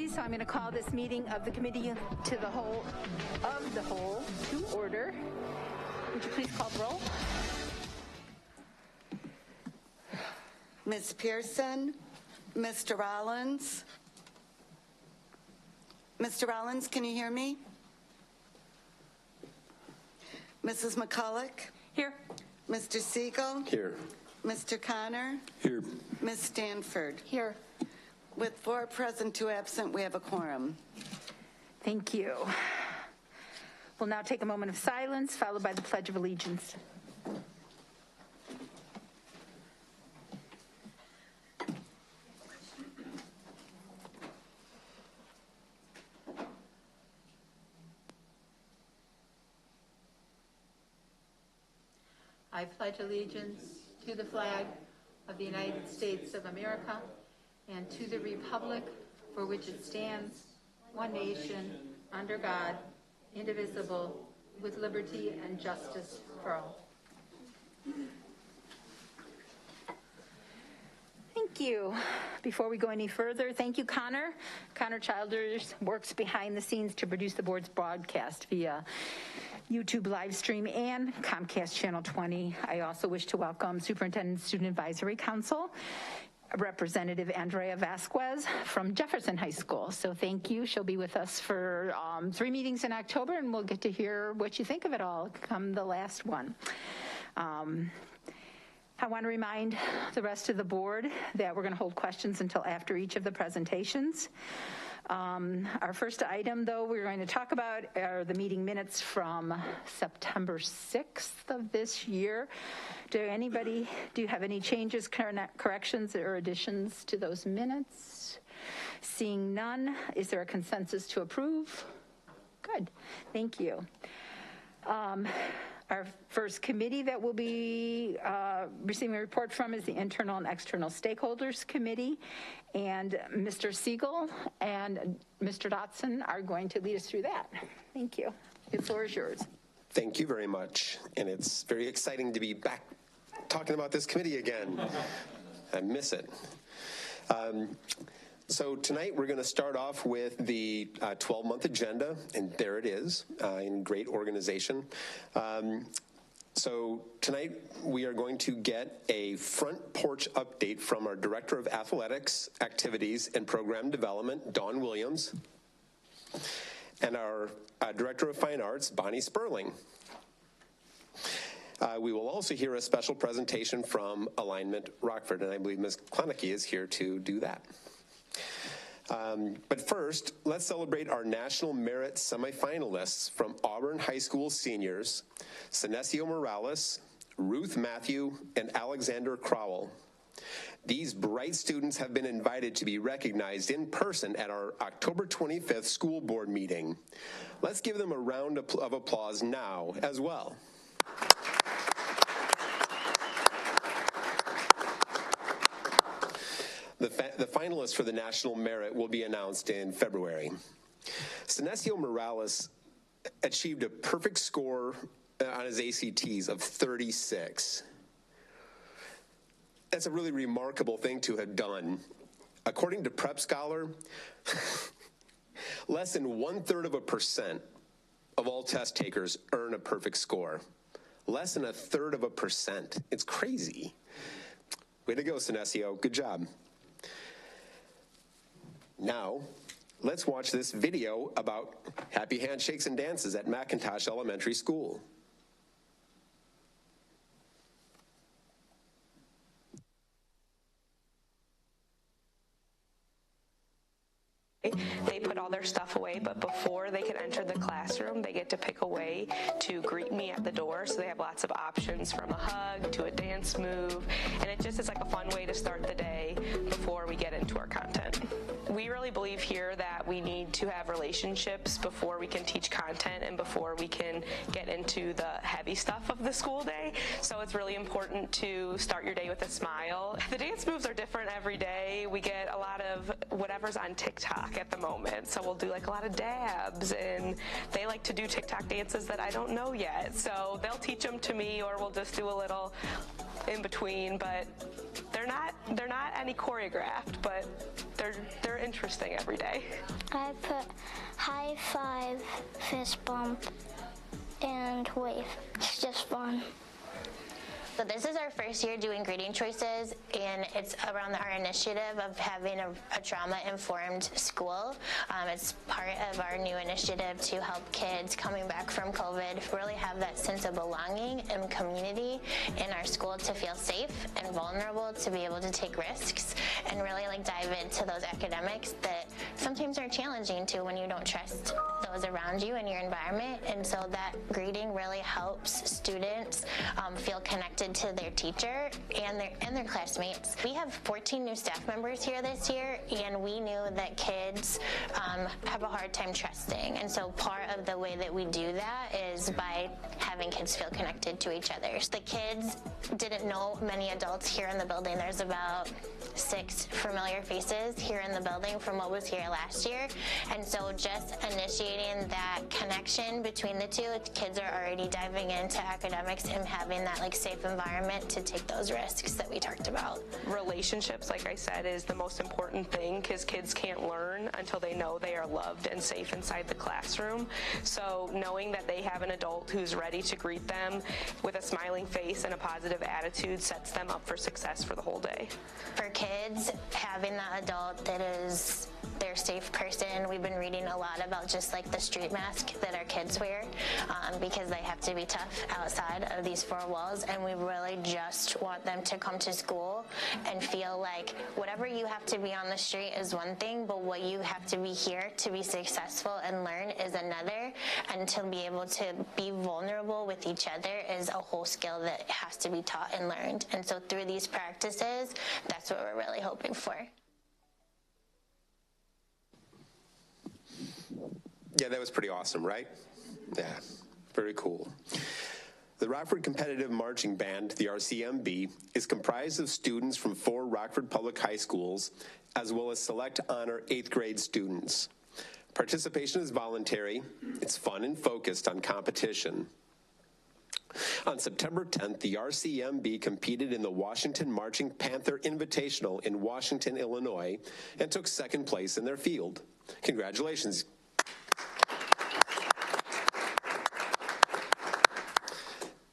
please, so I'm going to call this meeting of the Committee to the Whole to order. Would you please call the roll? Ms. Pearson, Mr. Rollins. Mr. Rollins, can you hear me? Mrs. McCulloch? Here. Mr. Siegel? Here. Mr. Connor? Here. Ms. Stanford? Here. With 4 present, 2 absent, we have a quorum. Thank you. We'll now take a moment of silence, followed by the Pledge of Allegiance. I pledge allegiance to the flag of the United States of America and to the republic for which it stands, one nation, under God, indivisible, with liberty and justice for all. Thank you. Before we go any further, thank you, Connor. Connor Childers works behind the scenes to produce the board's broadcast via YouTube live stream and Comcast Channel 20. I also wish to welcome Superintendent Student Advisory Council, Representative Andrea Vasquez from Jefferson High School. So thank you. She'll be with us for 3 meetings in October, and we'll get to hear what you think of it all come the last one. I want to remind the rest of the board that we're going to hold questions until after each of the presentations. Our first item, though, we're going to talk about are the meeting minutes from September 6th of this year. Do you have any changes, corrections, or additions to those minutes? Seeing none, is there a consensus to approve? Good, thank you. Our first committee that will be receiving a report from is the Internal and External Stakeholders Committee, and Mr. Siegel and Mr. Dotson are going to lead us through that. Thank you. The floor is yours. Thank you very much, and it's very exciting to be back talking about this committee again. I miss it. So tonight we're going to start off with the 12-month agenda, and there it is, in great organization. So tonight we are going to get a front porch update from our Director of Athletics, Activities, and Program Development, Dawn Williams, and our Director of Fine Arts, Bonnie Sperling. We will also hear a special presentation from Alignment Rockford, and I believe Ms. Kleinecke is here to do that. But first, let's celebrate our National Merit semifinalists from Auburn High School seniors, Sinesio Morales, Ruth Matthew, and Alexander Crowell. These bright students have been invited to be recognized in person at our October 25th school board meeting. Let's give them a round of applause now as well. The finalists for the National Merit will be announced in February. Sinesio Morales achieved a perfect score on his ACTs of 36. That's a really remarkable thing to have done. According to Prep Scholar, less than 1/3% of all test takers earn a perfect score. Less than 1/3%. It's crazy. Way to go, Sinesio. Good job. Now, let's watch this video about happy handshakes and dances at McIntosh Elementary School. They put all their stuff away, but before they can enter the classroom, they get to pick a way to greet me at the door. So they have lots of options, from a hug to a dance move, and it just is like a fun way to start the day before we get into our content. We really believe here that we need to have relationships before we can teach content and before we can get into the heavy stuff of the school day. So it's really important to start your day with a smile. The dance moves are different every day. We get a lot of whatever's on TikTok at the moment. So we'll do like a lot of dabs, and they like to do TikTok dances that I don't know yet. So they'll teach them to me, or we'll just do a little in between, but they're they're not any choreographed, but they're interesting every day. I put high five, fist bump, and wave. It's just fun. So this is our first year doing grading choices, and it's around our initiative of having a trauma-informed school. It's part of our new initiative to help kids coming back from COVID really have that sense of belonging and community in our school, to feel safe and vulnerable, to be able to take risks and really dive into those academics that sometimes are challenging too when you don't trust those around you in your environment. And so that grading really helps students feel connected to their teacher and their classmates. We have 14 new staff members here this year, and we knew that kids have a hard time trusting. And so part of the way that we do that is by having kids feel connected to each other. The kids didn't know many adults here in the building. There's about 6 familiar faces here in the building from what was here last year. And so just initiating that connection between the two, kids are already diving into academics and having that safe environment to take those risks that we talked about. Relationships, like I said, is the most important thing, because kids can't learn until they know they are loved and safe inside the classroom. So knowing that they have an adult who's ready to greet them with a smiling face and a positive attitude sets them up for success for the whole day. For kids, having that adult that is their safe person, we've been reading a lot about just the street mask that our kids wear, because they have to be tough outside of these 4 walls, and we really just want them to come to school and feel like whatever you have to be on the street is one thing, but what you have to be here to be successful and learn is another, and to be able to be vulnerable with each other is a whole skill that has to be taught and learned. And so through these practices, that's what we're really hoping for. Yeah, that was pretty awesome, right? Yeah, very cool. The Rockford Competitive Marching Band, the RCMB, is comprised of students from 4 Rockford Public High Schools, as well as select honor 8th grade students. Participation is voluntary. It's fun and focused on competition. On September 10th, the RCMB competed in the Washington Marching Panther Invitational in Washington, Illinois, and took 2nd place in their field. Congratulations.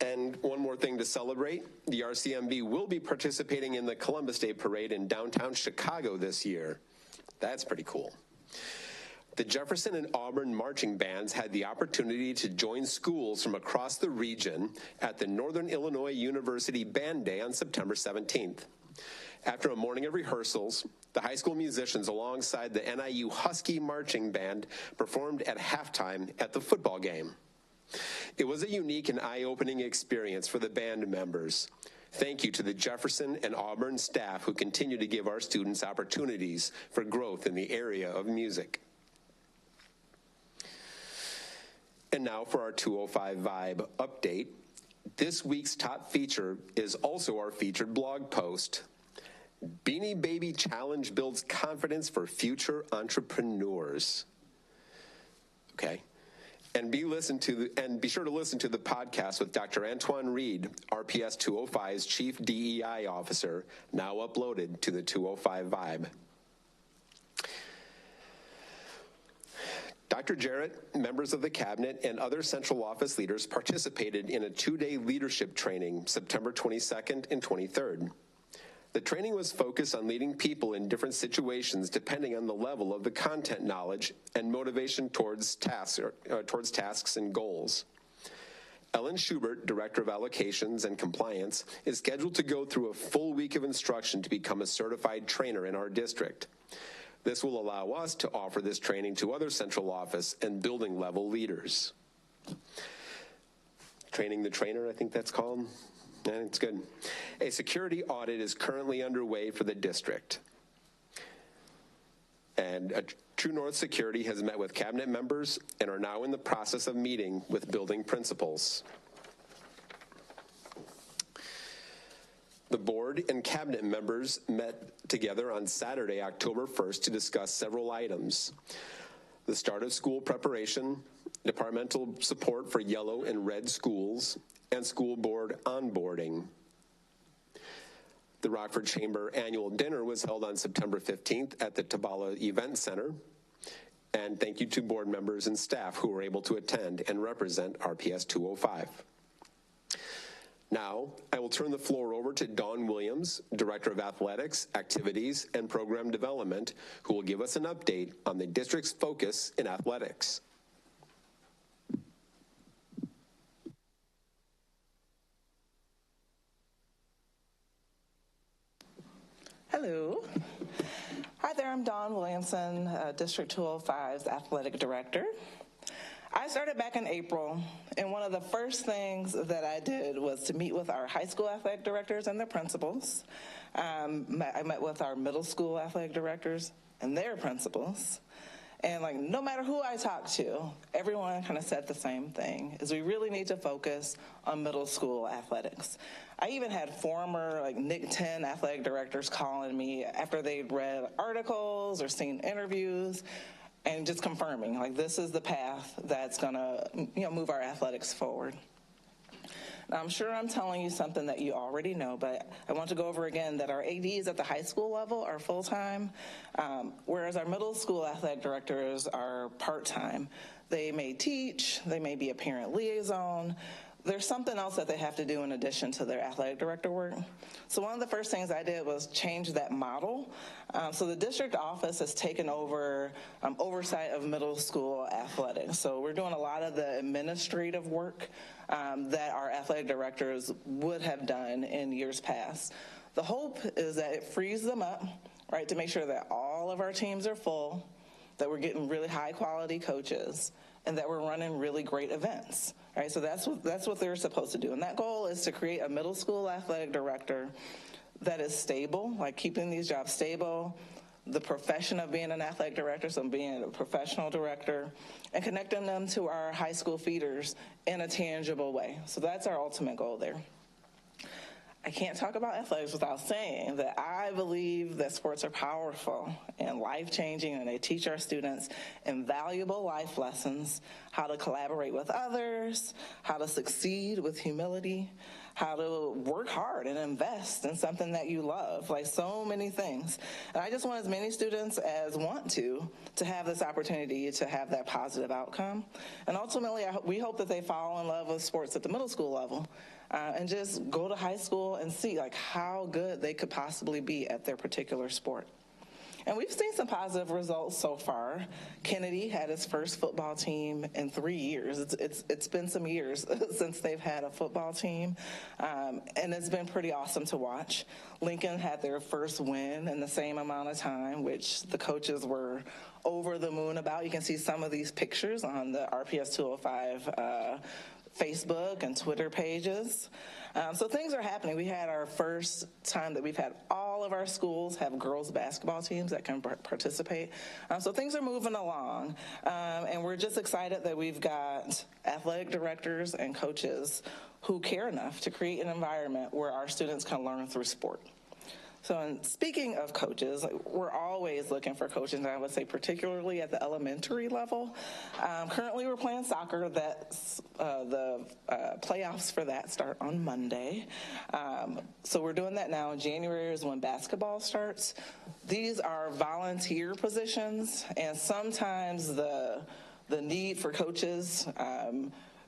And one more thing to celebrate, the RCMB will be participating in the Columbus Day Parade in downtown Chicago this year. That's pretty cool. The Jefferson and Auburn marching bands had the opportunity to join schools from across the region at the Northern Illinois University Band Day on September 17th. After a morning of rehearsals, the high school musicians alongside the NIU Husky Marching Band performed at halftime at the football game. It was a unique and eye-opening experience for the band members. Thank you to the Jefferson and Auburn staff who continue to give our students opportunities for growth in the area of music. And now for our 205 Vibe update. This week's top feature is also our featured blog post. Beanie Baby Challenge builds confidence for future entrepreneurs. Okay. And be sure to listen to the podcast with Dr. Antoine Reed, RPS 205's Chief DEI Officer, now uploaded to the 205 Vibe. Dr. Jarrett, members of the cabinet, and other central office leaders participated in a 2-day leadership training September 22nd and 23rd. The training was focused on leading people in different situations depending on the level of the content knowledge and motivation towards tasks and goals. Ellen Schubert, Director of Allocations and Compliance, is scheduled to go through a full week of instruction to become a certified trainer in our district. This will allow us to offer this training to other central office and building level leaders. Training the trainer, I think that's called. Yeah, it's good. A security audit is currently underway for the district. And True North Security has met with cabinet members and are now in the process of meeting with building principals. The board and cabinet members met together on Saturday, October 1st, to discuss several items. The start of school preparation, departmental support for yellow and red schools, and school board onboarding. The The Rockford Chamber annual dinner was held on September 15th at the Tabala Event Center. And thank you to board members and staff who were able to attend and represent RPS 205. Now, I will turn the floor over to Dawn Williams, Director of Athletics, Activities, and Program Development, who will give us an update on the district's focus in athletics. Hello. Hi there, I'm Dawn Williamson, District 205's Athletic Director. I started back in April, and one of the first things that I did was to meet with our high school athletic directors and their principals. I met with our middle school athletic directors and their principals. And like, no matter who I talked to, everyone kind of said the same thing, is we really need to focus on middle school athletics. I even had former Nick 10 athletic directors calling me after they'd read articles or seen interviews and just confirming, this is the path that's gonna move our athletics forward. Now, I'm sure I'm telling you something that you already know, but I want to go over again that our ADs at the high school level are full-time, whereas our middle school athletic directors are part-time. They may teach, they may be a parent liaison. There's something else that they have to do in addition to their athletic director work. So one of the first things I did was change that model. So the district office has taken over oversight of middle school athletics. So we're doing a lot of the administrative work that our athletic directors would have done in years past. The hope is that it frees them up, right, to make sure that all of our teams are full, that we're getting really high quality coaches, and that we're running really great events. Right, so that's what they're supposed to do. And that goal is to create a middle school athletic director that is stable, keeping these jobs stable, the profession of being an athletic director, so being a professional director, and connecting them to our high school feeders in a tangible way. So that's our ultimate goal there. I can't talk about athletics without saying that I believe that sports are powerful and life-changing, and they teach our students invaluable life lessons, how to collaborate with others, how to succeed with humility, how to work hard and invest in something that you love, so many things. And I just want as many students as want to have this opportunity to have that positive outcome. And ultimately, we hope that they fall in love with sports at the middle school level. And just go to high school and see how good they could possibly be at their particular sport. And we've seen some positive results so far. Kennedy had his first football team in 3 years. It's been some years since they've had a football team, and it's been pretty awesome to watch. Lincoln had their first win in the same amount of time, which the coaches were over the moon about. You can see some of these pictures on the RPS 205 Facebook and Twitter pages. So things are happening. We had our first time that we've had all of our schools have girls basketball teams that can participate. So things are moving along. And we're just excited that we've got athletic directors and coaches who care enough to create an environment where our students can learn through sport. So speaking of coaches, we're always looking for coaches, and I would say particularly at the elementary level. Currently we're playing soccer. That's the playoffs for that start on Monday. So we're doing that now. January is when basketball starts. These are volunteer positions, and sometimes the need for coaches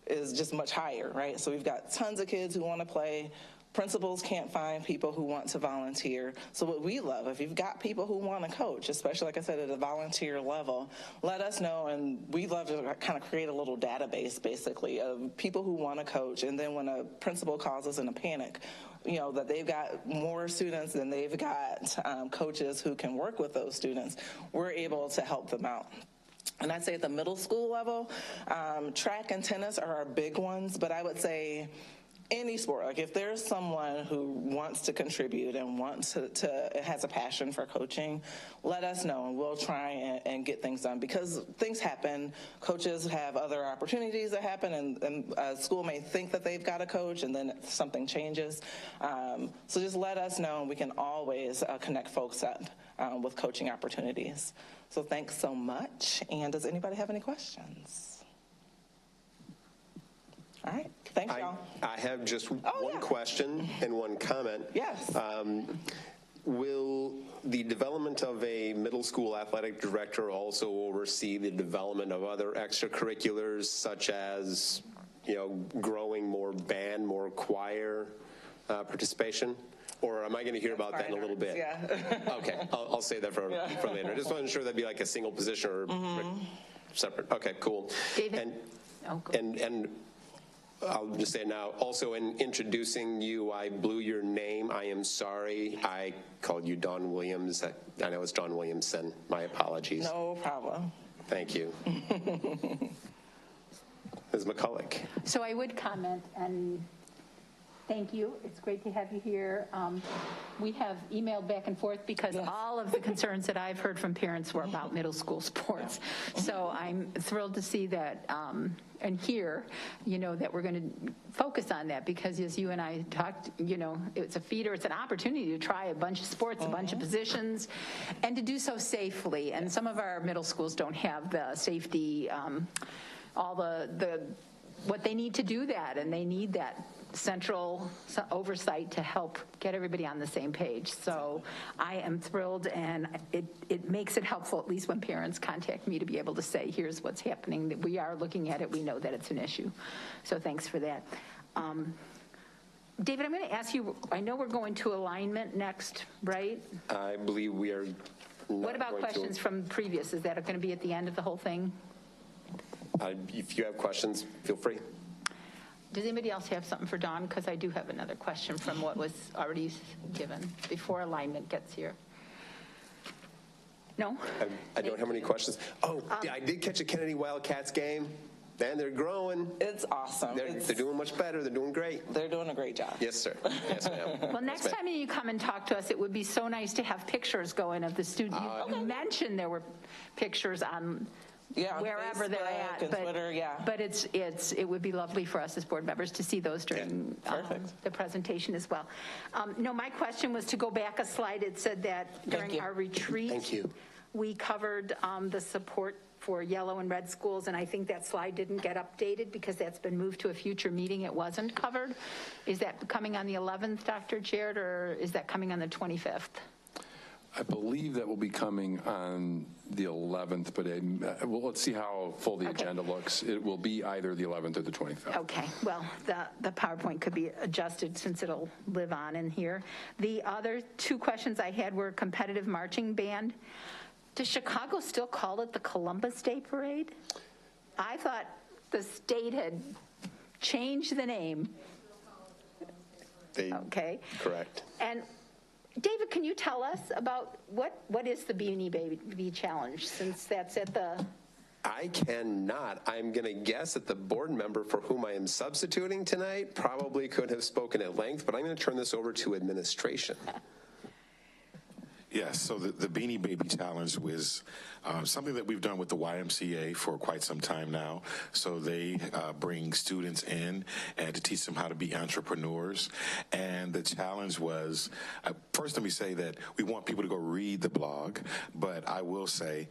is just much higher, right? So we've got tons of kids who want to play. Principals can't find people who want to volunteer. So what we love, if you've got people who want to coach, especially like I said at a volunteer level, let us know, and we love to kind of create a little database basically of people who want to coach. And then when a principal calls us in a panic, that they've got more students than they've got coaches who can work with those students, we're able to help them out. And I'd say at the middle school level, track and tennis are our big ones, but I would say any sport, if there's someone who wants to contribute and wants to has a passion for coaching, let us know and we'll try and get things done, because things happen. Coaches have other opportunities that happen, and a school may think that they've got a coach and then something changes. So just let us know, and we can always connect folks up with coaching opportunities. So thanks so much. And does anybody have any questions? All right, thanks, y'all. I have just one question and one comment. Yes. the development of a middle school athletic director also oversee the development of other extracurriculars, such as, growing more band, more choir participation? Or am I going to hear about that in a little bit? Yeah. Okay, I'll save that for later. I just wasn't sure that'd be like a single position or separate. Okay, cool. David? And I'll just say it now, also in introducing you, I blew your name. I am sorry. I called you Don Williams. I know it's Don Williamson. My apologies. No problem. Thank you. Ms. McCulloch. So I would comment, and thank you. It's great to have you here. We have emailed back and forth because all of the concerns that I've heard from parents were about middle school sports. So I'm thrilled to see that and hear, that we're going to focus on that, because as you and I talked, it's a feeder, it's an opportunity to try a bunch of sports, a bunch of positions, and to do so safely. And some of our middle schools don't have the safety, all the what they need to do that, and they need that central oversight to help get everybody on the same page. So I am thrilled, and it makes it helpful, at least when parents contact me, to be able to say, here's what's happening, that we are looking at it, we know that it's an issue. So thanks for that. David, I'm going to ask you, I know we're going to alignment next, right? I believe we are not What about questions from previous? Is that going to be at the end of the whole thing? If you have questions, feel free. Does anybody else have something for Dawn? Because I do have another question from what was already given before alignment gets here. No? I don't have any questions. I did catch a Kennedy Wildcats game. Man, they're growing. It's awesome. They're doing much better. They're doing great. They're doing a great job. Yes, sir. Yes, ma'am. Well, next time you come and talk to us, it would be so nice to have pictures going of the students. You mentioned there were pictures on wherever they're at, and Twitter, but it would be lovely for us as board members to see those during the presentation as well. No, my question was to go back a slide. It said that during our retreat, we covered the support for yellow and red schools, and I think that slide didn't get updated because that's been moved to a future meeting. It wasn't covered. Is that coming on the 11th, Dr. Jared, or is that coming on the 25th? I believe that will be coming on the 11th, but let's see how full the agenda looks. It will be either the 11th or the 25th. Okay, well, the PowerPoint could be adjusted since it'll live on in here. The other two questions I had were competitive marching band. Does Chicago still call it the Columbus Day Parade? I thought the state had changed the name. Okay. Correct. And David, can you tell us about what is the Beanie Baby Challenge, since that's at the... I cannot. I'm going to guess that the board member for whom I am substituting tonight probably could have spoken at length, but I'm going to turn this over to administration. Yes, so the Beanie Baby Challenge was something that we've done with the YMCA for quite some time now. So they bring students in and to teach them how to be entrepreneurs. And the challenge was, first let me say that we want people to go read the blog, but I will say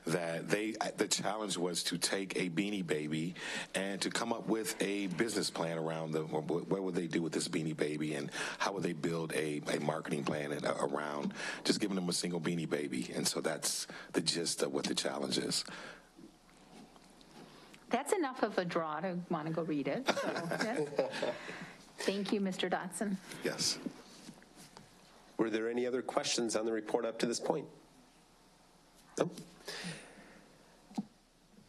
that the challenge was to take a Beanie Baby and to come up with a business plan around what would they do with this Beanie Baby and how would they build a marketing plan around just giving them a single Beanie Baby. And so that's the gist of what the challenge is. That's enough of a draw to want to go read it. So, Thank you, Mr. Dotson. Yes. Were there any other questions on the report up to this point? No?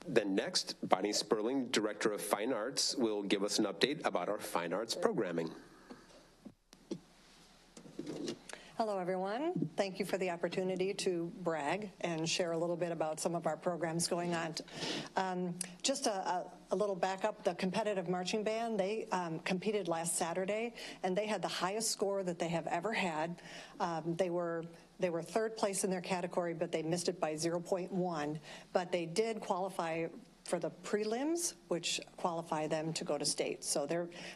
Then next, Bonnie Sperling, Director of Fine Arts, will give us an update about our fine arts programming. Hello, everyone. Thank you for the opportunity to brag and share a little bit about some of our programs going on. Just a little backup, the competitive marching band, they competed last Saturday, and they had the highest score that they have ever had. They were third place in their category, but they missed it by 0.1. But they did qualify for the prelims, which qualify them to go to state. So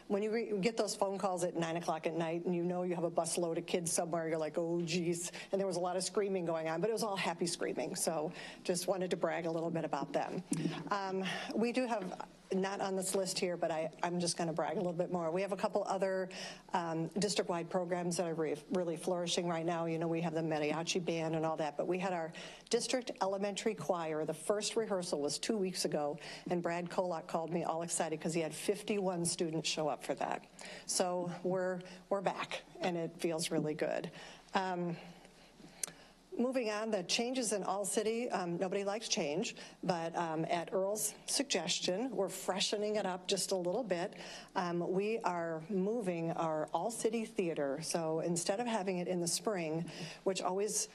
when you get those phone calls at 9 o'clock at night and you know you have a busload of kids somewhere, you're like, oh, geez. And there was a lot of screaming going on, but it was all happy screaming. So just wanted to brag a little bit about them. We do have not on this list here, but I'm just going to brag a little bit more. We have a couple other district-wide programs that are really flourishing right now. You know, we have the mariachi band and all that, but we had our district elementary choir. The first rehearsal was 2 weeks ago, and Brad Kolak called me all excited because he had 51 students show up for that. So we're back, and it feels really good. Moving on, the changes in All City, nobody likes change, but at Earl's suggestion, we're freshening it up just a little bit. We are moving our All City Theater, so instead of having it in the spring, which always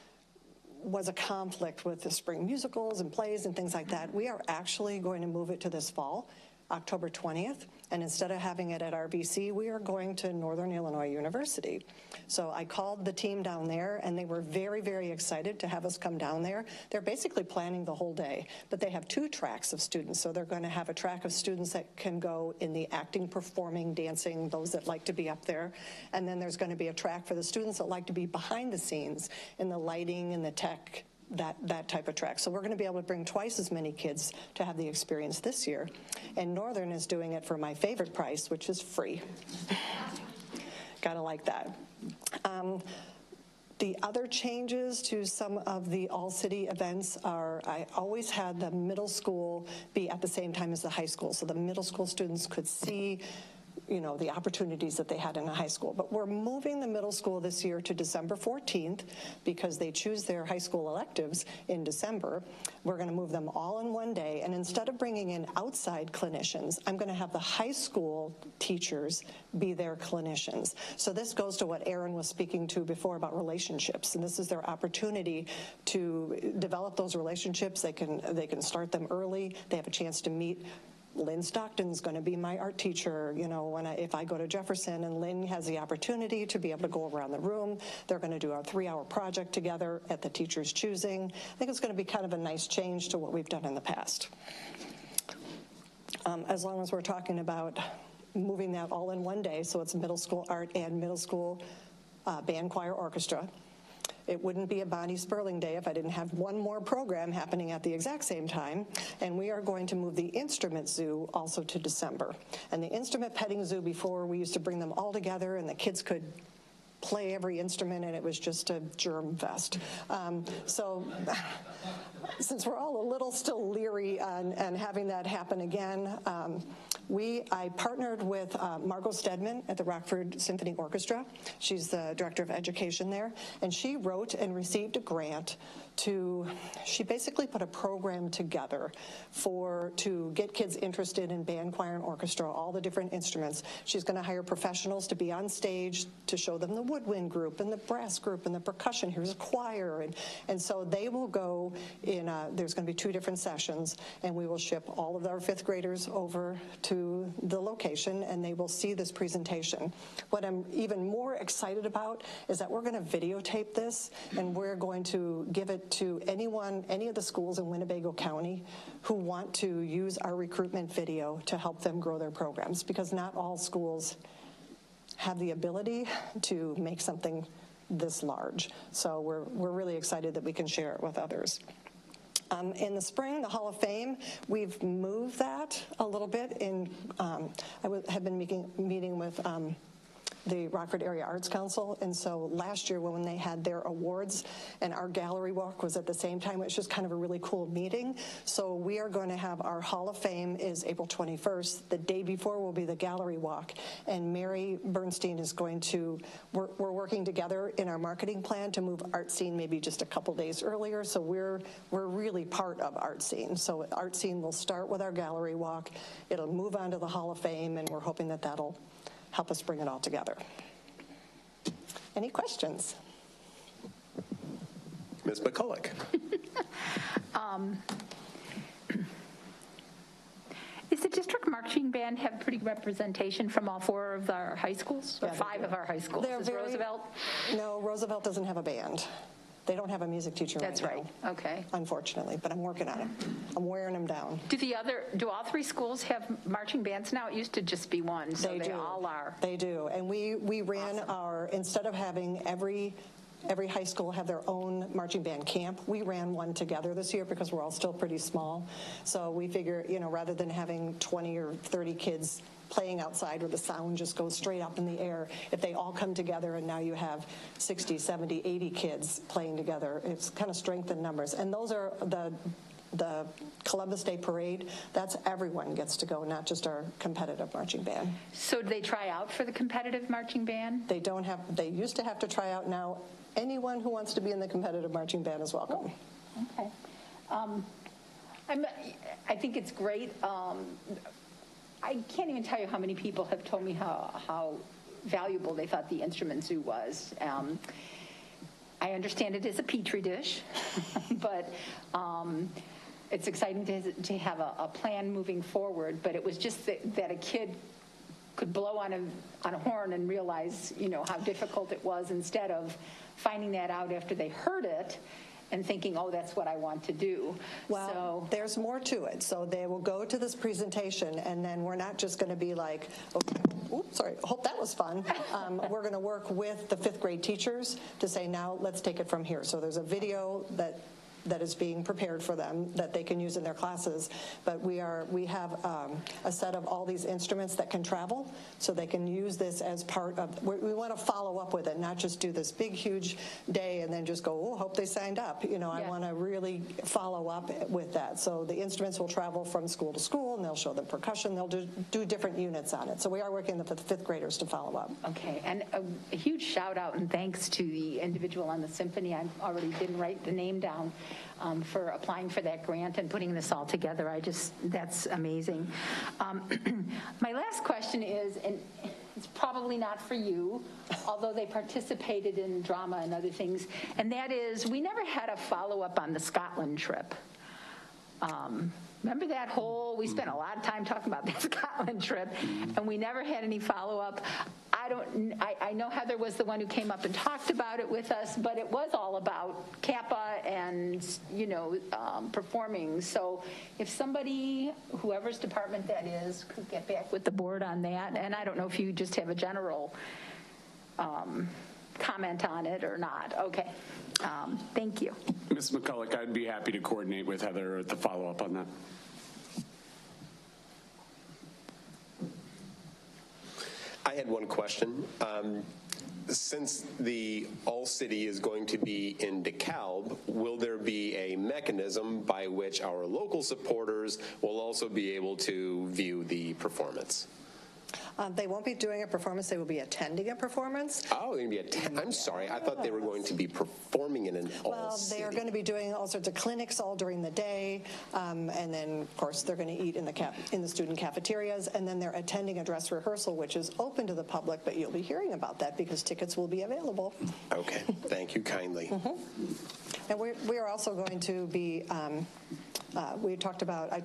was a conflict with the spring musicals and plays and things like that, we are actually going to move it to this fall, October 20th, and instead of having it at RBC, we are going to Northern Illinois University. So I called the team down there, and they were very, very excited to have us come down there. They're basically planning the whole day, but they have 2 tracks of students. So they're going to have a track of students that can go in the acting, performing, dancing, those that like to be up there. And then there's going to be a track for the students that like to be behind the scenes in the lighting and the tech, that type of track. So we're going to be able to bring twice as many kids to have the experience this year. And Northern is doing it for my favorite price, which is free. Gotta like that. The other changes to some of the all-city events are, I always had the middle school be at the same time as the high school, so the middle school students could see, you know, the opportunities that they had in a high school. But we're moving the middle school this year to December 14th because they choose their high school electives in December. We're going to move them all in one day, and instead of bringing in outside clinicians, I'm going to have the high school teachers be their clinicians. So this goes to what Aaron was speaking to before about relationships, and this is their opportunity to develop those relationships. They can start them early. They have a chance to meet. Lynn Stockton's going to be my art teacher, you know, if I go to Jefferson, and Lynn has the opportunity to be able to go around the room. They're going to do a 3-hour project together at the teacher's choosing. I think it's going to be kind of a nice change to what we've done in the past. As long as we're talking about moving that all in one day, so it's middle school art and middle school band, choir, orchestra. It wouldn't be a Bonnie Sperling Day if I didn't have one more program happening at the exact same time, and we are going to move the instrument zoo also to December. And the instrument petting zoo, before we used to bring them all together and the kids could play every instrument, and it was just a germ fest. So since we're all a little still leery on having that happen again, I partnered with Margot Stedman at the Rockford Symphony Orchestra. She's the director of education there, and she wrote and received a grant she basically put a program together to get kids interested in band, choir, and orchestra, all the different instruments. She's going to hire professionals to be on stage to show them the woodwind group and the brass group and the percussion. Here's a choir. And so they will go in, there's going to be 2 different sessions, and we will ship all of our 5th graders over to the location, and they will see this presentation. What I'm even more excited about is that we're going to videotape this, and we're going to give it to any of the schools in Winnebago County who want to use our recruitment video to help them grow their programs, because not all schools have the ability to make something this large. So we're really excited that we can share it with others. In the spring, the Hall of Fame, we've moved that a little bit. I have been meeting with the Rockford Area Arts Council, and so last year when they had their awards and our gallery walk was at the same time, it was just kind of a really cool meeting. So we are going to have our Hall of Fame is April 21st. The day before will be the gallery walk, and Mary Bernstein is going to, we're working together in our marketing plan to move Art Scene maybe just a couple days earlier, so we're really part of Art Scene. So Art Scene will start with our gallery walk, it'll move on to the Hall of Fame, and we're hoping that that'll help us bring it all together. Any questions? Ms. McCulloch. Is the district marching band have pretty representation from all 4 of our high schools, or 5 of our high schools? Is Roosevelt? No, Roosevelt doesn't have a band. They don't have a music teacher That's right right. now, okay. Unfortunately, but I'm working on it. I'm wearing them down. Do all 3 schools have marching bands now? It used to just be one, so they all are. They do, and we ran awesome. Instead of having every every high school have their own marching band camp. We ran one together this year because we're all still pretty small. So we figure, rather than having 20 or 30 kids playing outside where the sound just goes straight up in the air, if they all come together and now you have 60, 70, 80 kids playing together, it's kind of strengthened numbers. And those are the Columbus Day Parade, that's everyone gets to go, not just our competitive marching band. So do they try out for the competitive marching band? They used to have to try out. Now anyone who wants to be in the competitive marching band is welcome. Okay. I think it's great. I can't even tell you how many people have told me how valuable they thought the instrument zoo was. I understand it is a petri dish, but it's exciting to have a plan moving forward. But it was just that a kid could blow on a horn and realize, how difficult it was, instead of finding that out after they heard it and thinking, oh, that's what I want to do. Well, there's more to it. So they will go to this presentation, and then we're not just going to be like, okay, oops, sorry, hope that was fun. We're going to work with the 5th grade teachers to say, now let's take it from here. So there's a video that is being prepared for them that they can use in their classes. But we have a set of all these instruments that can travel, so they can use this as part of, we want to follow up with it, not just do this big, huge day and then just go, oh, hope they signed up. I want to really follow up with that. So the instruments will travel from school to school, and they'll show them percussion. They'll do different units on it. So we are working with the 5th graders to follow up. Okay, and a huge shout out and thanks to the individual on the symphony. I already didn't write the name down. For applying for that grant and putting this all together. That's amazing. My last question is, and it's probably not for you, although they participated in drama and other things, and that is, we never had a follow-up on the Scotland trip. Remember that we spent a lot of time talking about that Scotland trip, and we never had any follow-up. I know Heather was the one who came up and talked about it with us, but it was all about Kappa and, performing. So if somebody, whoever's department that is, could get back with the board on that, and I don't know if you just have a general comment on it or not. Okay. Thank you. Ms. McCulloch, I'd be happy to coordinate with Heather at the follow-up on that. I had one question. Since the All-City is going to be in DeKalb, will there be a mechanism by which our local supporters will also be able to view the performance? They won't be doing a performance. They will be attending a performance. Oh, they're going to be I'm sorry. I thought they were going to be performing in an All-City. Well, they are going to be doing all sorts of clinics all during the day, and then, of course, they're going to eat in the student cafeterias, and then they're attending a dress rehearsal, which is open to the public, but you'll be hearing about that because tickets will be available. Okay. Thank you kindly. And we are also going to be, we talked about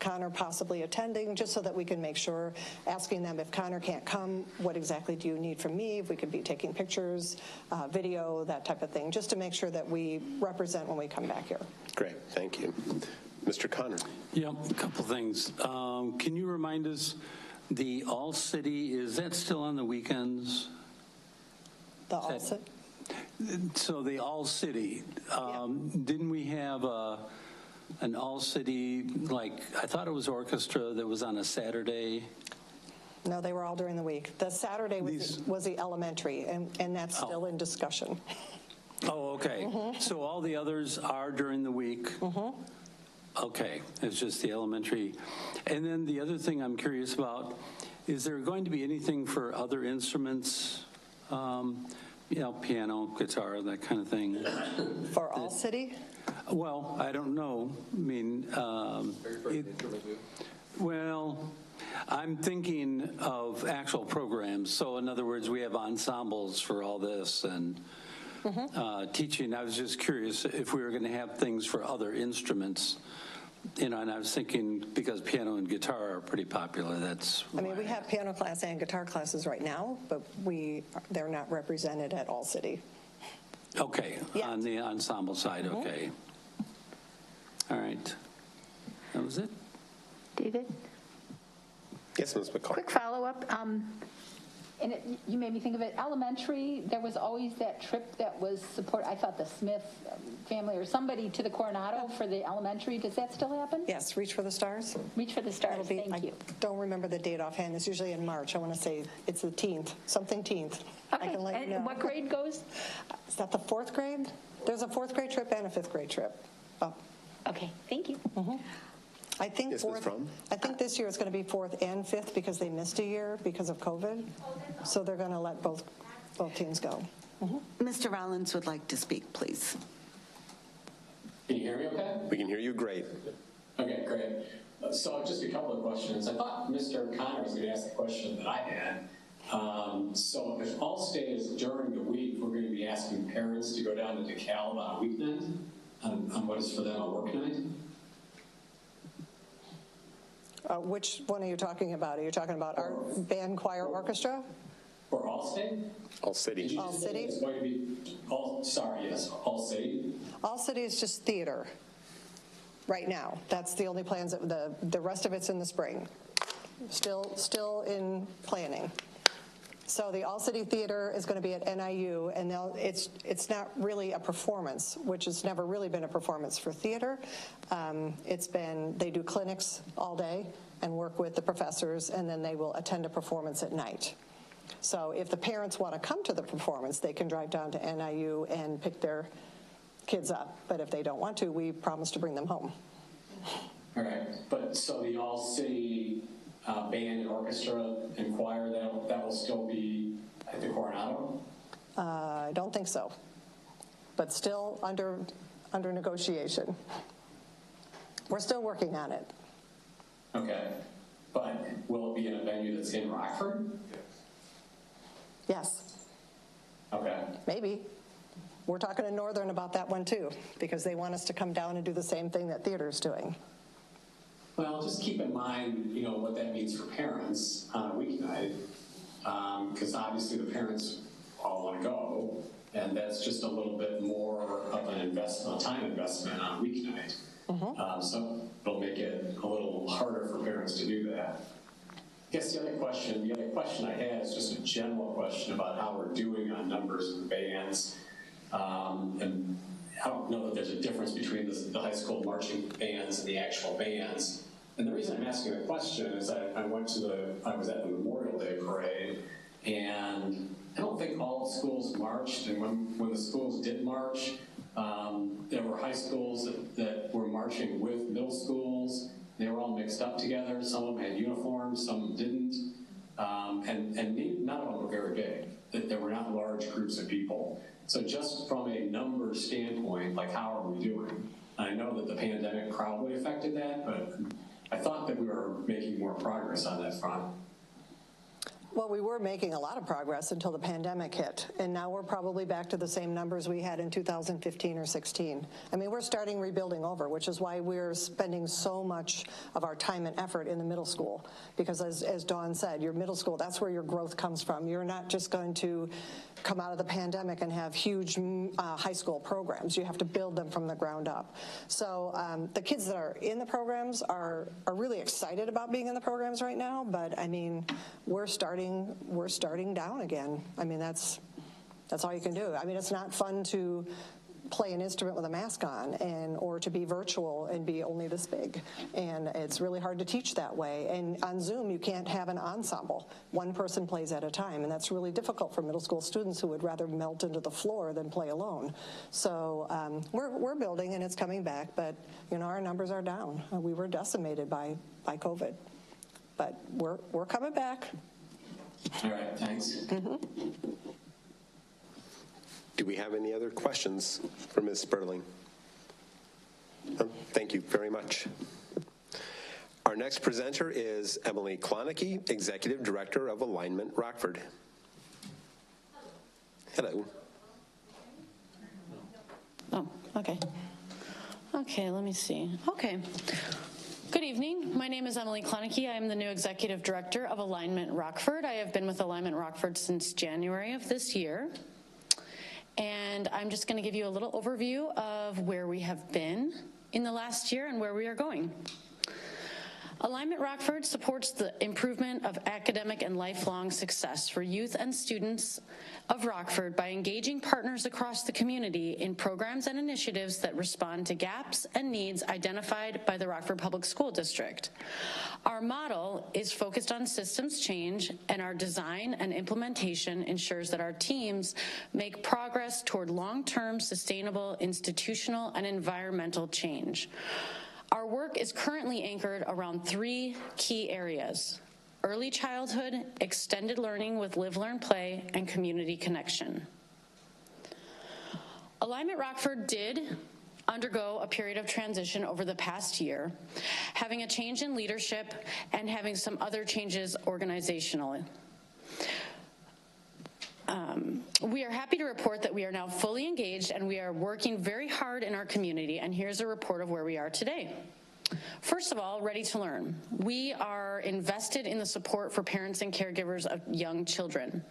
Connor possibly attending, just so that we can make sure, asking them if Connor can't come, what exactly do you need from me, if we could be taking pictures, video, that type of thing, just to make sure that we represent when we come back here. Great, thank you. Mr. Connor. Yeah, a couple things. Can you remind us, the All-City, is that still on the weekends? The All-City? So the All-City, didn't we have an All-City, I thought it was orchestra that was on a Saturday? No, they were all during the week. The Saturday was the elementary, and that's still in discussion. Oh, okay. So all the others are during the week? Okay, it's just the elementary. And then the other thing I'm curious about, is there going to be anything for other instruments? Piano, guitar, that kind of thing. For All-City? Well, I don't know. I mean, I'm thinking of actual programs. So in other words, we have ensembles for all this and teaching. I was just curious if we were going to have things for other instruments. And I was thinking, because piano and guitar are pretty popular, we have piano class and guitar classes right now, but they're not represented at All-City. Okay, on the ensemble side, okay. All right. That was it. David? Yes, Ms. McCulloch. Quick follow-up. And you made me think of it, elementary, there was always that trip that was support, I thought the Smith family or somebody to the Coronado for the elementary. Does that still happen? Yes, Reach for the Stars. Reach for the Stars, thank you. I don't remember the date offhand. It's usually in March. I want to say it's the 10th, something 10th. Okay, I can let you know. and what grade goes? Is that the 4th grade? There's a 4th grade trip and a 5th grade trip. Oh. Okay, thank you. I think I think this year it's going to be 4th and 5th because they missed a year because of COVID. So they're going to let both teams go. Mr. Rollins would like to speak, please. Can you hear me okay? We can hear you great. Okay, great. So just a couple of questions. I thought Mr. Connor was going to ask the question that I had. So if All-State is during the week, we're going to be asking parents to go down to DeKalb on a weeknight, on what is for them a work night? Which one are you talking about? Are you talking about our band, choir, orchestra? For All-State? All-City. All-City? It's going to be, yes, All-City. All-City is just theater right now. That's the only plans. The rest of it's in the spring. Still in planning. So the All-City Theater is going to be at NIU, and it's not really a performance, which has never really been a performance for theater. They do clinics all day and work with the professors, and then they will attend a performance at night. So if the parents want to come to the performance, they can drive down to NIU and pick their kids up. But if they don't want to, we promise to bring them home. All right, but so the All-City band and orchestra and choir, that will still be at the Coronado? I don't think so, but still under negotiation. We're still working on it. Okay, but will it be in a venue that's in Rockford? Yes. Okay. Maybe. We're talking to Northern about that one too, because they want us to come down and do the same thing that theater's doing. Well, just keep in mind, what that means for parents on a weeknight, because obviously the parents all want to go, and that's just a little bit more of an investment, a time investment on a weeknight. So it'll make it a little harder for parents to do that. I guess the other question I had is just a general question about how we're doing on numbers of bands. And I don't know that there's a difference between the high school marching bands and the actual bands. And the reason I'm asking the question is I was at the Memorial Day parade, and I don't think all schools marched. And when the schools did march, there were high schools that were marching with middle schools. They were all mixed up together. Some of them had uniforms, some didn't. And none of them were very big. There were not large groups of people. So just from a numbers standpoint, how are we doing? I know that the pandemic probably affected that, but I thought that we were making more progress on that front. Well, we were making a lot of progress until the pandemic hit, and now we're probably back to the same numbers we had in 2015 or 16. I mean, we're starting rebuilding over, which is why we're spending so much of our time and effort in the middle school, because as Dawn said, your middle school, that's where your growth comes from. You're not just going to come out of the pandemic and have huge high school programs. You have to build them from the ground up. So the kids that are in the programs are really excited about being in the programs right now, but I mean, we're starting down again. I mean, that's all you can do. I mean, it's not fun to play an instrument with a mask on or to be virtual and be only this big. And it's really hard to teach that way. And on Zoom, you can't have an ensemble. One person plays at a time, and that's really difficult for middle school students who would rather melt into the floor than play alone. So we're building, and it's coming back, but our numbers are down. We were decimated by COVID, but we're coming back. All right, thanks. Do we have any other questions for Ms. Sperling? Thank you very much. Our next presenter is Emily Klonecke, Executive Director of Alignment Rockford. Hello. Oh, okay. Okay, let me see. Okay. Good evening. My name is Emily Klonecke. I am the new Executive Director of Alignment Rockford. I have been with Alignment Rockford since January of this year. And I'm just going to give you a little overview of where we have been in the last year and where we are going. Alignment Rockford supports the improvement of academic and lifelong success for youth and students of Rockford by engaging partners across the community in programs and initiatives that respond to gaps and needs identified by the Rockford Public School District. Our model is focused on systems change, and our design and implementation ensures that our teams make progress toward long-term sustainable institutional and environmental change. Our work is currently anchored around 3 key areas: early childhood, extended learning with Live, Learn, Play, and community connection. Alignment Rockford did undergo a period of transition over the past year, having a change in leadership and having some other changes organizationally. We are happy to report that we are now fully engaged and we are working very hard in our community, and here's a report of where we are today. First of all, Ready to Learn. We are invested in the support for parents and caregivers of young children.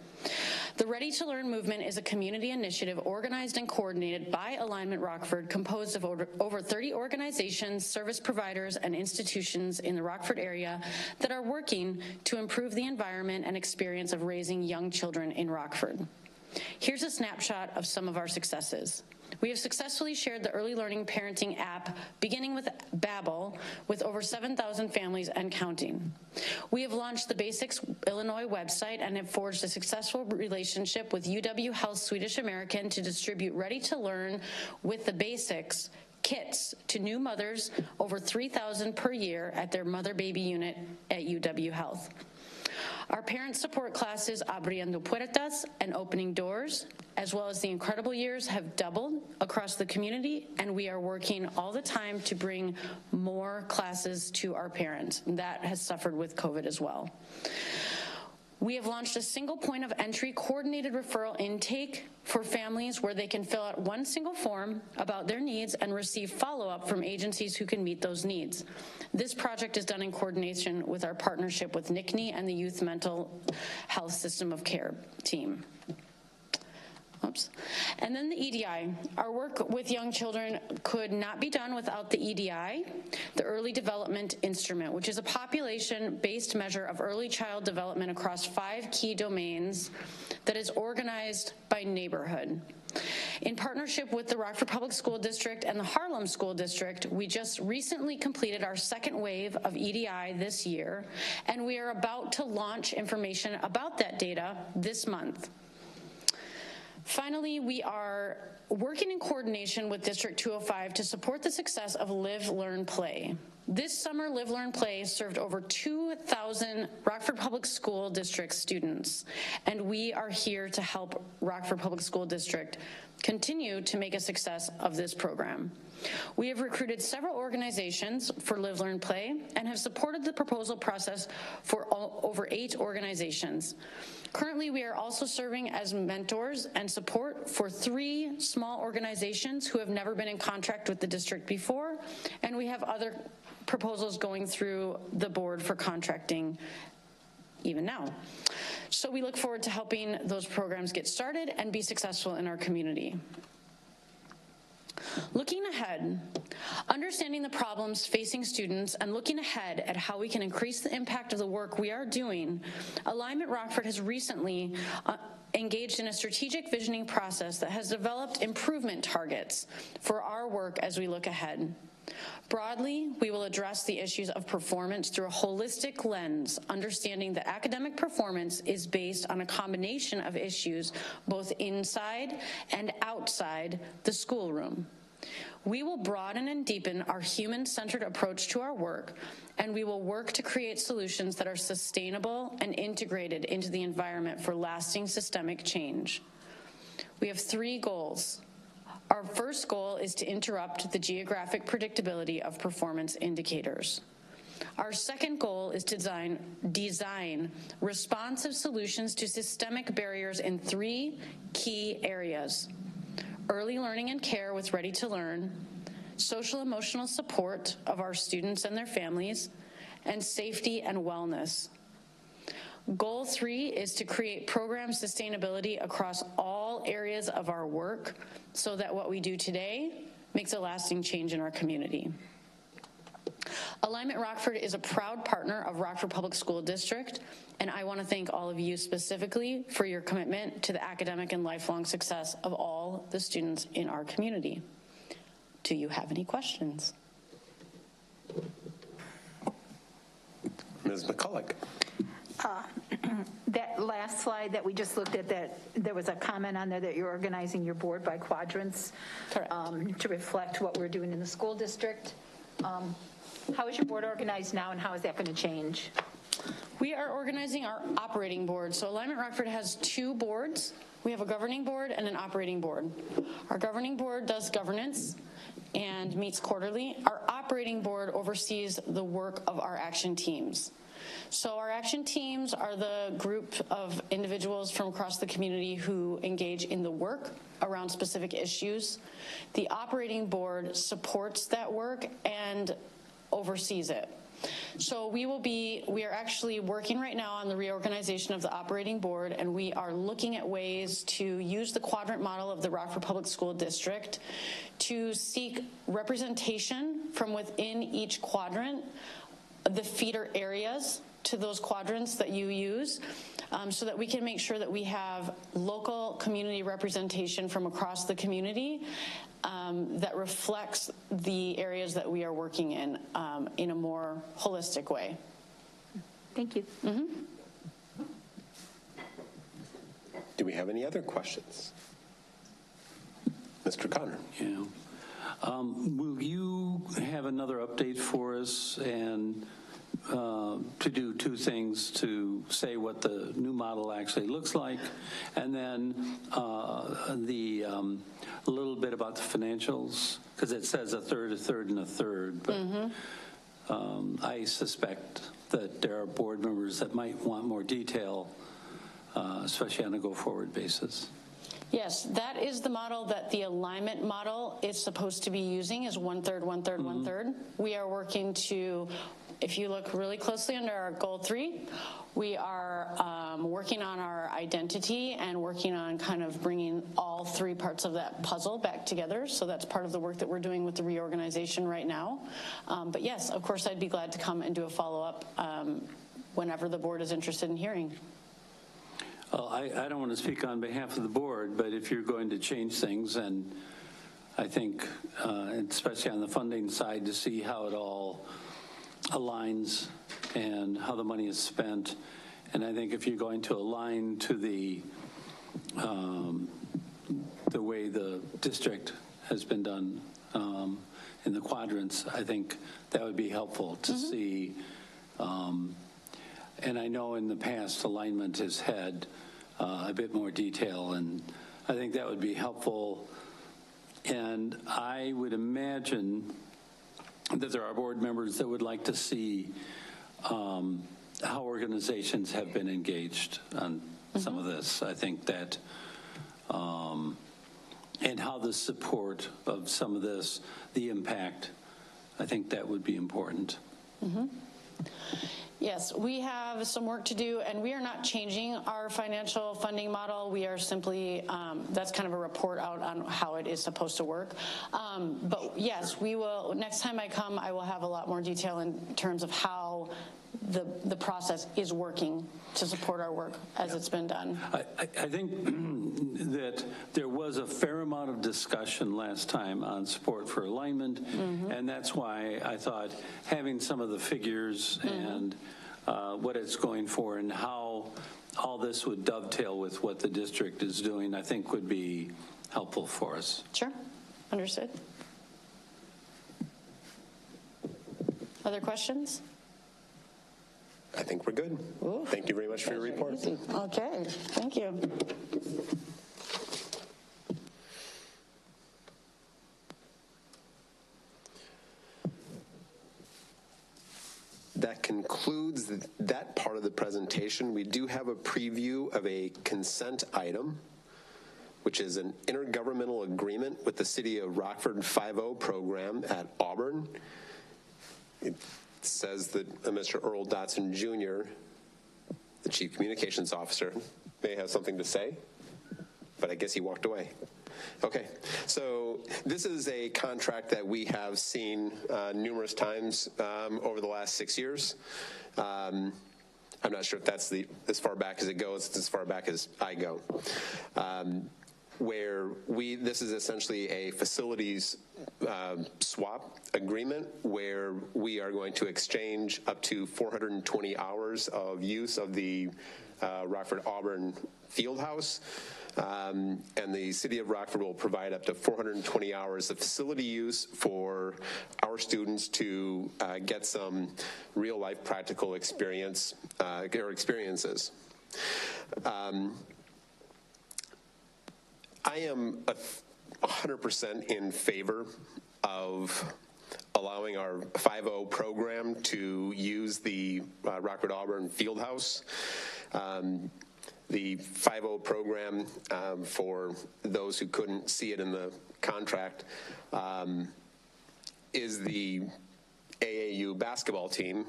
The Ready to Learn movement is a community initiative organized and coordinated by Alignment Rockford, composed of over 30 organizations, service providers, and institutions in the Rockford area that are working to improve the environment and experience of raising young children in Rockford. Here's a snapshot of some of our successes. We have successfully shared the early learning parenting app, beginning with Babbel, with over 7,000 families and counting. We have launched the Basics Illinois website and have forged a successful relationship with UW Health Swedish American to distribute Ready to Learn with the Basics kits to new mothers, over 3,000 per year at their mother-baby unit at UW Health. Our parent support classes, Abriendo Puertas and Opening Doors, as well as the Incredible Years, have doubled across the community, and we are working all the time to bring more classes to our parents. That has suffered with COVID as well. We have launched a single point of entry coordinated referral intake for families where they can fill out one single form about their needs and receive follow-up from agencies who can meet those needs. This project is done in coordination with our partnership with NICNI and the Youth Mental Health System of Care team. Oops. And then the EDI. Our work with young children could not be done without the EDI, the Early Development Instrument, which is a population-based measure of early child development across 5 key domains that is organized by neighborhood. In partnership with the Rockford Public School District and the Harlem School District, we just recently completed our second wave of EDI this year, and we are about to launch information about that data this month. Finally, we are working in coordination with District 205 to support the success of Live, Learn, Play. This summer, Live, Learn, Play served over 2,000 Rockford Public School District students, and we are here to help Rockford Public School District continue to make a success of this program. We have recruited several organizations for Live, Learn, Play and have supported the proposal process for over 8 organizations. Currently, we are also serving as mentors and support for 3 small organizations who have never been in contract with the district before, and we have other proposals going through the board for contracting even now. So we look forward to helping those programs get started and be successful in our community. Looking ahead, understanding the problems facing students and looking ahead at how we can increase the impact of the work we are doing, Alignment Rockford has recently engaged in a strategic visioning process that has developed improvement targets for our work as we look ahead. Broadly, we will address the issues of performance through a holistic lens, understanding that academic performance is based on a combination of issues both inside and outside the schoolroom. We will broaden and deepen our human-centered approach to our work, and we will work to create solutions that are sustainable and integrated into the environment for lasting systemic change. We have 3 goals. Our first goal is to interrupt the geographic predictability of performance indicators. Our second goal is to design responsive solutions to systemic barriers in 3 key areas: early learning and care with Ready to Learn, social emotional support of our students and their families, and safety and wellness. Goal 3 is to create program sustainability across all areas of our work so that what we do today makes a lasting change in our community. Alignment Rockford is a proud partner of Rockford Public School District, and I want to thank all of you specifically for your commitment to the academic and lifelong success of all the students in our community. Do you have any questions? Ms. McCulloch. That last slide that we just looked at, that there was a comment on there that you're organizing your board by quadrants. Correct. To reflect what we're doing in the school district. How is your board organized now, and how is that going to change? We are organizing our operating board. So Alignment Rockford has two boards. We have a governing board and an operating board. Our governing board does governance and meets quarterly. Our operating board oversees the work of our action teams. So our action teams are the group of individuals from across the community who engage in the work around specific issues. The operating board supports that work and oversees it. So we are actually working right now on the reorganization of the operating board, and we are looking at ways to use the quadrant model of the Rockford Public School District to seek representation from within each quadrant, the feeder areas to those quadrants that you use, so that we can make sure that we have local community representation from across the community that reflects the areas that we are working in a more holistic way. Thank you. Mm-hmm. Do we have any other questions? Mr. Connor. Yeah. Will you have another update for us and to do two things, to say what the new model actually looks like, and then a little bit about the financials, because it says a third, and a third, but I suspect that there are board members that might want more detail, especially on a go-forward basis. Yes, that is the model that the alignment model is supposed to be using, is 1/3, 1/3, 1/3. We are working to, if you look really closely under our goal 3, we are working on our identity and working on kind of bringing all 3 parts of that puzzle back together. So that's part of the work that we're doing with the reorganization right now. But yes, of course, I'd be glad to come and do a follow-up whenever the board is interested in hearing. Well, I don't want to speak on behalf of the board, but if you're going to change things, and I think, especially on the funding side, to see how it all aligns and how the money is spent. And I think if you're going to align to the way the district has been done in the quadrants, I think that would be helpful to see. And I know in the past alignment has had a bit more detail, and I think that would be helpful. And I would imagine that there are board members that would like to see how organizations have been engaged on some of this. I think that, and how the support of some of this, the impact, I think that would be important. Yes, we have some work to do, and we are not changing our financial funding model. We are simply, that's kind of a report out on how it is supposed to work. But yes, we will, next time I come, I will have a lot more detail in terms of how the process is working to support our work as it's been done. I think that there was a fair amount of discussion last time on support for alignment, and that's why I thought having some of the figures and what it's going for and how all this would dovetail with what the district is doing, I think would be helpful for us. Sure, understood. Other questions? I think we're good. Ooh, thank you very much for your report. Easy. Okay, thank you. That concludes that part of the presentation. We do have a preview of a consent item, which is an intergovernmental agreement with the City of Rockford 5.0 program at Auburn. It says that Mr. Earl Dotson Jr., the Chief Communications Officer, may have something to say, but I guess he walked away. Okay, so this is a contract that we have seen numerous times over the last 6 years. I'm not sure if that's as far back as it goes, it's as far back as I go. Where this is essentially a facilities swap agreement where we are going to exchange up to 420 hours of use of the Rockford Auburn Fieldhouse. And the city of Rockford will provide up to 420 hours of facility use for our students to get some real life practical experiences. I am 100% in favor of allowing our 5.0 program to use the Rockford Auburn Fieldhouse. The 5.0 program, for those who couldn't see it in the contract, is the AAU basketball team,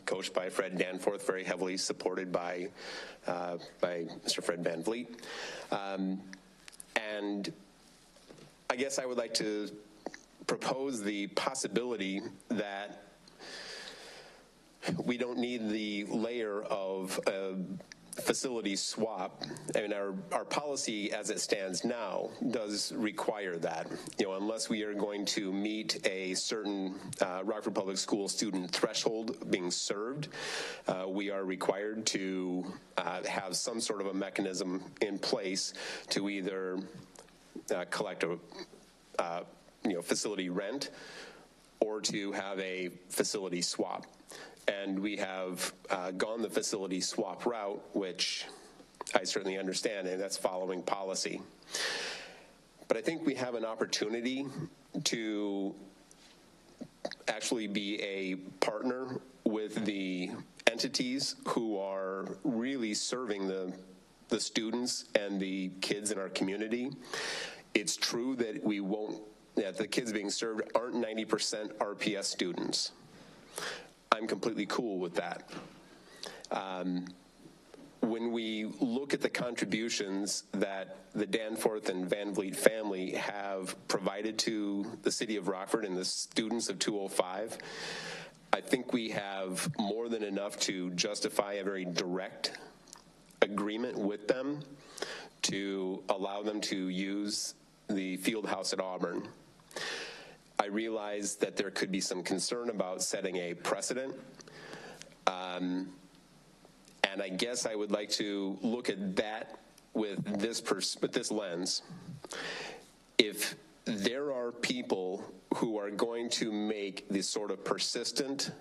coached by Fred Danforth, very heavily supported by Mr. Fred Van Vliet. And I guess I would like to propose the possibility that we don't need the layer of facility swap. I mean, our policy as it stands now does require that, unless we are going to meet a certain Rockford Public School student threshold being served, we are required to have some sort of a mechanism in place to either collect a facility rent or to have a facility swap. And we have gone the facility swap route, which I certainly understand, and that's following policy. But I think we have an opportunity to actually be a partner with the entities who are really serving the students and the kids in our community. It's true that that the kids being served aren't 90% RPS students. I'm completely cool with that. When we look at the contributions that the Danforth and Van Vliet family have provided to the city of Rockford and the students of 205, I think we have more than enough to justify a very direct agreement with them to allow them to use the field house at Auburn. I realize that there could be some concern about setting a precedent, and I guess I would like to look at that with this lens. If there are people who are going to make this sort of persistent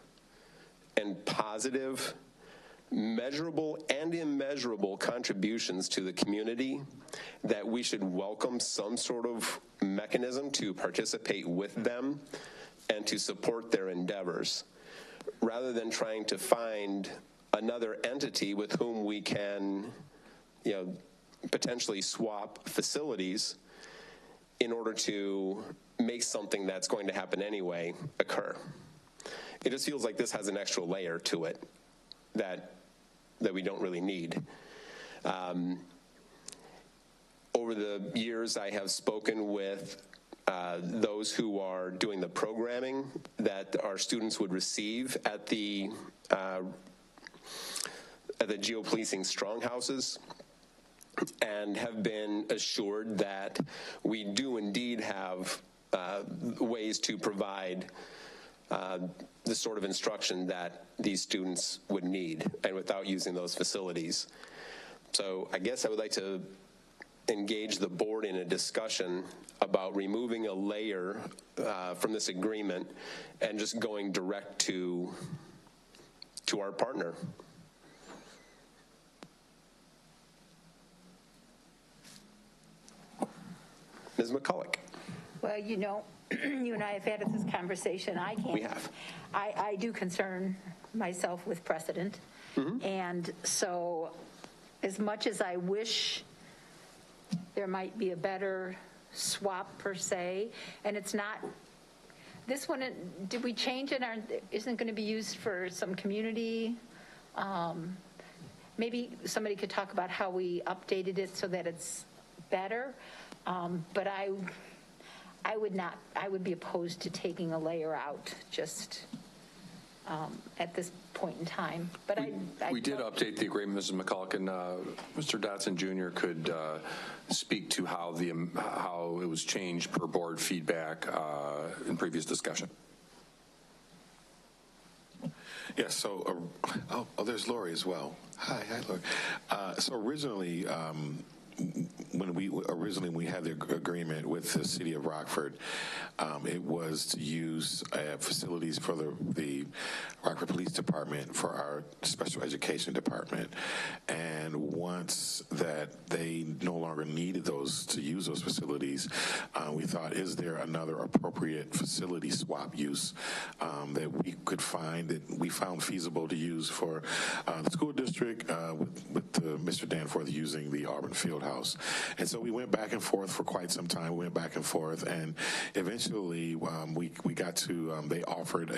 and positive, measurable and immeasurable contributions to the community, that we should welcome some sort of mechanism to participate with them and to support their endeavors, rather than trying to find another entity with whom we can, potentially swap facilities in order to make something that's going to happen anyway occur. It just feels like this has an extra layer to it that we don't really need. Over the years, I have spoken with those who are doing the programming that our students would receive at the geopolicing stronghouses, and have been assured that we do indeed have ways to provide the sort of instruction that these students would need, and without using those facilities. So I guess I would like to engage the board in a discussion about removing a layer from this agreement and just going direct to our partner. Ms. McCulloch. Well, you and I have had this conversation. We have. I do concern myself with precedent. Mm-hmm. And so as much as I wish there might be a better swap per se, and it's not, this one, did we change it? Isn't going to be used for some community? Maybe somebody could talk about how we updated it so that it's better. But I would be opposed to taking a layer out just at this point in time. But we did update the agreement, Mrs. McCulkin. Mr. Dotson Jr. could speak to how it was changed per board feedback in previous discussion. Yes, so, there's Lori as well. Hi, Lori. So originally, when we had the agreement with the city of Rockford, it was to use facilities for the Rockford Police Department for our special education department. And once that they no longer needed to use those facilities, we thought, is there another appropriate facility swap use that we could find, that we found feasible to use for the school district with Mr. Danforth using the Auburn Fieldhouse. And so we went back and forth for quite some time. We went back and forth, and eventually we got to, they offered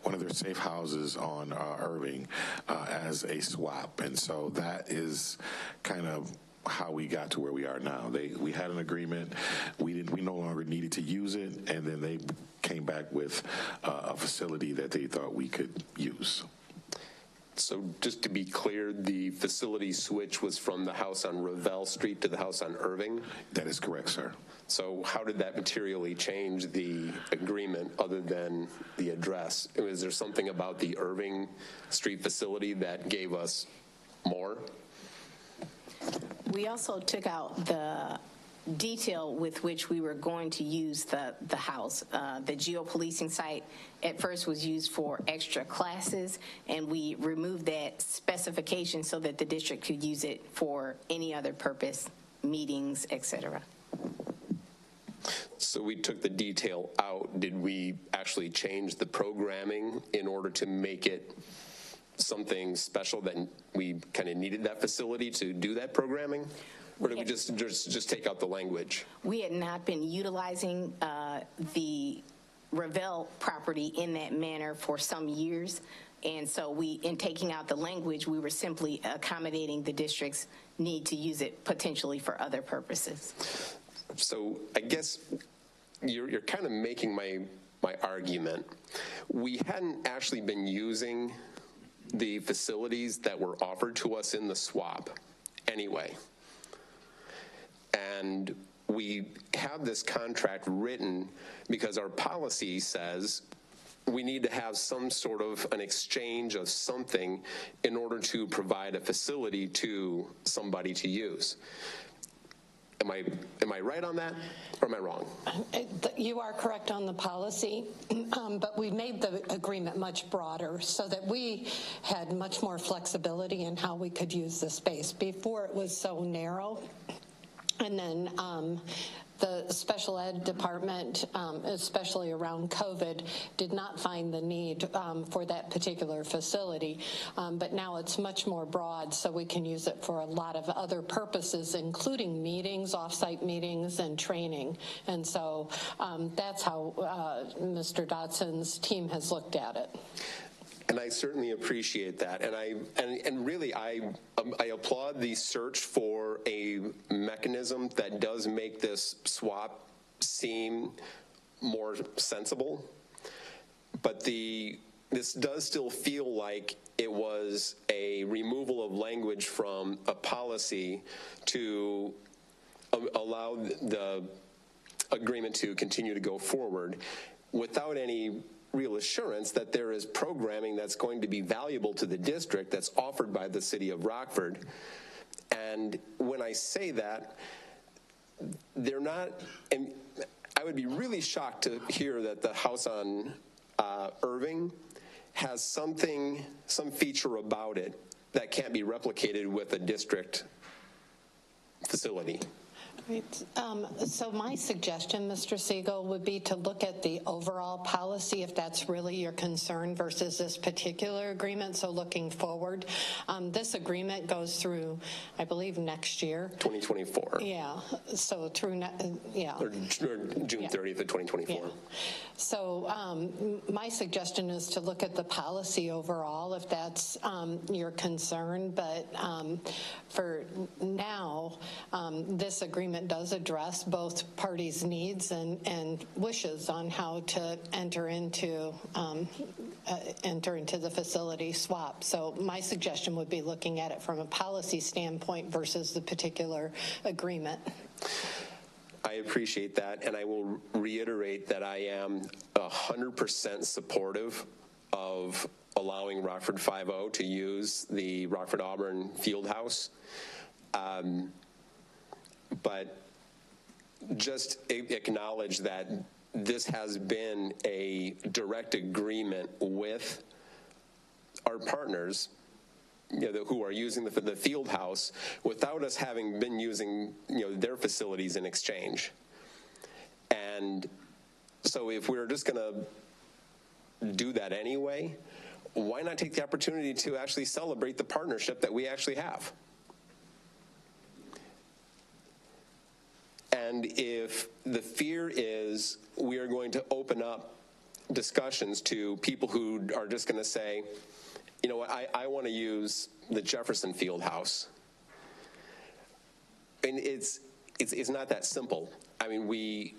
one of their safe houses on Irving as a swap. And so that is kind of how we got to where we are now. We had an agreement. We no longer needed to use it, and then they came back with a facility that they thought we could use. So just to be clear, the facility switch was from the house on Revelle Street to the house on Irving? That is correct, sir. So how did that materially change the agreement other than the address? Was there something about the Irving Street facility that gave us more? We also took out the detail with which we were going to use the house. The geopolicing site at first was used for extra classes, and we removed that specification so that the district could use it for any other purpose, meetings, etc. So we took the detail out. Did we actually change the programming in order to make it something special that we kind of needed that facility to do that programming? Or did we just take out the language? We had not been utilizing the Revelle property in that manner for some years. And so in taking out the language, we were simply accommodating the district's need to use it potentially for other purposes. So I guess you're kind of making my argument. We hadn't actually been using the facilities that were offered to us in the swap anyway. And we have this contract written because our policy says we need to have some sort of an exchange of something in order to provide a facility to somebody to use. Am I right on that, or am I wrong? You are correct on the policy, but we made the agreement much broader so that we had much more flexibility in how we could use the space. Before it was so narrow, and then the special ed department, especially around COVID, did not find the need for that particular facility. But now it's much more broad, so we can use it for a lot of other purposes, including meetings, off-site meetings, and training. And so that's how Mr. Dotson's team has looked at it. And I certainly appreciate that, and really I applaud the search for a mechanism that does make this swap seem more sensible. But this does still feel like it was a removal of language from a policy to allow the agreement to continue to go forward without any real assurance that there is programming that's going to be valuable to the district that's offered by the city of Rockford. And when I say that, they're not, and I would be really shocked to hear that the house on Irving has some feature about it that can't be replicated with a district facility. Right. So my suggestion, Mr. Siegel, would be to look at the overall policy if that's really your concern versus this particular agreement. So looking forward, this agreement goes through, I believe, next year. 2024. Yeah. So through, yeah. Or June 30th of 2024. Yeah. So my suggestion is to look at the policy overall if that's your concern. But for now, this agreement agreement does address both parties' needs and wishes on how to enter into the facility swap. So my suggestion would be looking at it from a policy standpoint versus the particular agreement. I appreciate that, and I will reiterate that I am 100% supportive of allowing Rockford 5-0 to use the Rockford Auburn Fieldhouse. But just acknowledge that this has been a direct agreement with our partners, who are using the field house without us having been using their facilities in exchange. And so if we're just going to do that anyway, why not take the opportunity to actually celebrate the partnership that we actually have? And if the fear is we are going to open up discussions to people who are just going to say, you know what, I want to use the Jefferson Field House. And it's not that simple. I mean,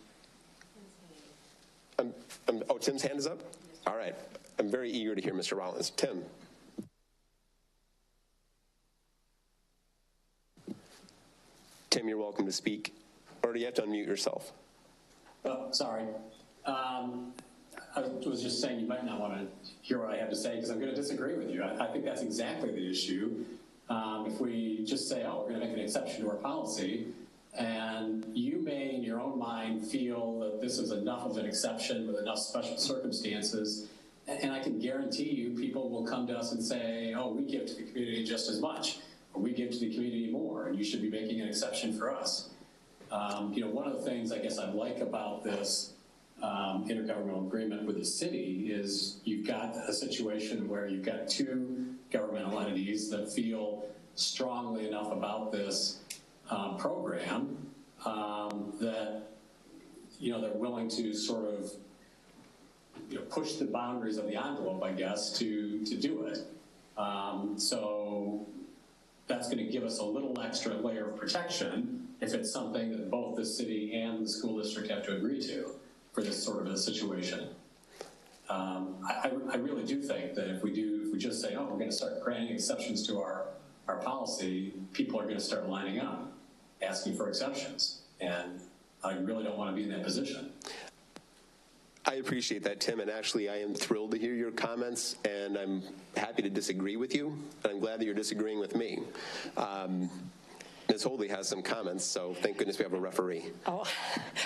oh, Tim's hand is up? All right. I'm very eager to hear Mr. Rollins. Tim. Tim, you're welcome to speak. Or do you have to unmute yourself? Oh, sorry. I was just saying you might not want to hear what I have to say because I'm going to disagree with you. I think that's exactly the issue. If we just say, oh, we're going to make an exception to our policy, and you may in your own mind feel that this is enough of an exception with enough special circumstances, and I can guarantee you people will come to us and say, oh, we give to the community just as much, or we give to the community more, and you should be making an exception for us. One of the things I guess I like about this intergovernmental agreement with the city is you've got a situation where you've got two governmental entities that feel strongly enough about this program that they're willing to sort of push the boundaries of the envelope, I guess, to do it. So that's going to give us a little extra layer of protection if it's something that both the city and the school district have to agree to for this sort of a situation. I really do think that if we just say, oh, we're going to start granting exceptions to our policy, people are going to start lining up, asking for exceptions. And I really don't want to be in that position. I appreciate that, Tim, and actually I am thrilled to hear your comments, and I'm happy to disagree with you, and I'm glad that you're disagreeing with me. Ms. Holdley has some comments, so thank goodness we have a referee. Oh,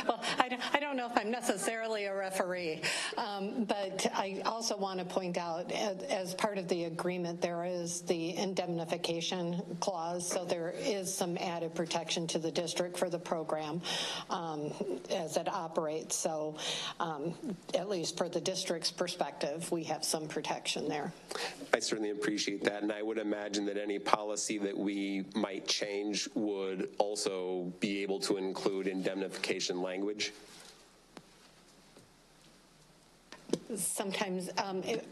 well, I don't know if I'm necessarily a referee, but I also want to point out, as part of the agreement, there is the indemnification clause, so there is some added protection to the district for the program as it operates. So at least for the district's perspective, we have some protection there. I certainly appreciate that, and I would imagine that any policy that we might change would also be able to include indemnification language. Sometimes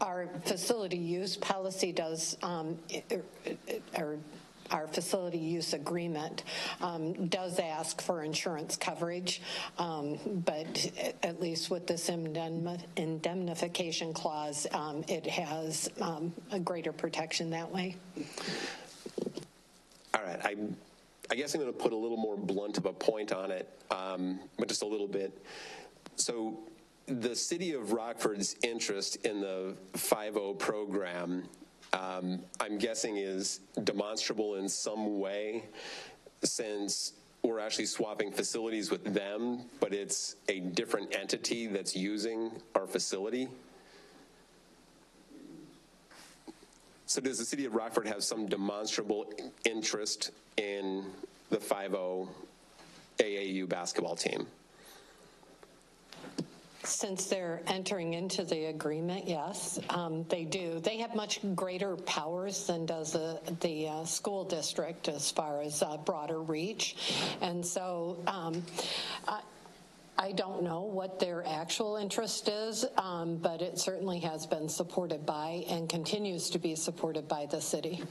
our facility use policy does, or our facility use agreement does ask for insurance coverage, but at least with this indemnification clause, it has a greater protection that way. All right, I guess I'm going to put a little more blunt of a point on it, but just a little bit. So the city of Rockford's interest in the 5-0 program, I'm guessing is demonstrable in some way, since we're actually swapping facilities with them, but it's a different entity that's using our facility. So does the city of Rockford have some demonstrable interest in the 5-0 AAU basketball team? Since they're entering into the agreement, yes, they do. They have much greater powers than does the school district as far as broader reach. And so I don't know what their actual interest is, but it certainly has been supported by and continues to be supported by the city.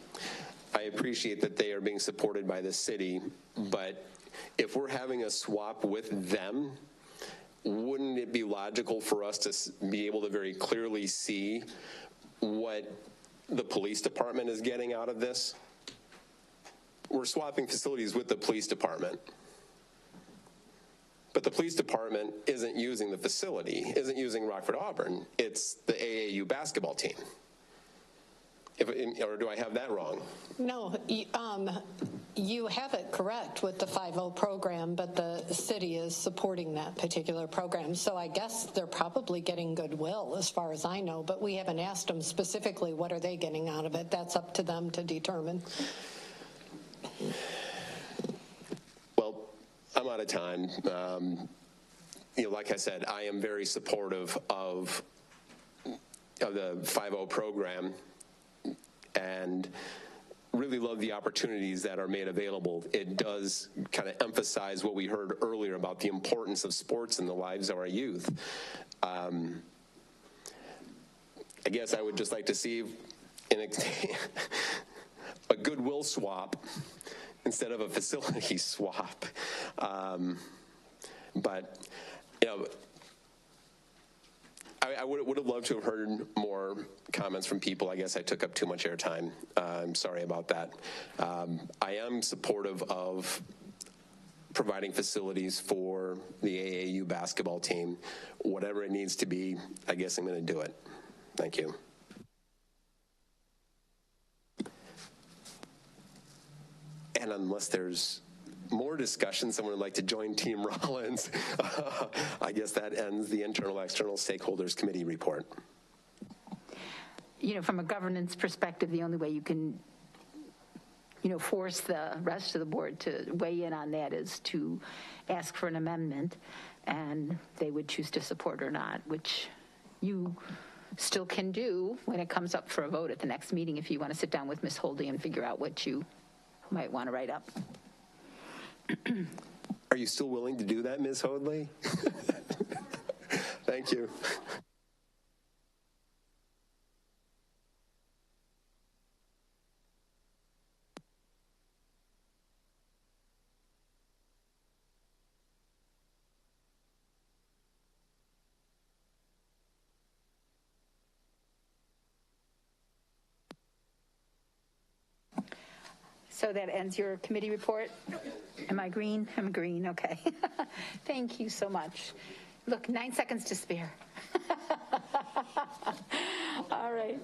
I appreciate that they are being supported by the city, but if we're having a swap with them, wouldn't it be logical for us to be able to very clearly see what the police department is getting out of this? We're swapping facilities with the police department, but the police department isn't using the facility, isn't using Rockford Auburn. It's the AAU basketball team. Or do I have that wrong? No, you have it correct with the 5.0 program, but the city is supporting that particular program. So I guess they're probably getting goodwill as far as I know, but we haven't asked them specifically what are they getting out of it. That's up to them to determine. Well, I'm out of time. Like I said, I am very supportive of the 5.0 program and really love the opportunities that are made available. It does kind of emphasize what we heard earlier about the importance of sports in the lives of our youth. I guess I would just like to see a goodwill swap instead of a facility swap. But, I would have loved to have heard more comments from people. I guess I took up too much airtime. I'm sorry about that. I am supportive of providing facilities for the AAU basketball team. Whatever it needs to be, I guess I'm going to do it. Thank you. And unless there's more discussion, someone would like to join Team Rollins, I guess that ends the Internal External Stakeholders Committee report. From a governance perspective, the only way you can, force the rest of the board to weigh in on that is to ask for an amendment, and they would choose to support or not, which you still can do when it comes up for a vote at the next meeting if you want to sit down with Ms. Holdy and figure out what you might want to write up. Are you still willing to do that, Ms. Hoadley? Thank you. So that ends your committee report? Am I green? I'm green, okay. Thank you so much. Look, 9 seconds to spare. All right.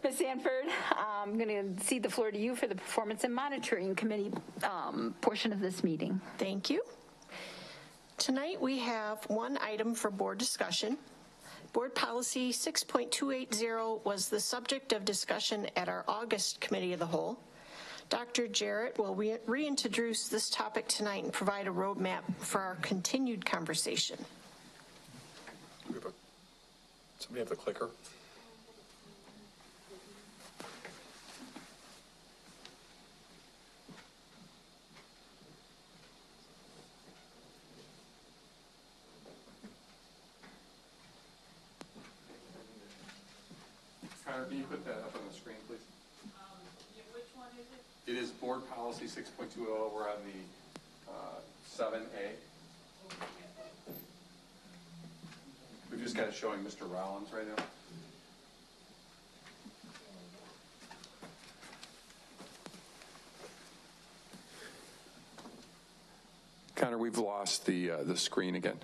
Ms. Sanford, I'm going to cede the floor to you for the Performance and Monitoring Committee portion of this meeting. Thank you. Tonight we have one item for board discussion. Board Policy 6.280 was the subject of discussion at our August Committee of the Whole. Dr. Jarrett will reintroduce this topic tonight and provide a roadmap for our continued conversation. Somebody have the clicker? Connor, can you put that up on the screen, please? Which one is it? It is Board Policy 6.20. We're on the 7A. We've just got it showing Mr. Rollins right now. Connor, we've lost the screen again.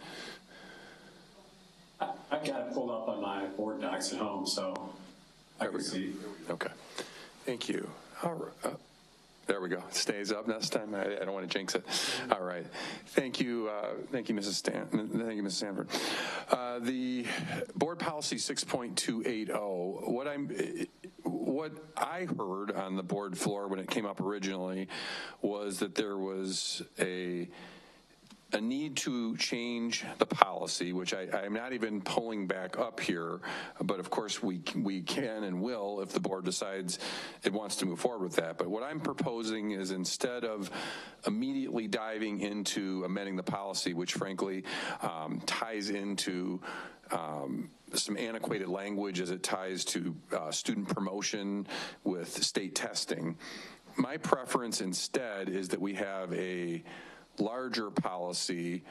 I've got it pulled up on my board docs at home, so I can see. Okay. Thank you. All right. There we go. It stays up next time. I don't want to jinx it. All right. Thank you. Thank you, Mrs. Mrs. Sanford. The Board Policy 6.280. What I heard on the board floor when it came up originally was that there was a need to change the policy, which I'm not even pulling back up here, but of course we can and will if the board decides it wants to move forward with that. But what I'm proposing is instead of immediately diving into amending the policy, which frankly ties into some antiquated language as it ties to student promotion with state testing, my preference instead is that we have a larger policy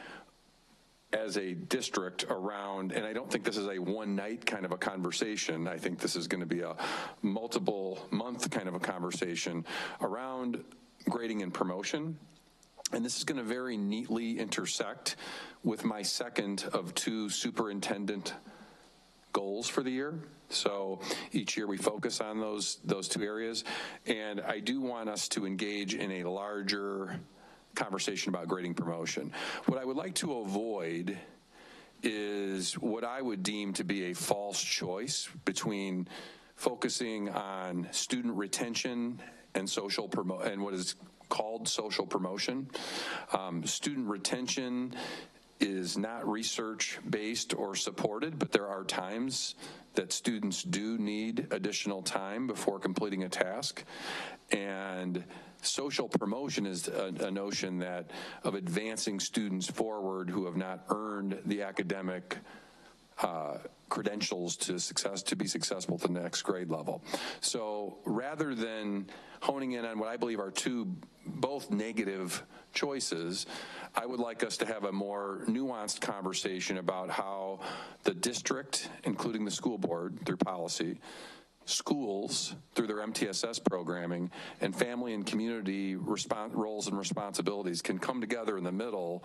as a district around, and I don't think this is a one night kind of a conversation. I think this is going to be a multiple month kind of a conversation around grading and promotion. And this is going to very neatly intersect with my second of 2 superintendent goals for the year. So each year we focus on those 2 areas. And I do want us to engage in a larger conversation about grading promotion. What I would like to avoid is what I would deem to be a false choice between focusing on student retention and and what is called social promotion. Student retention is not research-based or supported, but there are times that students do need additional time before completing a task. And social promotion is a notion that of advancing students forward who have not earned the academic credentials to be successful at the next grade level. So rather than honing in on what I believe are 2 both negative choices, I would like us to have a more nuanced conversation about how the district, including the school board through policy, schools through their MTSS programming, and family and community roles and responsibilities can come together in the middle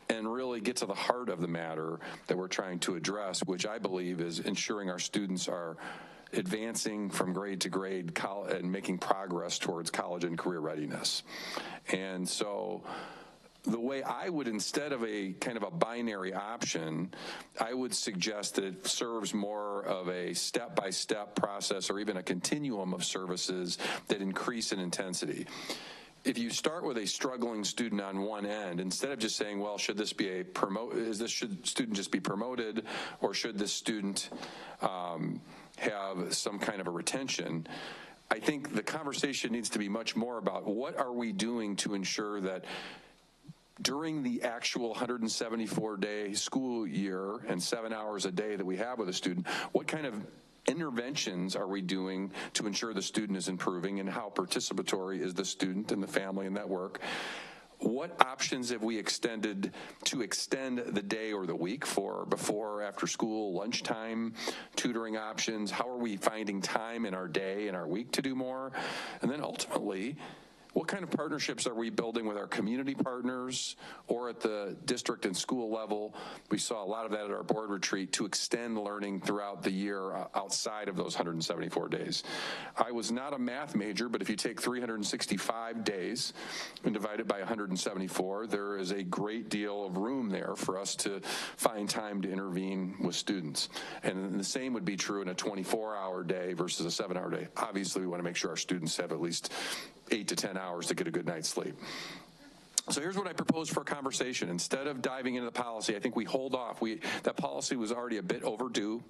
and really get to the heart of the matter that we're trying to address, which I believe is ensuring our students are advancing from grade to grade and making progress towards college and career readiness. And so the way I would, instead of a kind of a binary option, I would suggest that it serves more of a step-by-step process or even a continuum of services that increase in intensity. If you start with a struggling student on one end, instead of just saying, well, should this be should student just be promoted, or should this student have some kind of a retention, I think the conversation needs to be much more about what are we doing to ensure that during the actual 174-day school year and 7 hours a day that we have with a student, what kind of interventions are we doing to ensure the student is improving, and how participatory is the student and the family in that work? What options have we extended to extend the day or the week for before, after school, lunchtime, tutoring options? How are we finding time in our day and our week to do more? And then ultimately, what kind of partnerships are we building with our community partners or at the district and school level? We saw a lot of that at our board retreat to extend learning throughout the year outside of those 174 days. I was not a math major, but if you take 365 days and divide it by 174, there is a great deal of room there for us to find time to intervene with students. And the same would be true in a 24-hour day versus a 7-hour day. Obviously, we want to make sure our students have at least 8 to 10 hours to get a good night's sleep. So here's what I propose for a conversation. Instead of diving into the policy, I think we hold off. That policy was already a bit overdue,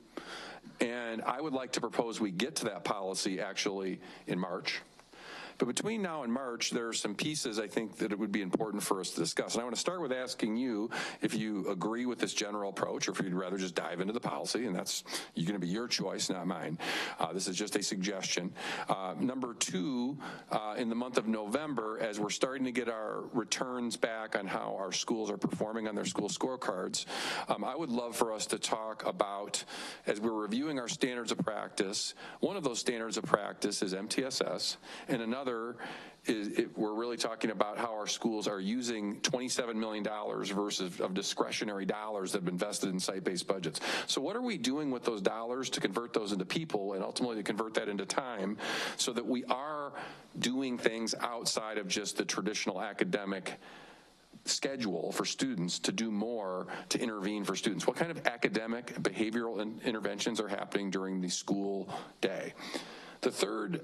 and I would like to propose we get to that policy actually in March. But between now and March, there are some pieces I think that it would be important for us to discuss. And I want to start with asking you if you agree with this general approach, or if you'd rather just dive into the policy, and that's going to be your choice, not mine. This is just a suggestion. Number 2, in the month of November, as we're starting to get our returns back on how our schools are performing on their school scorecards, I would love for us to talk about, as we're reviewing our standards of practice, one of those standards of practice is MTSS, and another we're really talking about how our schools are using $27 million versus of discretionary dollars that have been invested in site-based budgets. So what are we doing with those dollars to convert those into people and ultimately to convert that into time, so that we are doing things outside of just the traditional academic schedule for students to do more to intervene for students? What kind of academic behavioral interventions are happening during the school day? The third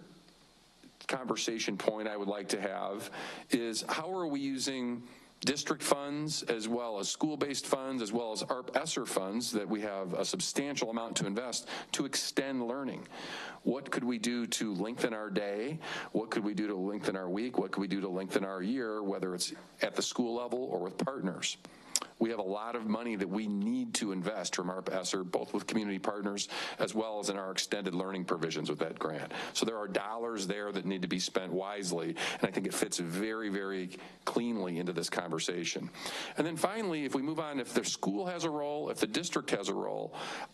conversation point I would like to have is, how are we using district funds as well as school-based funds as well as ARP-ESSER funds that we have a substantial amount to invest to extend learning? What could we do to lengthen our day? What could we do to lengthen our week? What could we do to lengthen our year, whether it's at the school level or with partners? we have a lot of money that we need to invest from our ESSER, both with community partners as well as in our extended learning provisions with that grant. So there are dollars there that need to be spent wisely, and I think it fits very, very cleanly into this conversation. And then finally, if we move on, if the school has a role, if the district has a role,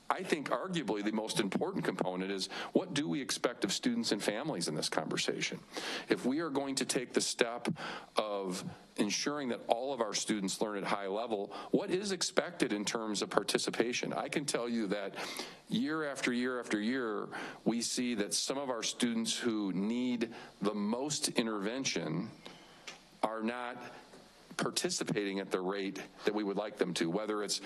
I think arguably the most important component is what do we expect of students and families in this conversation? If we are going to take the step of ensuring that all of our students learn at high level, what is expected in terms of participation? I can tell you that year after year after year, we see that some of our students who need the most intervention are not participating at the rate that we would like them to, whether it's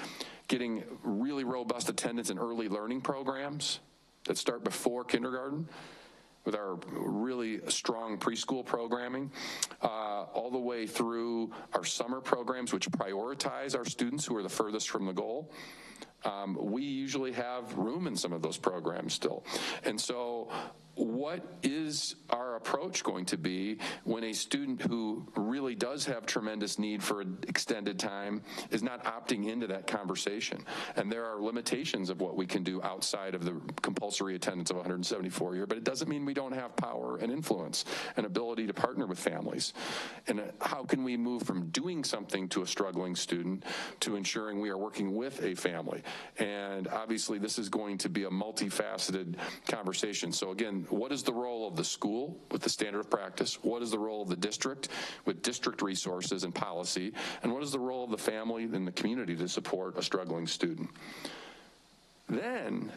getting really robust attendance in early learning programs that start before kindergarten, with our really strong preschool programming, all the way through our summer programs, which prioritize our students who are the furthest from the goal. We usually have room in some of those programs still. And so what is our approach going to be when a student who really does have tremendous need for extended time is not opting into that conversation? And there are limitations of what we can do outside of the compulsory attendance of 174 a year, but it doesn't mean we don't have power and influence and ability to partner with families. And how can we move from doing something to a struggling student to ensuring we are working with a family? And obviously this is going to be a multifaceted conversation. So again, what is the role of the school with the standard of practice? What is the role of the district with district resources and policy? And what is the role of the family and the community to support a struggling student? Then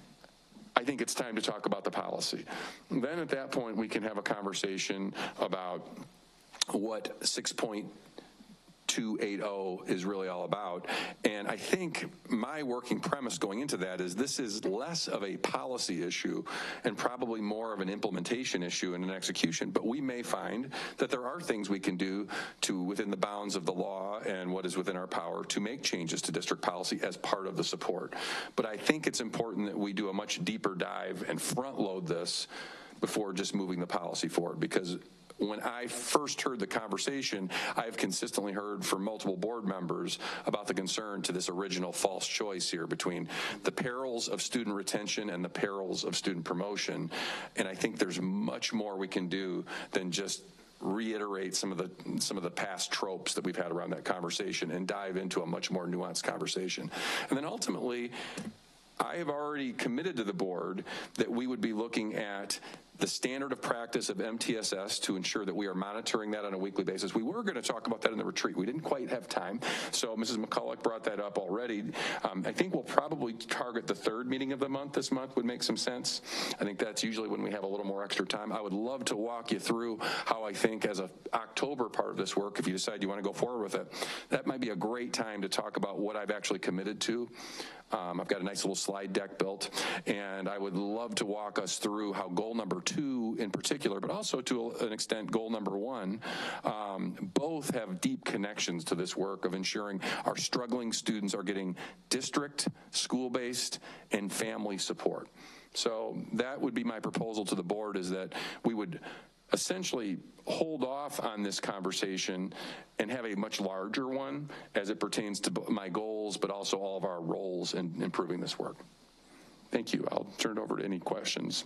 I think it's time to talk about the policy. Then at that point, we can have a conversation about what 6.280 is really all about. And I think my working premise going into that is this is less of a policy issue and probably more of an implementation issue and an execution. But we may find that there are things we can do to, within the bounds of the law and what is within our power, to make changes to district policy as part of the support. But I think it's important that we do a much deeper dive and front load this before just moving the policy forward, because when I first heard the conversation, I've consistently heard from multiple board members about the concern to this original false choice here between the perils of student retention and the perils of student promotion. And I think there's much more we can do than just reiterate some of the past tropes that we've had around that conversation and dive into a much more nuanced conversation. And then ultimately, I have already committed to the board that we would be looking at the standard of practice of MTSS to ensure that we are monitoring that on a weekly basis. We were going to talk about that in the retreat. We didn't quite have time. So Mrs. McCulloch brought that up already. I think we'll probably target the third meeting of the month this month would make some sense. I think that's usually when we have a little more extra time. I would love to walk you through how I think as a October part of this work, if you decide you want to go forward with it, that might be a great time to talk about what I've actually committed to. I've got a nice little slide deck built, and I would love to walk us through how goal number 2 in particular, but also to an extent goal number 1, both have deep connections to this work of ensuring our struggling students are getting district, school-based, and family support. So that would be my proposal to the board, is that we would essentially hold off on this conversation and have a much larger one as it pertains to my goals, but also all of our roles in improving this work. Thank you. I'll turn it over to any questions.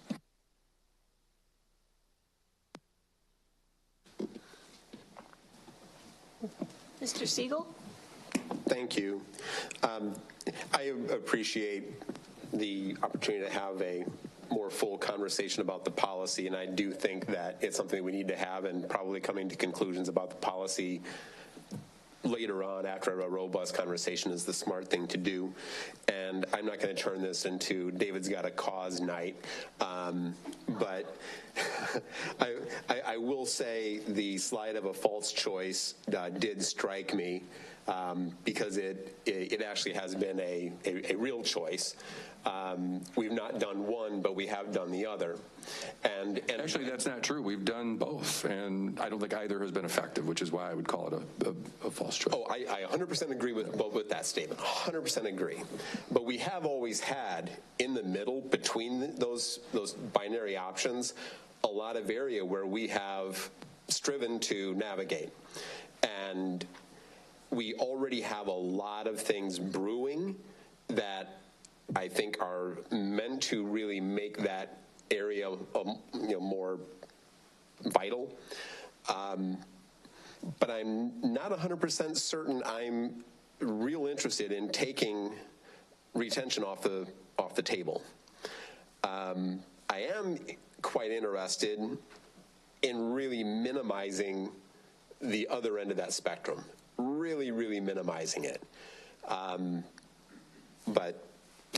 Mr. Siegel? Thank you. I appreciate the opportunity to have a more full conversation about the policy, and I do think that it's something we need to have, and probably coming to conclusions about the policy later on after a robust conversation is the smart thing to do. And I'm not going to turn this into David's got a cause night, but I will say the slide of a false choice did strike me, because it actually has been a real choice. We've not done one, but we have done the other. And actually, that's not true. We've done both, and I don't think either has been effective, which is why I would call it a false choice. Oh, I 100% agree with that statement. 100% agree. But we have always had in the middle between those binary options a lot of area where we have striven to navigate. And we already have a lot of things brewing that I think are meant to really make that area more vital. But I'm not 100% certain I'm real interested in taking retention off the table. I am quite interested in really minimizing the other end of that spectrum, really, really minimizing it. But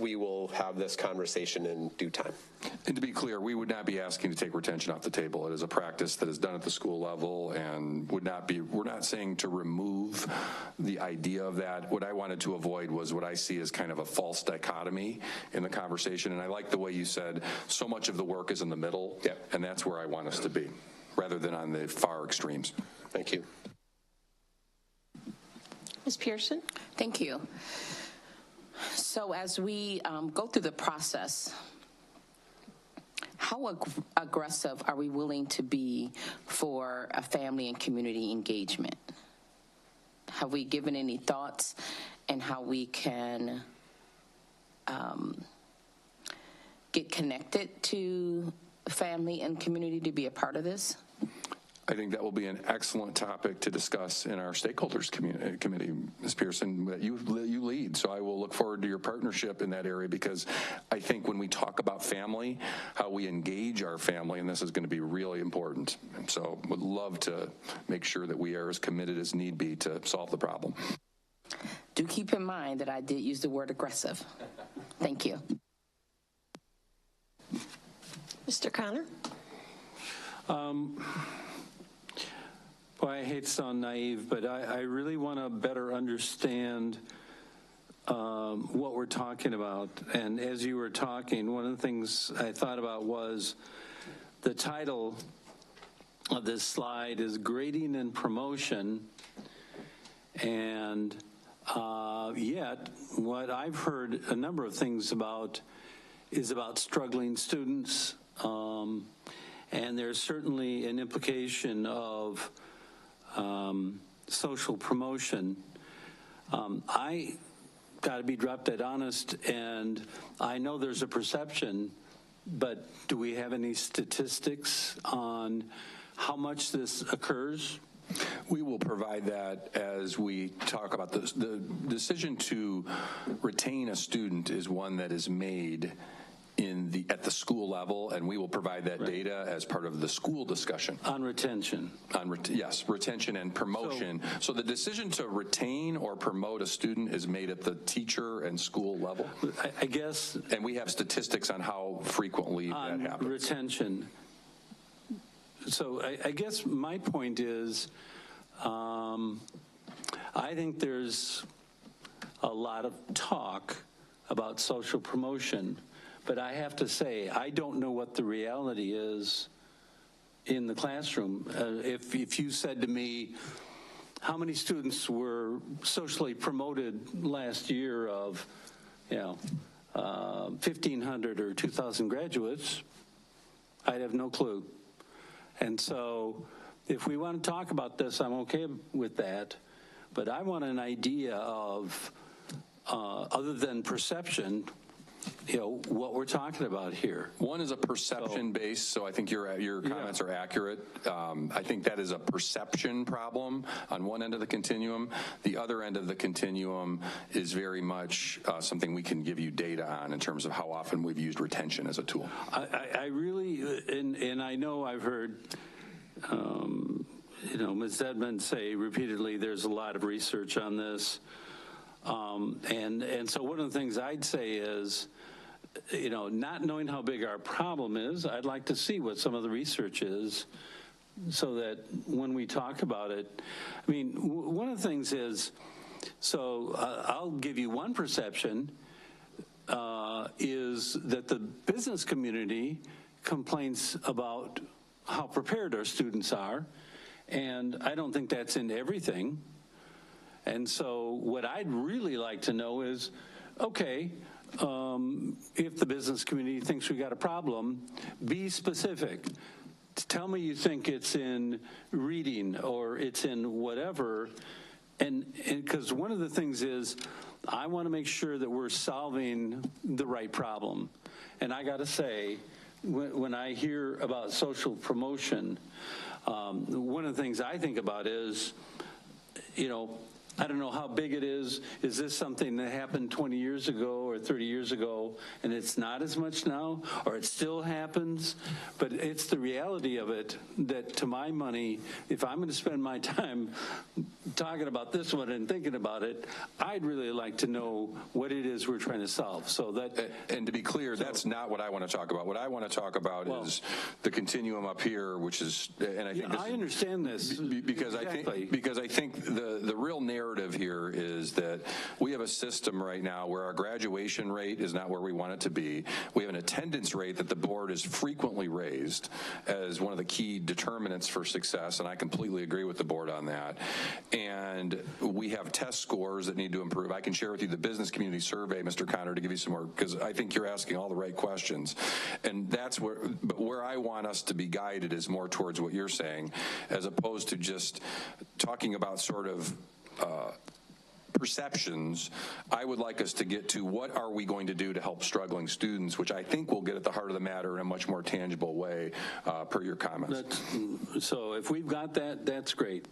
we will have this conversation in due time. And to be clear, we would not be asking to take retention off the table. It is a practice that is done at the school level and would not be, we're not saying to remove the idea of that. What I wanted to avoid was what I see as kind of a false dichotomy in the conversation. And I like the way you said so much of the work is in the middle, and that's where I want us to be, rather than on the far extremes. Thank you. Ms. Pearson? Thank you. So as we go through the process, how aggressive are we willing to be for a family and community engagement? Have we given any thoughts in how we can get connected to family and community to be a part of this? I think that will be an excellent topic to discuss in our stakeholders committee, Ms. Pearson, that you lead. So I will look forward to your partnership in that area, because I think when we talk about family, how we engage our family, and this is going to be really important. And so would love to make sure that we are as committed as need be to solve the problem. Do keep in mind that I did use the word aggressive. Thank you. Mr. Connor? Well, I hate to sound naive, but I really want to better understand what we're talking about. And as you were talking, one of the things I thought about was the title of this slide is Grading and Promotion. And yet, what I've heard a number of things about is about struggling students. And there's certainly an implication of social promotion. I got to be drop dead honest, and I know there's a perception, but do we have any statistics on how much this occurs? We will provide that as we talk about this. The decision to retain a student is one that is made at the school level, and we will provide that data as part of the school discussion. On retention. Yes, retention and promotion. So the decision to retain or promote a student is made at the teacher and school level. I guess. And we have statistics on how frequently that happens. Retention. So I guess my point is, I think there's a lot of talk about social promotion. But I have to say, I don't know what the reality is in the classroom. If you said to me, how many students were socially promoted last year of, 1,500 or 2,000 graduates, I'd have no clue. And so if we want to talk about this, I'm okay with that. But I want an idea of, other than perception, what we're talking about here. One is a perception based, so I think your comments are accurate. I think that is a perception problem on one end of the continuum. The other end of the continuum is very much something we can give you data on in terms of how often we've used retention as a tool. I really, and I know I've heard, Ms. Edmonds say repeatedly there's a lot of research on this. And so one of the things I'd say is, not knowing how big our problem is, I'd like to see what some of the research is so that when we talk about it, I mean, one of the things is, so I'll give you one perception, is that the business community complains about how prepared our students are, and I don't think that's in everything. And so what I'd really like to know is, okay, if the business community thinks we got a problem, be specific. Tell me you think it's in reading or it's in whatever, And because one of the things is, I want to make sure that we're solving the right problem. And I got to say, when I hear about social promotion, one of the things I think about is, I don't know how big it is. Is this something that happened 20 years ago or 30 years ago and it's not as much now, or it still happens? But it's the reality of it that, to my money, if I'm going to spend my time talking about this one and thinking about it, I'd really like to know what it is we're trying to solve. So that, and to be clear, that's not what I want to talk about. What I want to talk about is the continuum up here, which is, and I think I understand this because exactly. I think the real narrative here is that we have a system right now where our graduation rate is not where we want it to be. We have an attendance rate that the board has frequently raised as one of the key determinants for success, and I completely agree with the board on that. And we have test scores that need to improve. I can share with you the business community survey, Mr. Connor, to give you some more, because I think you're asking all the right questions. And that's where I want us to be guided is more towards what you're saying, as opposed to just talking about sort of perceptions. I would like us to get to what are we going to do to help struggling students, which I think will get at the heart of the matter in a much more tangible way, per your comments. So if we've got that, that's great.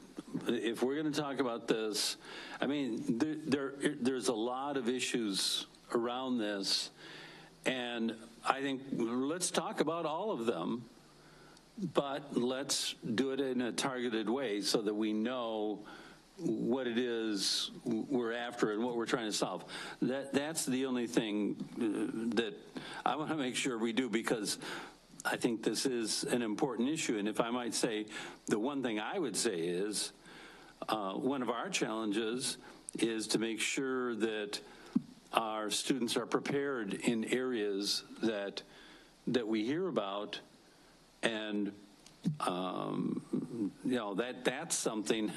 If we're going to talk about this, I mean, there's a lot of issues around this, and I think let's talk about all of them, but let's do it in a targeted way so that we know what it is we're after and what we're trying to solve. That's the only thing that I want to make sure we do, because I think this is an important issue. And if I might say, the one thing I would say is one of our challenges is to make sure that our students are prepared in areas that we hear about, and that's something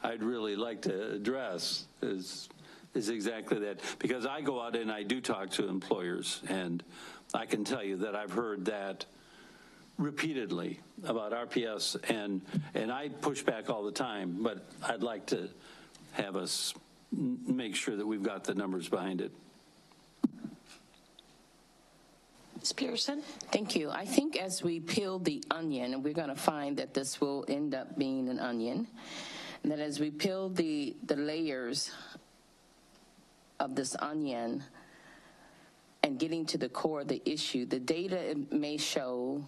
I'd really like to address is exactly that, because I go out and I do talk to employers, and I can tell you that I've heard that repeatedly about RPS, and I push back all the time, but I'd like to have us make sure that we've got the numbers behind it. Ms. Pearson? Thank you. I think as we peel the onion, and we're going to find that this will end up being an onion, and that as we peel the layers of this onion and getting to the core of the issue, the data may show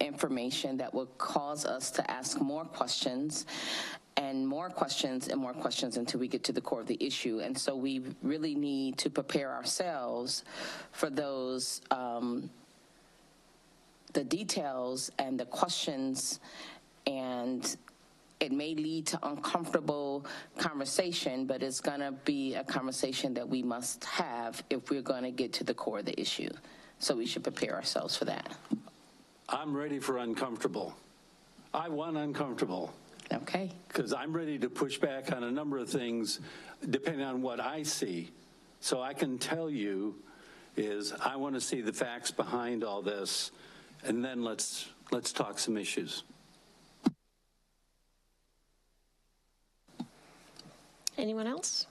information that will cause us to ask more questions and more questions and more questions until we get to the core of the issue. And so we really need to prepare ourselves for those, the details and the questions, and it may lead to uncomfortable conversation, but it's going to be a conversation that we must have if we're going to get to the core of the issue. So we should prepare ourselves for that. I'm ready for uncomfortable. I want uncomfortable. Okay. Because I'm ready to push back on a number of things depending on what I see. So I can tell you is I want to see the facts behind all this, and then let's talk some issues. Anyone else?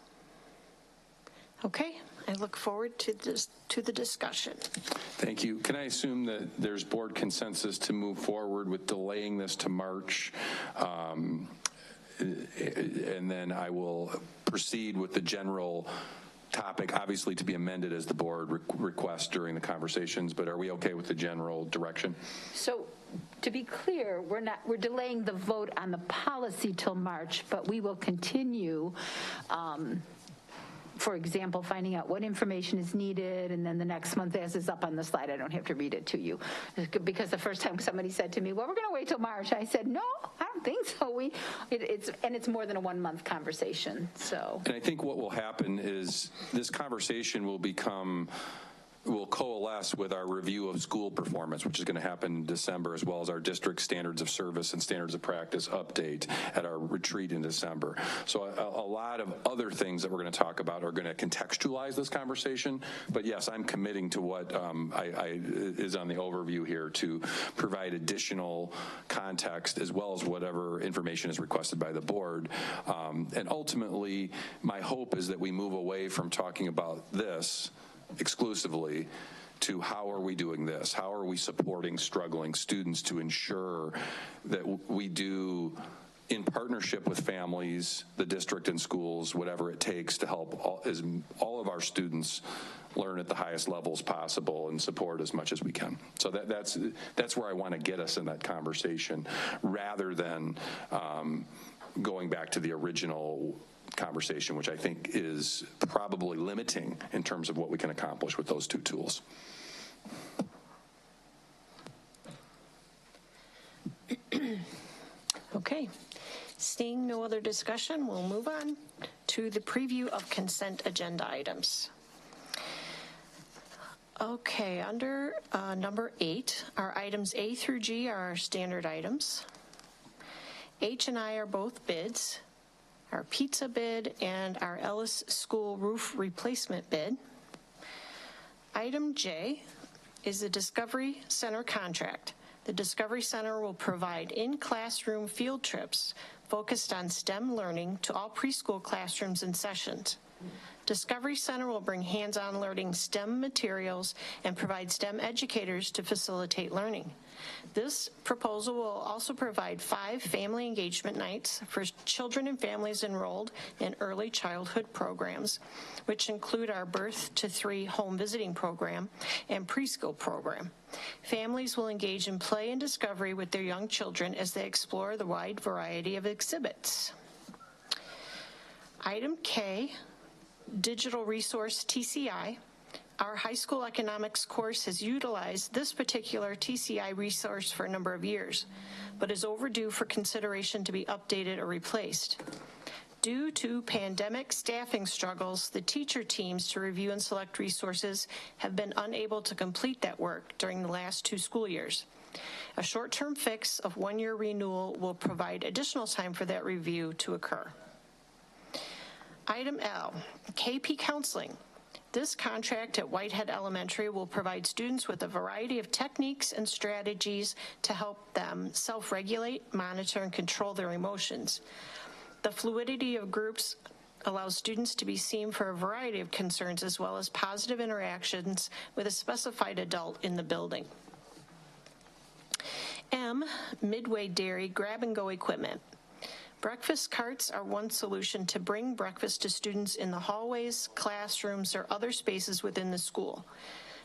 Okay, I look forward to the discussion. Thank you. Can I assume that there's board consensus to move forward with delaying this to March? And then I will proceed with the general topic, obviously to be amended as the board requests during the conversations, but are we okay with the general direction? So to be clear, we're delaying the vote on the policy till March, but we will continue, for example, finding out what information is needed, and then the next month, as is up on the slide, I don't have to read it to you, because the first time somebody said to me, well, we're going to wait till March, I said, no, I don't think so. It's more than a 1 month conversation. So, and I think what will happen is this conversation will become will coalesce with our review of school performance, which is going to happen in December, as well as our district standards of service and standards of practice update at our retreat in December. So a lot of other things that we're going to talk about are going to contextualize this conversation. But yes, I'm committing to what is on the overview here to provide additional context as well as whatever information is requested by the board. And ultimately, my hope is that we move away from talking about this exclusively to how are we doing this? How are we supporting struggling students to ensure that we do, in partnership with families, the district and schools, whatever it takes to help all of our students learn at the highest levels possible and support as much as we can. So that's where I want to get us in that conversation, rather than going back to the original conversation, which I think is probably limiting in terms of what we can accomplish with those two tools. Okay. Seeing no other discussion, we'll move on to the preview of consent agenda items. Okay, under number 8, our items A through G are our standard items. H and I are both bids. Our pizza bid and our Ellis School roof replacement bid. Item J is the Discovery Center contract. The Discovery Center will provide in-classroom field trips focused on STEM learning to all preschool classrooms and sessions. Discovery Center will bring hands-on learning STEM materials and provide STEM educators to facilitate learning. This proposal will also provide 5 family engagement nights for children and families enrolled in early childhood programs, which include our Birth to 3 home visiting program and preschool program. Families will engage in play and discovery with their young children as they explore the wide variety of exhibits. Item K, Digital Resource TCI. Our high school economics course has utilized this particular TCI resource for a number of years, but is overdue for consideration to be updated or replaced. Due to pandemic staffing struggles, the teacher teams to review and select resources have been unable to complete that work during the last 2 school years. A short-term fix of 1-year renewal will provide additional time for that review to occur. Item L, KP Counseling. This contract at Whitehead Elementary will provide students with a variety of techniques and strategies to help them self-regulate, monitor, and control their emotions. The fluidity of groups allows students to be seen for a variety of concerns as well as positive interactions with a specified adult in the building. M, Midway Dairy grab-and-go equipment. Breakfast carts are one solution to bring breakfast to students in the hallways, classrooms, or other spaces within the school.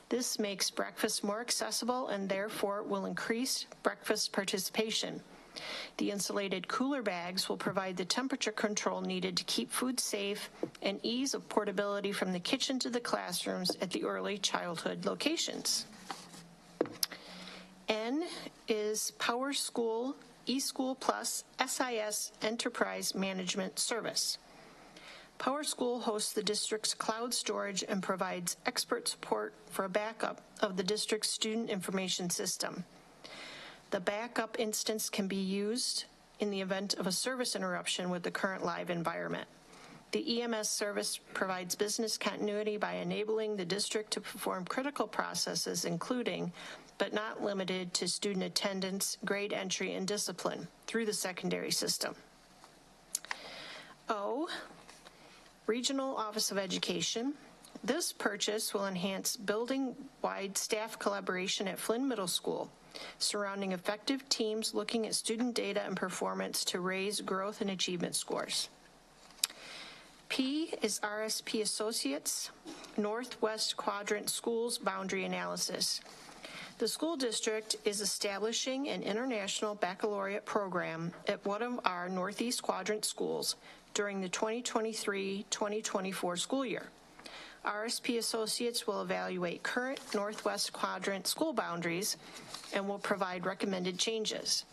This makes breakfast more accessible and therefore will increase breakfast participation. The insulated cooler bags will provide the temperature control needed to keep food safe and ease of portability from the kitchen to the classrooms at the early childhood locations. N is Power School eSchool Plus SIS Enterprise Management Service. Power School hosts the district's cloud storage and provides expert support for a backup of the district's student information system. The backup instance can be used in the event of a service interruption with the current live environment. The EMS service provides business continuity by enabling the district to perform critical processes, including but not limited to student attendance, grade entry, and discipline through the secondary system. O, Regional Office of Education. This purchase will enhance building-wide staff collaboration at Flynn Middle School, surrounding effective teams looking at student data and performance to raise growth and achievement scores. P is RSP Associates, Northwest Quadrant Schools Boundary Analysis. The school district is establishing an international baccalaureate program at one of our Northeast Quadrant schools during the 2023-2024 school year. RSP Associates will evaluate current Northwest Quadrant school boundaries and will provide recommended changes.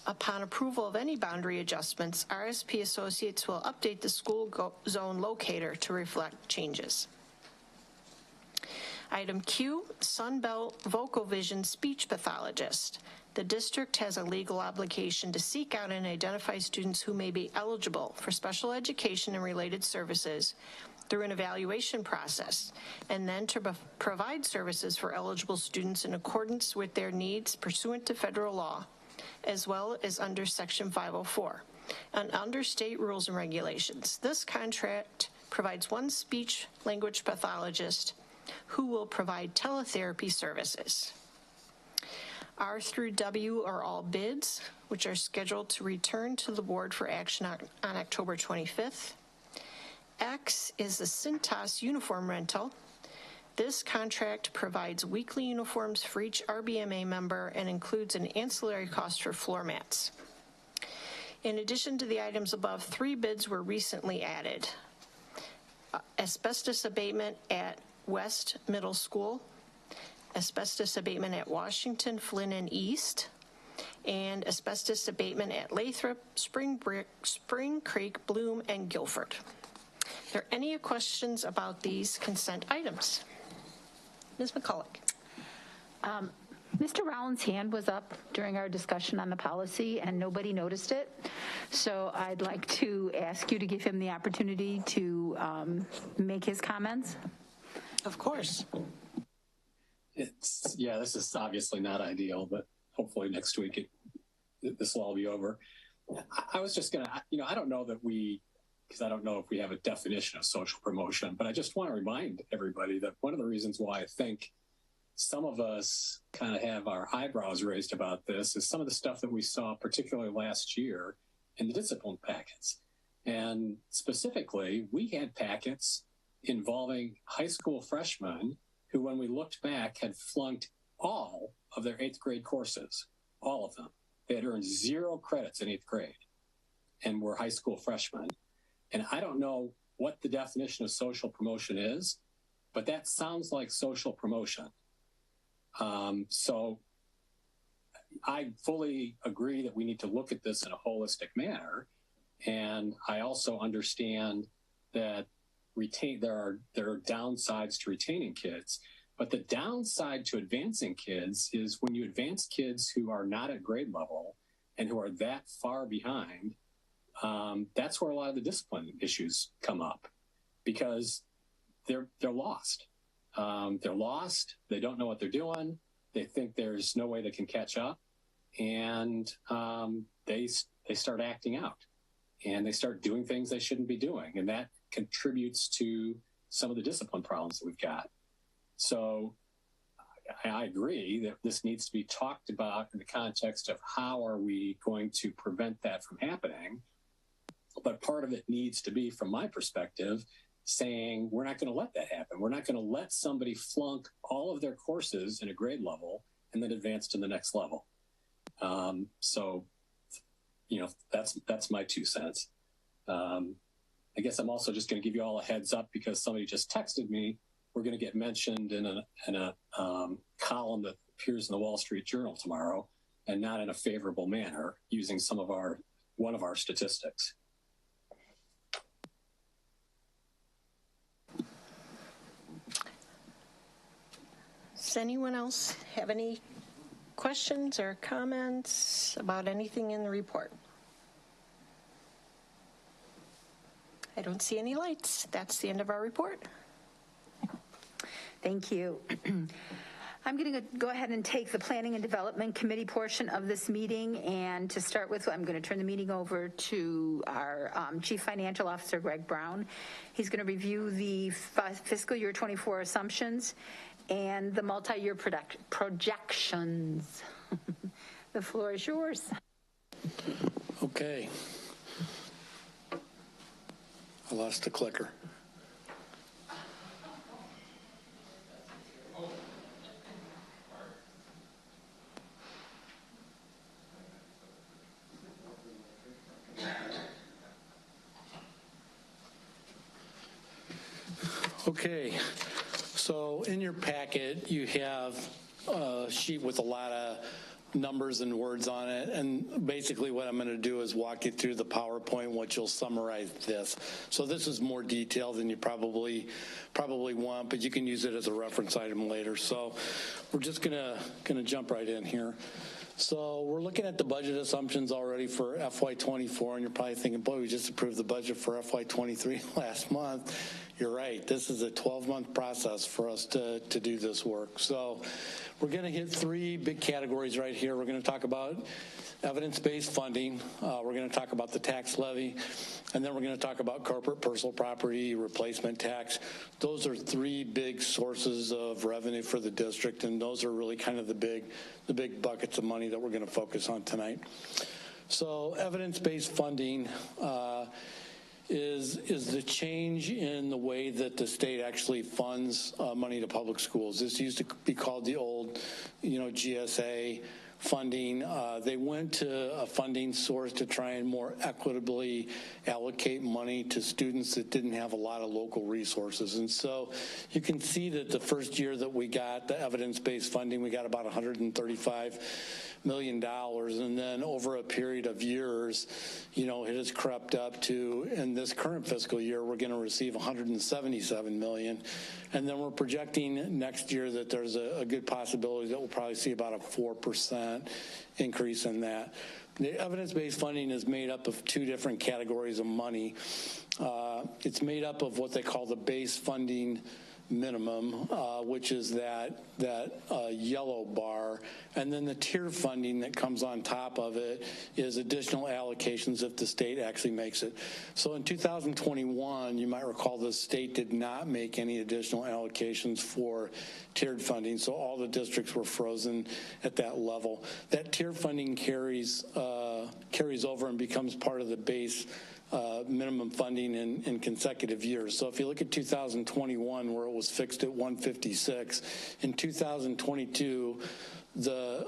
Upon approval of any boundary adjustments, RSP Associates will update the school zone locator to reflect changes. Item Q, Sunbelt Vocal Vision Speech Pathologist. The district has a legal obligation to seek out and identify students who may be eligible for special education and related services through an evaluation process, and then to provide services for eligible students in accordance with their needs pursuant to federal law, as well as under Section 504, and under state rules and regulations. This contract provides one speech language pathologist who will provide teletherapy services. R through W are all bids, which are scheduled to return to the board for action on October 25th. X is the Cintas uniform rental. This contract provides weekly uniforms for each RBMA member and includes an ancillary cost for floor mats. In addition to the items above, 3 bids were recently added. Asbestos abatement at West Middle School, asbestos abatement at Washington, Flynn, and East, and asbestos abatement at Lathrop, Spring Creek, Bloom, and Guilford. Are there any questions about these consent items? Ms. McCulloch. Mr. Rowland's hand was up during our discussion on the policy, and nobody noticed it. So I'd like to ask you to give him the opportunity to make his comments. Of course. This is obviously not ideal, but hopefully next week this will all be over. I was just going to, I don't know that because I don't know if we have a definition of social promotion, but I just want to remind everybody that one of the reasons why I think some of us kind of have our eyebrows raised about this is some of the stuff that we saw, particularly last year, in the discipline packets. And specifically, we had packets involving high school freshmen who, when we looked back, had flunked all of their 8th grade courses, all of them. They had earned 0 credits in 8th grade and were high school freshmen. And I don't know what the definition of social promotion is, but that sounds like social promotion. So I fully agree that we need to look at this in a holistic manner. And I also understand that there are downsides to retaining kids, but the downside to advancing kids is when you advance kids who are not at grade level and who are that far behind, that's where a lot of the discipline issues come up because they're lost. They're lost. They don't know what they're doing. They think there's no way they can catch up, and they start acting out, and they start doing things they shouldn't be doing, and that contributes to some of the discipline problems that we've got. So I agree that this needs to be talked about in the context of how are we going to prevent that from happening. But part of it needs to be, from my perspective, saying we're not going to let that happen. We're not going to let somebody flunk all of their courses in a grade level and then advance to the next level. So, that's my 2 cents. I guess I'm also just going to give you all a heads up because somebody just texted me. We're going to get mentioned in a column that appears in the Wall Street Journal tomorrow, and not in a favorable manner, using one of our statistics. Does anyone else have any questions or comments about anything in the report? I don't see any lights. That's the end of our report. Thank you. I'm going to go ahead and take the Planning and Development Committee portion of this meeting, and to start with, I'm going to turn the meeting over to our Chief Financial Officer, Greg Brown. He's going to review the fiscal year 24 assumptions and the multi-year projections. The floor is yours. Okay. I lost the clicker. Okay, so in your packet you have a sheet with a lot of numbers and words on it, and basically what I'm going to do is walk you through the PowerPoint, which will summarize this. So this is more detailed than you probably want, but you can use it as a reference item later. So we're just gonna jump right in here. So we're looking at the budget assumptions already for FY24, and you're probably thinking, boy, we just approved the budget for FY23 last month. You're right. This is a 12-month process for us to do this work. So we're going to hit three big categories right here. We're going to talk about evidence-based funding. We're going to talk about the tax levy, and then we're going to talk about corporate personal property replacement tax. Those are three big sources of revenue for the district, and those are really kind of the big buckets of money that we're going to focus on tonight. So evidence-based funding is the change in the way that the state actually funds money to public schools. This used to be called the old, GSA funding. They went to a funding source to try and more equitably allocate money to students that didn't have a lot of local resources. And so you can see that the first year that we got the evidence-based funding, we got about $135 million. And then over a period of years, it has crept up to, in this current fiscal year, we're going to receive $177 million. And then we're projecting next year that there's a good possibility that we'll probably see about a 4% increase in that. The evidence-based funding is made up of two different categories of money. It's made up of what they call the base funding minimum, which is that yellow bar, and then the tier funding that comes on top of it is additional allocations if the state actually makes it. So in 2021, you might recall the state did not make any additional allocations for tiered funding, so all the districts were frozen at that level. That tier funding carries over and becomes part of the base minimum funding in consecutive years. So if you look at 2021, where it was fixed at 156, in 2022, the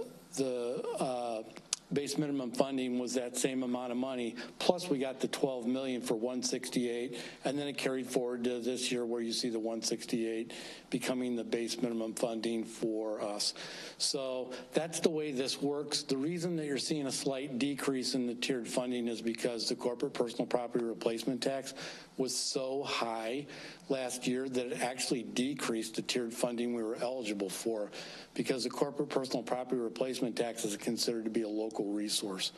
base minimum funding was that same amount of money, plus we got the $12 million for 168, and then it carried forward to this year where you see the 168 becoming the base minimum funding for us. So that's the way this works. The reason that you're seeing a slight decrease in the tiered funding is because the corporate personal property replacement tax was so high last year that it actually decreased the tiered funding we were eligible for, because the corporate personal property replacement tax is considered to be a local resource.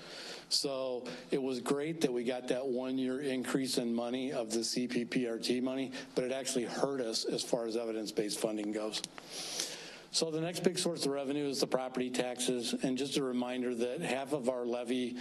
So it was great that we got that 1 year increase in money of the CPPRT money, but it actually hurt us as far as evidence-based funding goes. So the next big source of revenue is the property taxes, and just a reminder that half of our levy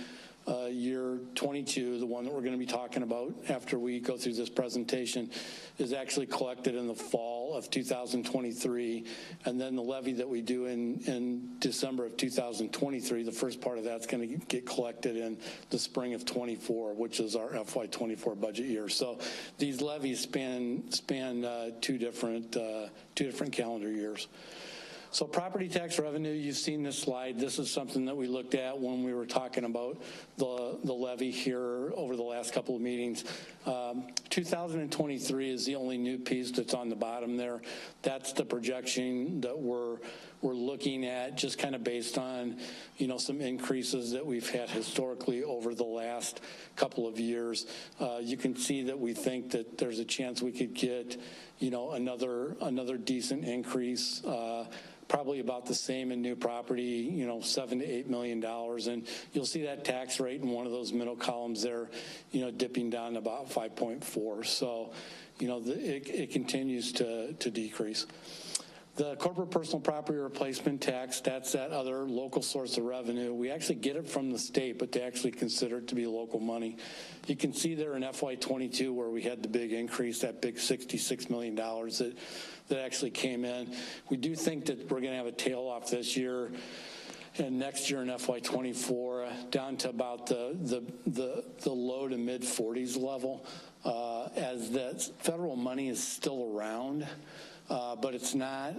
year 22, the one that we're going to be talking about after we go through this presentation, is actually collected in the fall of 2023, and then the levy that we do in December of 2023, the first part of that's going to get collected in the spring of 24, which is our FY24 budget year. So these levies span two different calendar years. So property tax revenue, you've seen this slide. This is something that we looked at when we were talking about the levy here over the last couple of meetings. 2023 is the only new piece that's on the bottom there. That's the projection that we're looking at, just kind of based on, some increases that we've had historically over the last couple of years. You can see that we think that there's a chance we could get, another decent increase, probably about the same in new property, $7 to $8 million. And you'll see that tax rate in one of those middle columns there, dipping down to about 5.4. So, it continues to decrease. The corporate personal property replacement tax, that's that other local source of revenue. We actually get it from the state, but they actually consider it to be local money. You can see there in FY22 where we had the big increase, that big $66 million that actually came in. We do think that we're going to have a tail off this year and next year in FY24 down to about the low to mid 40s level, as that federal money is still around. But it's not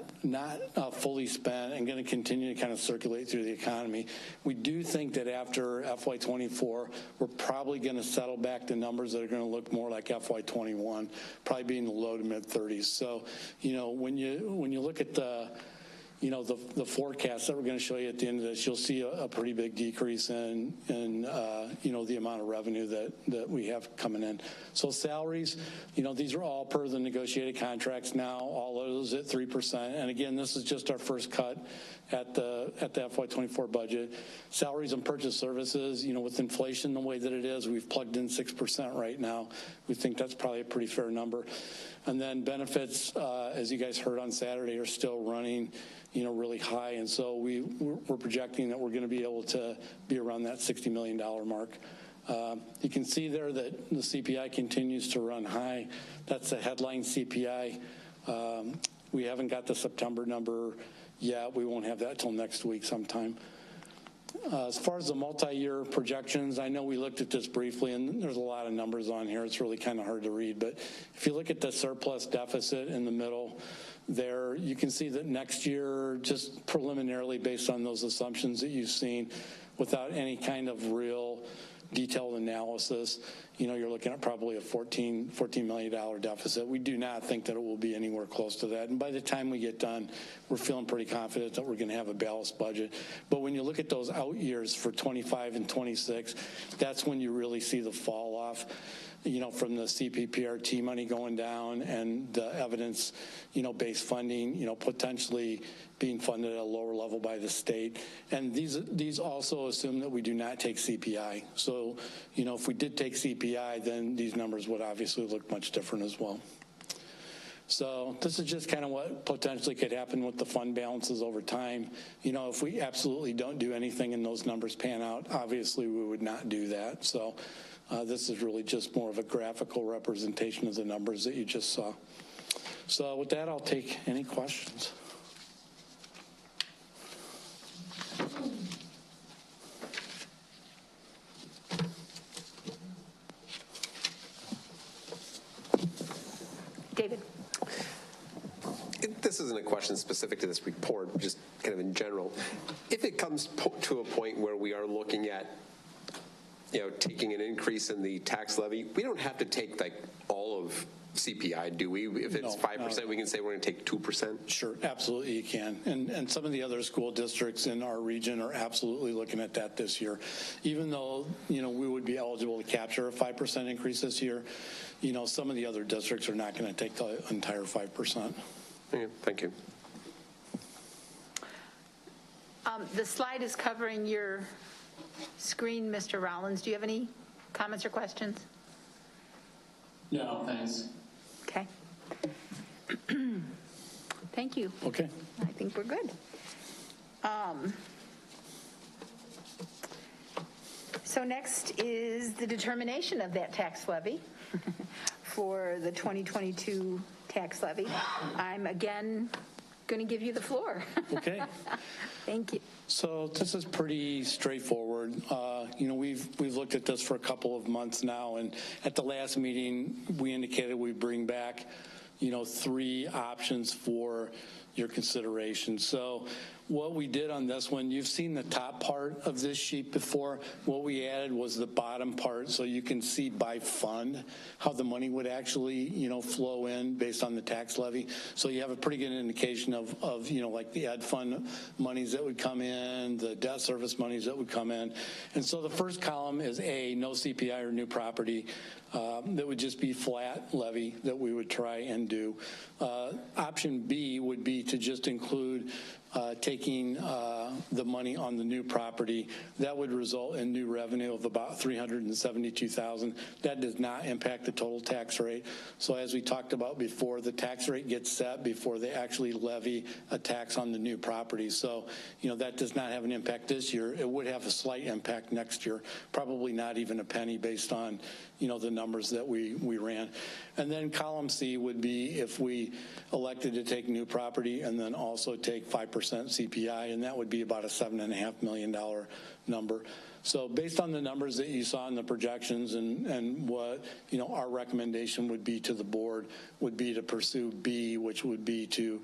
fully spent and going to continue to kind of circulate through the economy. We do think that after FY24, we're probably going to settle back to numbers that are going to look more like FY21, probably be in the low to mid 30s. So, when you look at the the forecast that we're going to show you at the end of this, you'll see a pretty big decrease in the amount of revenue that we have coming in. So salaries, these are all per the negotiated contracts now, all of those at 3%. And again, this is just our first cut at the FY24 budget. Salaries and purchase services, with inflation the way that it is, we've plugged in 6% right now. We think that's probably a pretty fair number. And then benefits, as you guys heard on Saturday, are still running really high. And so we're projecting that we're going to be able to be around that $60 million mark. You can see there that the CPI continues to run high. That's the headline CPI. We haven't got the September number yet. We won't have that till next week sometime. As far as the multi-year projections, I know we looked at this briefly, and there's a lot of numbers on here. It's really kind of hard to read. But if you look at the surplus deficit in the middle there, you can see that next year, just preliminarily based on those assumptions that you've seen, without any kind of real detailed analysis, you're looking at probably a $14 million deficit. We do not think that it will be anywhere close to that. And by the time we get done, we're feeling pretty confident that we're going to have a balanced budget. But when you look at those out years for 25 and 26, that's when you really see the fall off, from the CPPRT money going down and the evidence-based funding, potentially being funded at a lower level by the state. And these also assume that we do not take CPI. So, if we did take CPI, then these numbers would obviously look much different as well. So this is just kind of what potentially could happen with the fund balances over time. If we absolutely don't do anything and those numbers pan out, obviously we would not do that. So this is really just more of a graphical representation of the numbers that you just saw. So with that, I'll take any questions. David. This isn't a question specific to this report, just kind of in general. If it comes to a point where we are looking at, taking an increase in the tax levy, we don't have to take like all of CPI, do we? If it's 5%, we can say we're going to take 2%? Sure, absolutely you can. And some of the other school districts in our region are absolutely looking at that this year. Even though, we would be eligible to capture a 5% increase this year, some of the other districts are not going to take the entire 5%. Okay, thank you. The slide is covering your screen, Mr. Rollins. Do you have any comments or questions? No, thanks. Okay. Thank you. Okay. I think we're good. So next is the determination of that tax levy for the 2022 tax levy. I'm again going to give you the floor. Okay. Thank you. So this is pretty straightforward. We've looked at this for a couple of months now, and at the last meeting, we indicated we bring back, 3 options for your consideration. So what we did on this one, you've seen the top part of this sheet before. What we added was the bottom part, so you can see by fund how the money would actually, flow in based on the tax levy. So you have a pretty good indication of like the ed fund monies that would come in, the debt service monies that would come in. And so the first column is A, no CPI or new property. That would just be flat levy that we would try and do. Option B would be to just include taking the money on the new property. That would result in new revenue of about $372,000. That does not impact the total tax rate. So as we talked about before, the tax rate gets set before they actually levy a tax on the new property. So, that does not have an impact this year. It would have a slight impact next year, probably not even a penny based on, the numbers that we ran. And then column C would be if we elected to take new property and then also take 5% CPI, and that would be about a $7.5 million number. So based on the numbers that you saw in the projections and what, our recommendation would be to the board would be to pursue B, which would be to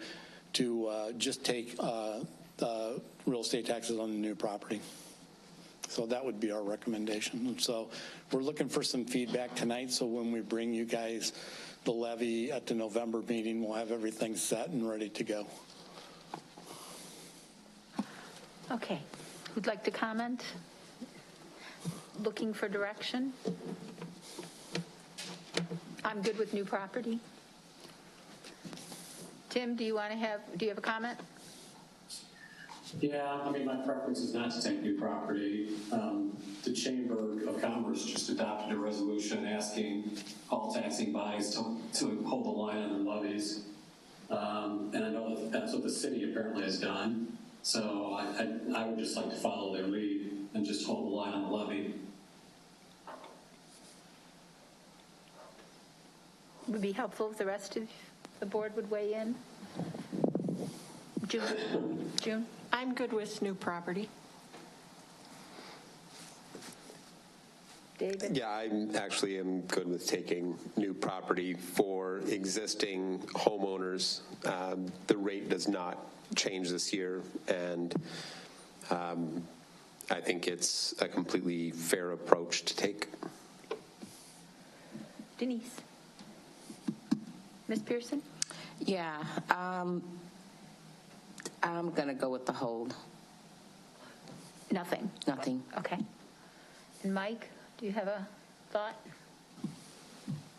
just take real estate taxes on the new property. So that would be our recommendation. And so we're looking for some feedback tonight, so when we bring you guys the levy at the November meeting, we'll have everything set and ready to go. Okay. Who'd like to comment? Looking for direction? I'm good with new property. Tim, do you have a comment? Yeah, I mean, my preference is not to take new property. The Chamber of Commerce just adopted a resolution asking all taxing bodies to hold the line on their levies. And I know that's what the city apparently has done. So I would just like to follow their lead and just hold the line on the levy. Would be helpful if the rest of the board would weigh in. June? I'm good with new property. David? Yeah, I actually am good with taking new property for existing homeowners. The rate does not change this year, and I think it's a completely fair approach to take. Denise? Ms. Pearson? Yeah, I'm going to go with the hold. Nothing? Nothing. Okay. And Mike, do you have a thought?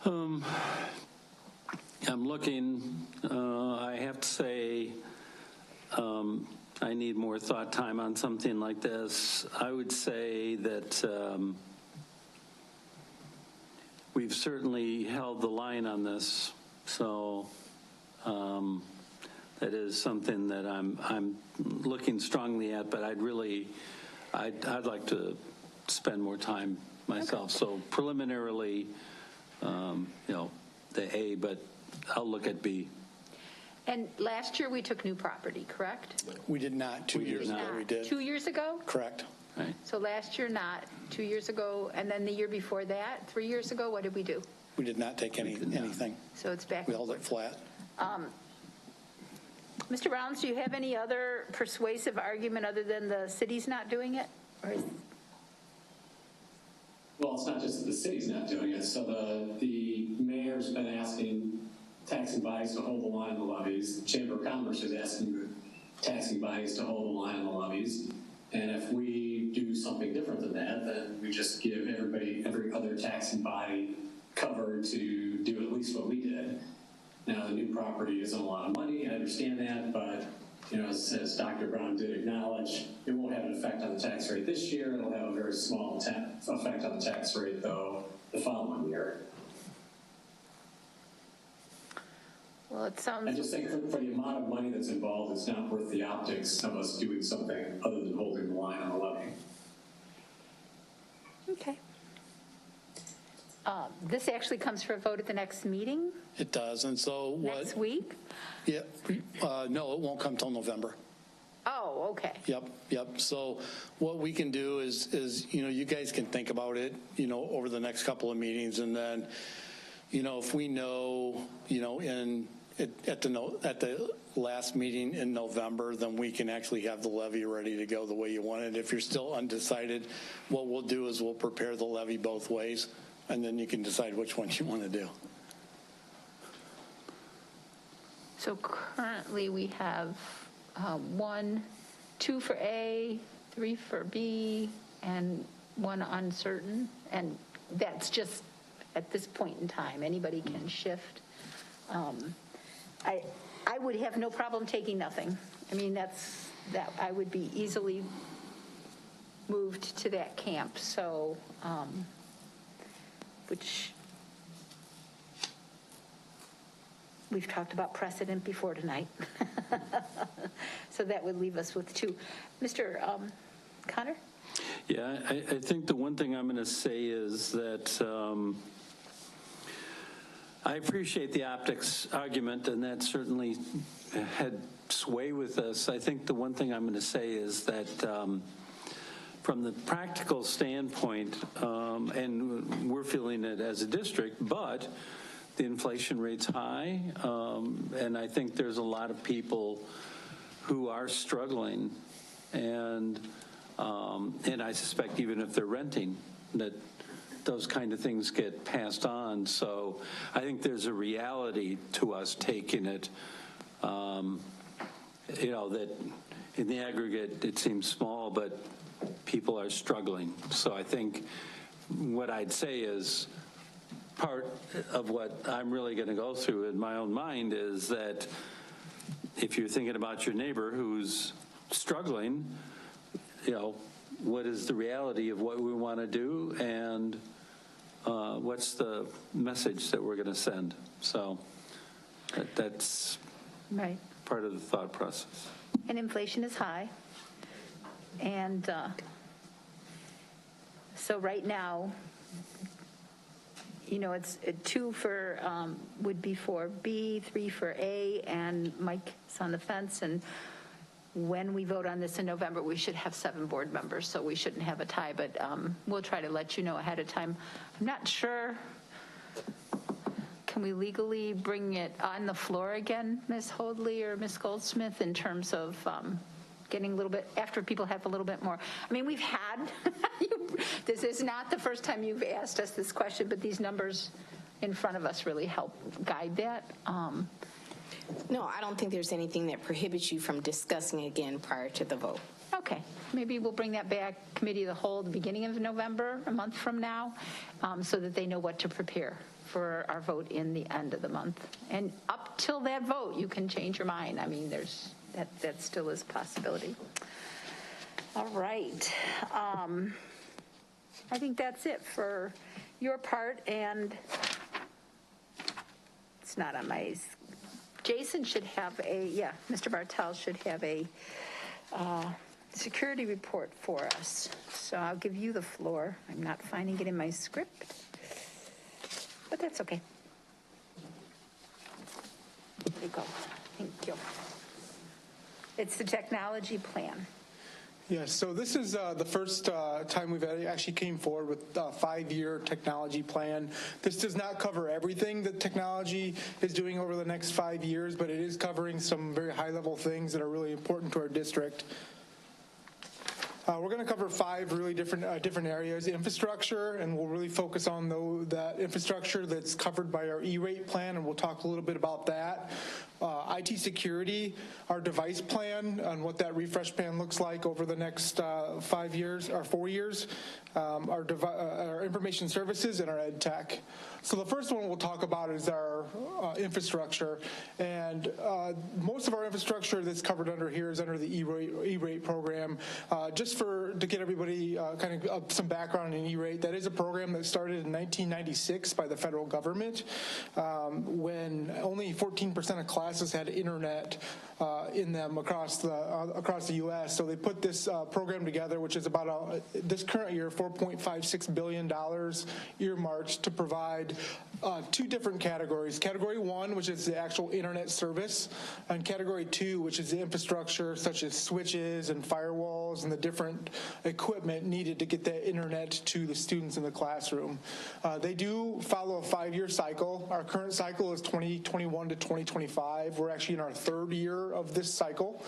I'm looking, I have to say, I need more thought time on something like this. I would say that we've certainly held the line on this, so that is something that I'm looking strongly at, but I'd like to spend more time myself. Okay. So preliminarily, the A, but I'll look at B. And last year we took new property, correct? We did not. 2 years ago we did. 2 years ago? Correct. Right. So last year not, 2 years ago, and then the year before that, 3 years ago, what did we do? We did not take anything. So it's back. We held it flat. Mr. Rollins, do you have any other persuasive argument other than the city's not doing it? Well, it's not just that the city's not doing it. So the mayor's been asking taxing bodies to hold the line on the levies. The Chamber of Commerce is asking taxing bodies to hold the line on the levies. And if we do something different than that, then we just give every other taxing body cover to do at least what we did. Now, the new property isn't a lot of money, I understand that, but as Dr. Brown did acknowledge, it won't have an effect on the tax rate this year. It'll have a very small effect on the tax rate, though, the following year. Well, it sounds... I just think for the amount of money that's involved, it's not worth the optics of us doing something other than holding the line on the levy. Okay. This actually comes for a vote at the next meeting? It does, and so what? Next week? Yeah, no, it won't come till November. Oh, okay. Yep. So what we can do is you guys can think about it, over the next couple of meetings, and then, if we know, at the last meeting in November, then we can actually have the levy ready to go the way you want it. If you're still undecided, what we'll do is we'll prepare the levy both ways, and then you can decide which one you want to do. So currently we have 2 for A, 3 for B, and 1 uncertain. And that's just at this point in time. Anybody can shift. I would have no problem taking nothing. I mean, that I would be easily moved to that camp. So, which we've talked about precedent before tonight. So that would leave us with 2. Mr. Connor? Yeah, I think the one thing I'm going to say is that I appreciate the optics argument, and that certainly had sway with us. I think the one thing I'm going to say is that from the practical standpoint, and we're feeling it as a district, but the inflation rate's high, and I think there's a lot of people who are struggling, and I suspect even if they're renting, that those kind of things get passed on. So I think there's a reality to us taking it, that in the aggregate, it seems small, but people are struggling. So I think what I'd say is part of what I'm really going to go through in my own mind is that if you're thinking about your neighbor who's struggling, what is the reality of what we want to do, and what's the message that we're going to send? So that's right. Part of the thought process. And inflation is high. And so right now, it's 2 for, would be for B, 3 for A, and Mike's on the fence. And when we vote on this in November, we should have 7 board members, so we shouldn't have a tie, but we'll try to let you know ahead of time. I'm not sure, can we legally bring it on the floor again, Ms. Hoadley or Ms. Goldsmith, in terms of getting a little bit, after people have a little bit more? I mean, we've had, this is not the first time you've asked us this question, but these numbers in front of us really help guide that. No, I don't think there's anything that prohibits you from discussing again prior to the vote. Okay, maybe we'll bring that back, committee of the whole, the beginning of November, a month from now, so that they know what to prepare for our vote in the end of the month. And up till that vote, you can change your mind. I mean, that still is a possibility. All right. I think that's it for your part, and it's not on my... Jason should have Mr. Bartel should have a security report for us. So I'll give you the floor. I'm not finding it in my script, but that's okay. There you go. Thank you. It's the technology plan. Yes, so this is the first time we've actually came forward with a 5-year technology plan. This does not cover everything that technology is doing over the next 5 years, but it is covering some very high-level things that are really important to our district. We're going to cover 5 really different areas. Infrastructure, and we'll really focus on that infrastructure that's covered by our E-rate plan, and we'll talk a little bit about that. IT security, our device plan, and what that refresh plan looks like over the next 5 years or 4 years. Our information services and our ed tech. So the first one we'll talk about is our infrastructure, and most of our infrastructure that's covered under here is under the E-rate program. Just to get everybody kind of some background in E-rate, that is a program that started in 1996 by the federal government when only 14% of classes had internet in them across the U.S. So they put this program together, which is about this current year $4.56 billion earmarked to provide 2 different categories. Category 1, which is the actual internet service, and Category 2, which is the infrastructure such as switches and firewalls and the different equipment needed to get that internet to the students in the classroom. They do follow a 5-year cycle. Our current cycle is 2021 to 2025. We're actually in our 3rd year of this cycle.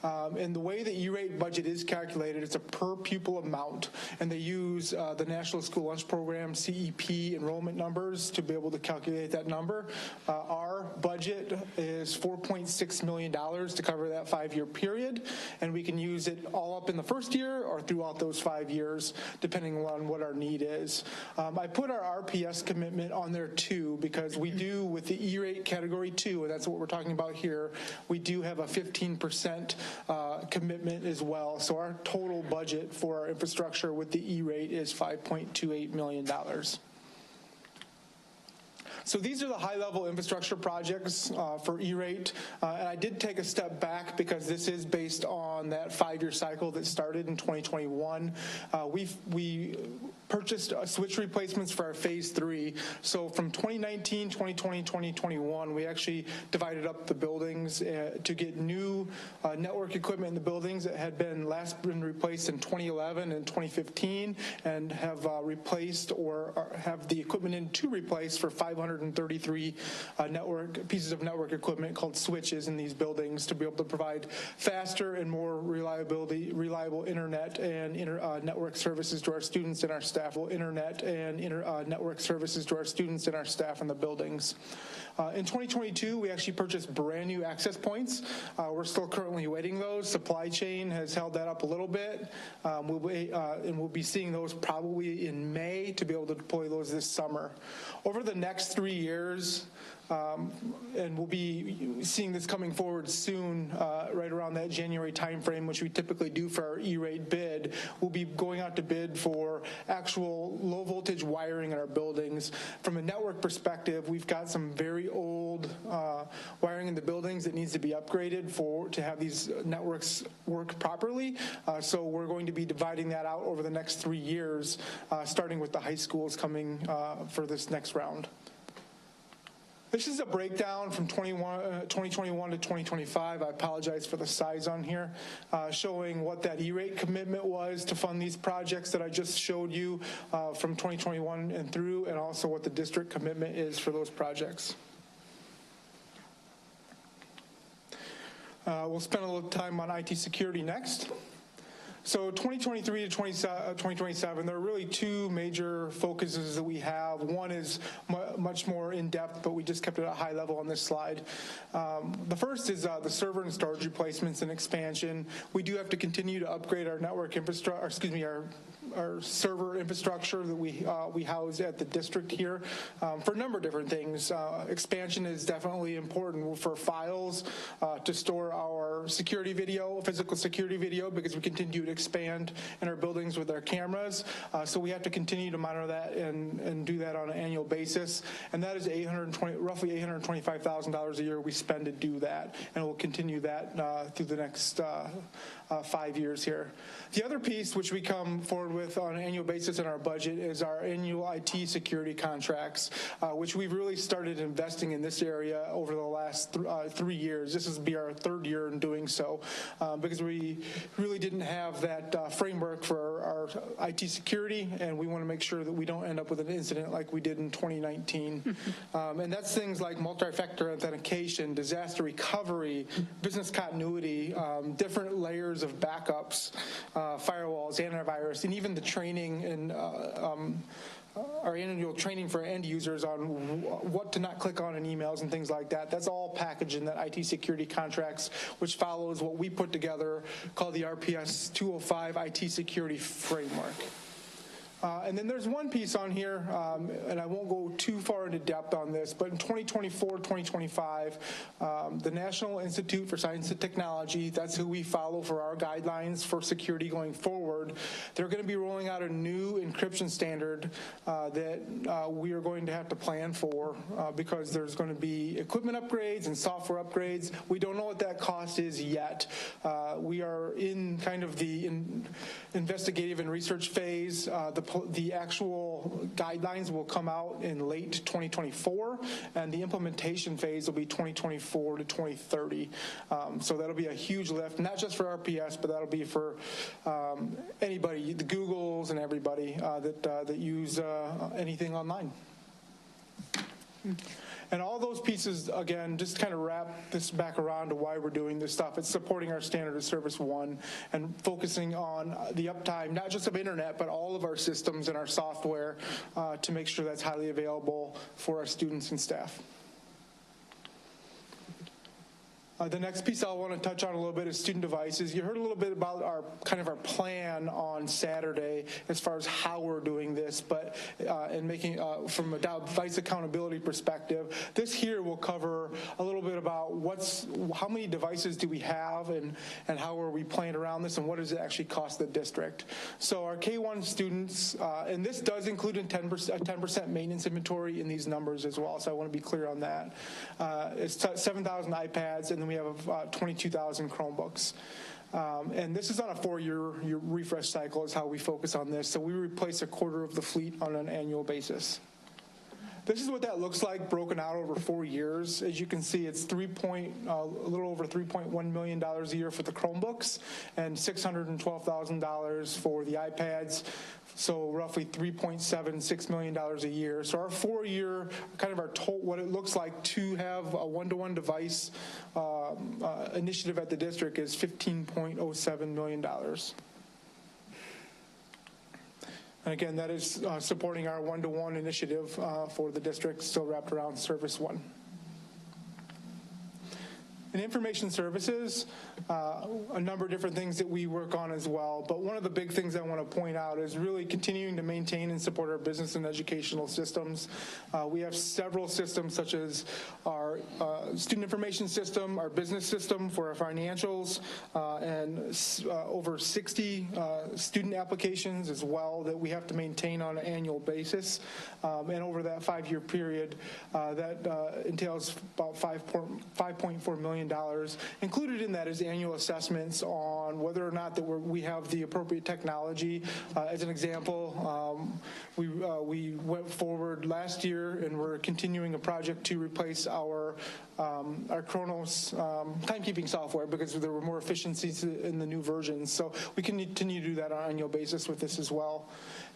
And the way the E-rate budget is calculated, it's a per pupil amount, and they use the National School Lunch Program, CEP, enrollment numbers to be able to calculate that number. Our budget is $4.6 million to cover that 5-year period, and we can use it all up in the first year or throughout those 5 years, depending on what our need is. I put our RPS commitment on there too, because we do, with the E-rate category 2, and that's what we're talking about here, we do have a 15% commitment as well. So our total budget for our infrastructure with the E-rate is $5.28 million. So these are the high-level infrastructure projects for E-rate, and I did take a step back because this is based on that 5-year cycle that started in 2021. We purchased switch replacements for our phase 3. So from 2019, 2020, 2021, we actually divided up the buildings to get new network equipment in the buildings that had been replaced in 2011 and 2015, and have replaced or have the equipment in to replace for 533 pieces of network equipment called switches in these buildings to be able to provide faster and more more reliable internet and network services to our students and our staff. Internet and network services to our students and our staff in the buildings. In 2022, we actually purchased brand new access points. We're still currently awaiting those. Supply chain has held that up a little bit. We'll be seeing those probably in May to be able to deploy those this summer. Over the next 3 years, and we'll be seeing this coming forward soon, right around that January timeframe, which we typically do for our E-rate bid. We'll be going out to bid for actual low voltage wiring in our buildings. From a network perspective, we've got some very old wiring in the buildings that needs to be upgraded to have these networks work properly. So we're going to be dividing that out over the next 3 years, starting with the high schools coming for this next round. This is a breakdown from 2021 to 2025. I apologize for the size on here, showing what that E-rate commitment was to fund these projects that I just showed you from 2021 and through, and also what the district commitment is for those projects. We'll spend a little time on IT security next. So 2023 to 2027, there are really two major focuses that we have. One is much more in-depth, but we just kept it at a high level on this slide. The first is the server and storage replacements and expansion. We do have to continue to upgrade our network infrastructure, our server infrastructure that we house at the district here for a number of different things. Expansion is definitely important for files to store our security video, physical security video, because we continue to expand in our buildings with our cameras. So we have to continue to monitor that and do that on an annual basis. And that is roughly $825,000 a year we spend to do that. And we'll continue that through the next 5 years here. The other piece which we come forward with on an annual basis in our budget is our annual IT security contracts, which we've really started investing in this area over the last 3 years. This will be our third year in doing so, because we really didn't have that framework for our IT security, and we want to make sure that we don't end up with an incident like we did in 2019. And that's things like multi-factor authentication, disaster recovery, business continuity, different layers of backups, firewalls, antivirus, and even the training and our annual training for end users on what to not click on in emails and things like that. That's all packaged in that IT security contracts, which follows what we put together called the RPS 205 IT security framework. And then there's one piece on here, and I won't go too far into depth on this, but in 2024, 2025, the National Institute for Science and Technology, that's who we follow for our guidelines for security going forward. They're going to be rolling out a new encryption standard that we are going to have to plan for because there's going to be equipment upgrades and software upgrades. We don't know what that cost is yet. We are in kind of the investigative and research phase. The actual guidelines will come out in late 2024, and the implementation phase will be 2024 to 2030. So that'll be a huge lift, not just for RPS, but that'll be for anybody, the Googles and everybody that use anything online. And all those pieces, again, just kind of wrap this back around to why we're doing this stuff. It's supporting our standard of service 1 and focusing on the uptime, not just of internet, but all of our systems and our software to make sure that's highly available for our students and staff. The next piece I want to touch on a little bit is student devices. You heard a little bit about our plan on Saturday as far as how we're doing this, but and making from a device accountability perspective, this here will cover a little bit about how many devices do we have and how are we playing around this and what does it actually cost the district. So our K-1 students, and this does include a 10% maintenance inventory in these numbers as well, so I want to be clear on that. It's 7,000 iPads, and then we have 22,000 Chromebooks. And this is on a 4-year refresh cycle is how we focus on this. So we replace a quarter of the fleet on an annual basis. This is what that looks like broken out over 4 years. As you can see, it's a little over $3.1 million a year for the Chromebooks and $612,000 for the iPads. So roughly $3.76 million a year. So our 4-year, kind of our total, what it looks like to have a one-to-one device initiative at the district is $15.07 million. And again, that is supporting our one-to-one initiative for the district, still wrapped around Service 1. In information services, a number of different things that we work on as well. But one of the big things I want to point out is really continuing to maintain and support our business and educational systems. We have several systems such as our student information system, our business system for our financials, and over 60 student applications as well that we have to maintain on an annual basis. And over that 5-year period, that entails about $5.4 million. Included in that is annual assessments on whether or not that we have the appropriate technology. As an example, we went forward last year and we're continuing a project to replace our Chronos timekeeping software because there were more efficiencies in the new versions. So we can continue to do that on an annual basis with this as well.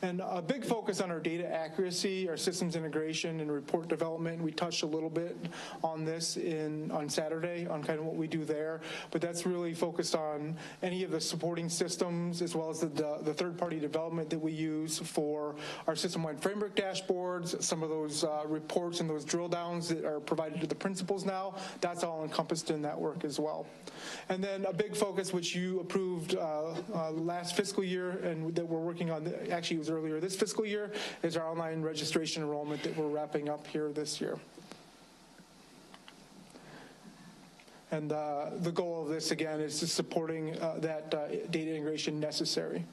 And a big focus on our data accuracy, our systems integration, and report development. We touched a little bit on this on Saturday on kind of what we do there, but that's really focused on any of the supporting systems as well as the third-party development that we use for our system-wide framework dashboards, some of those reports and those drill downs that are provided to the principals now. That's all encompassed in that work as well. And then a big focus, which you approved last fiscal year and that we're working on, actually it was earlier this fiscal year, is our online registration enrollment that we're wrapping up here this year. And the goal of this, again, is just supporting that data integration necessary.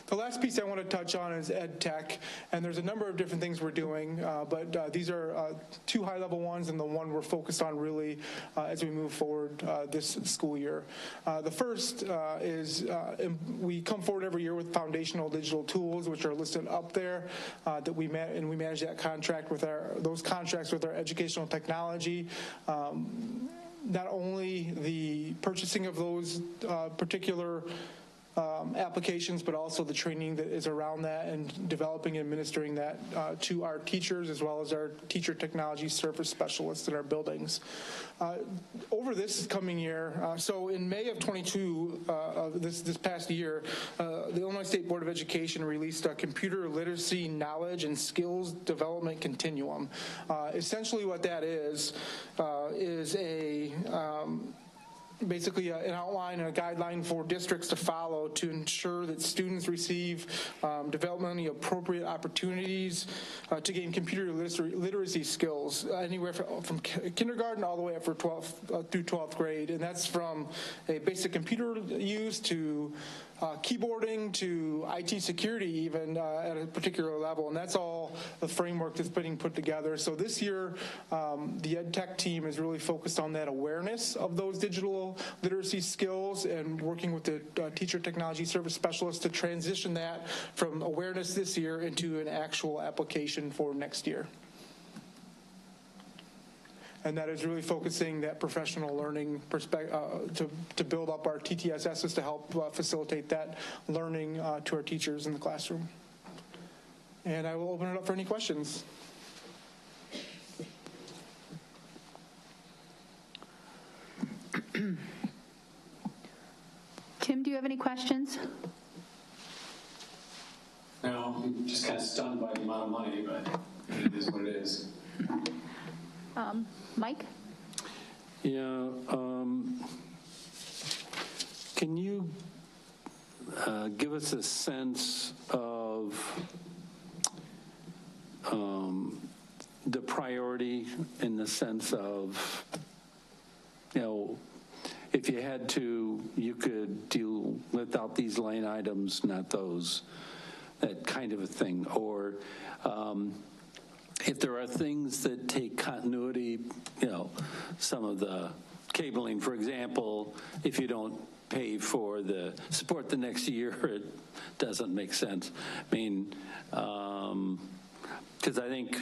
The last piece I want to touch on is ed tech, and there's a number of different things we're doing, but these are 2 high-level ones and the one we're focused on really as we move forward this school year. The first is we come forward every year with foundational digital tools, which are listed up there, that we manage that contract with those contracts with our educational technology. Not only the purchasing of those particular applications, but also the training that is around that and developing and administering that to our teachers as well as our teacher technology service specialists in our buildings. Over this coming year, so in May of 22, this past year, the Illinois State Board of Education released a computer literacy knowledge and skills development continuum. Essentially what that is a basically an outline and a guideline for districts to follow to ensure that students receive developmentally appropriate opportunities to gain computer literacy skills anywhere from kindergarten all the way up through 12th grade. And that's from a basic computer use to keyboarding to IT security even at a particular level. And that's all the framework that's being put together. So this year, the ed tech team is really focused on that awareness of those digital literacy skills and working with the teacher technology service specialists to transition that from awareness this year into an actual application for next year. And that is really focusing that professional learning to build up our TTSSs to help facilitate that learning to our teachers in the classroom. And I will open it up for any questions. Tim, do you have any questions? No, I'm just kind of stunned by the amount of money, but it is what it is. Mike? Yeah. Can you give us a sense of the priority in the sense of, if you had to, you could deal without these line items, not those, that kind of a thing, or if there are things that take continuity, some of the cabling, for example, if you don't pay for the support the next year, it doesn't make sense. I mean, because because I think,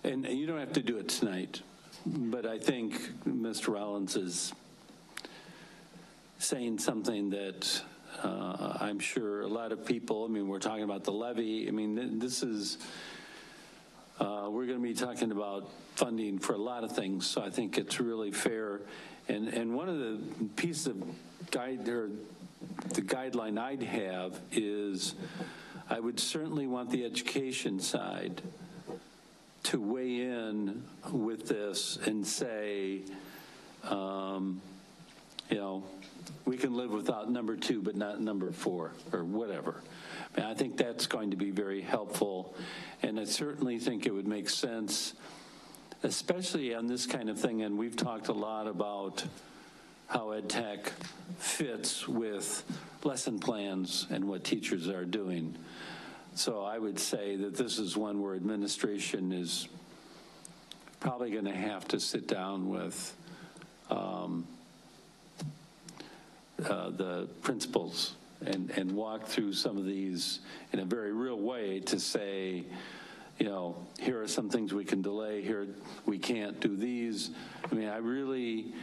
and you don't have to do it tonight, but I think Mr. Rollins is saying something that I'm sure a lot of people, I mean, we're talking about the levy. I mean, this is, we're going to be talking about funding for a lot of things, so I think it's really fair. And one of the pieces of the guideline I'd have is I would certainly want the education side to weigh in with this and say, you know, we can live without number 2, but not number 4 or whatever. I mean, I think that's going to be very helpful. And I certainly think it would make sense, especially on this kind of thing. And we've talked a lot about how ed tech fits with lesson plans and what teachers are doing. So I would say that this is one where administration is probably going to have to sit down with the principals and walk through some of these in a very real way to say, you know, here are some things we can delay, here we can't do these. I mean, I really,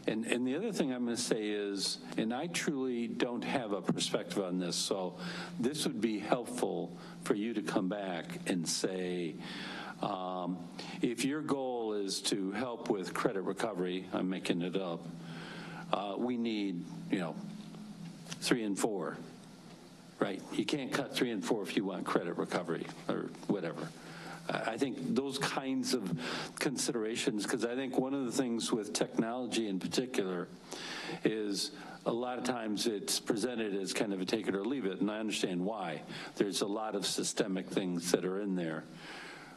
and the other thing I'm going to say is, and I truly don't have a perspective on this, so this would be helpful for you to come back and say, if your goal is to help with credit recovery, I'm making it up, we need, you know, 3 and 4, right? You can't cut 3 and 4 if you want credit recovery or whatever. I think those kinds of considerations, because I think one of the things with technology in particular is a lot of times it's presented as kind of a take it or leave it, and I understand why. There's a lot of systemic things that are in there.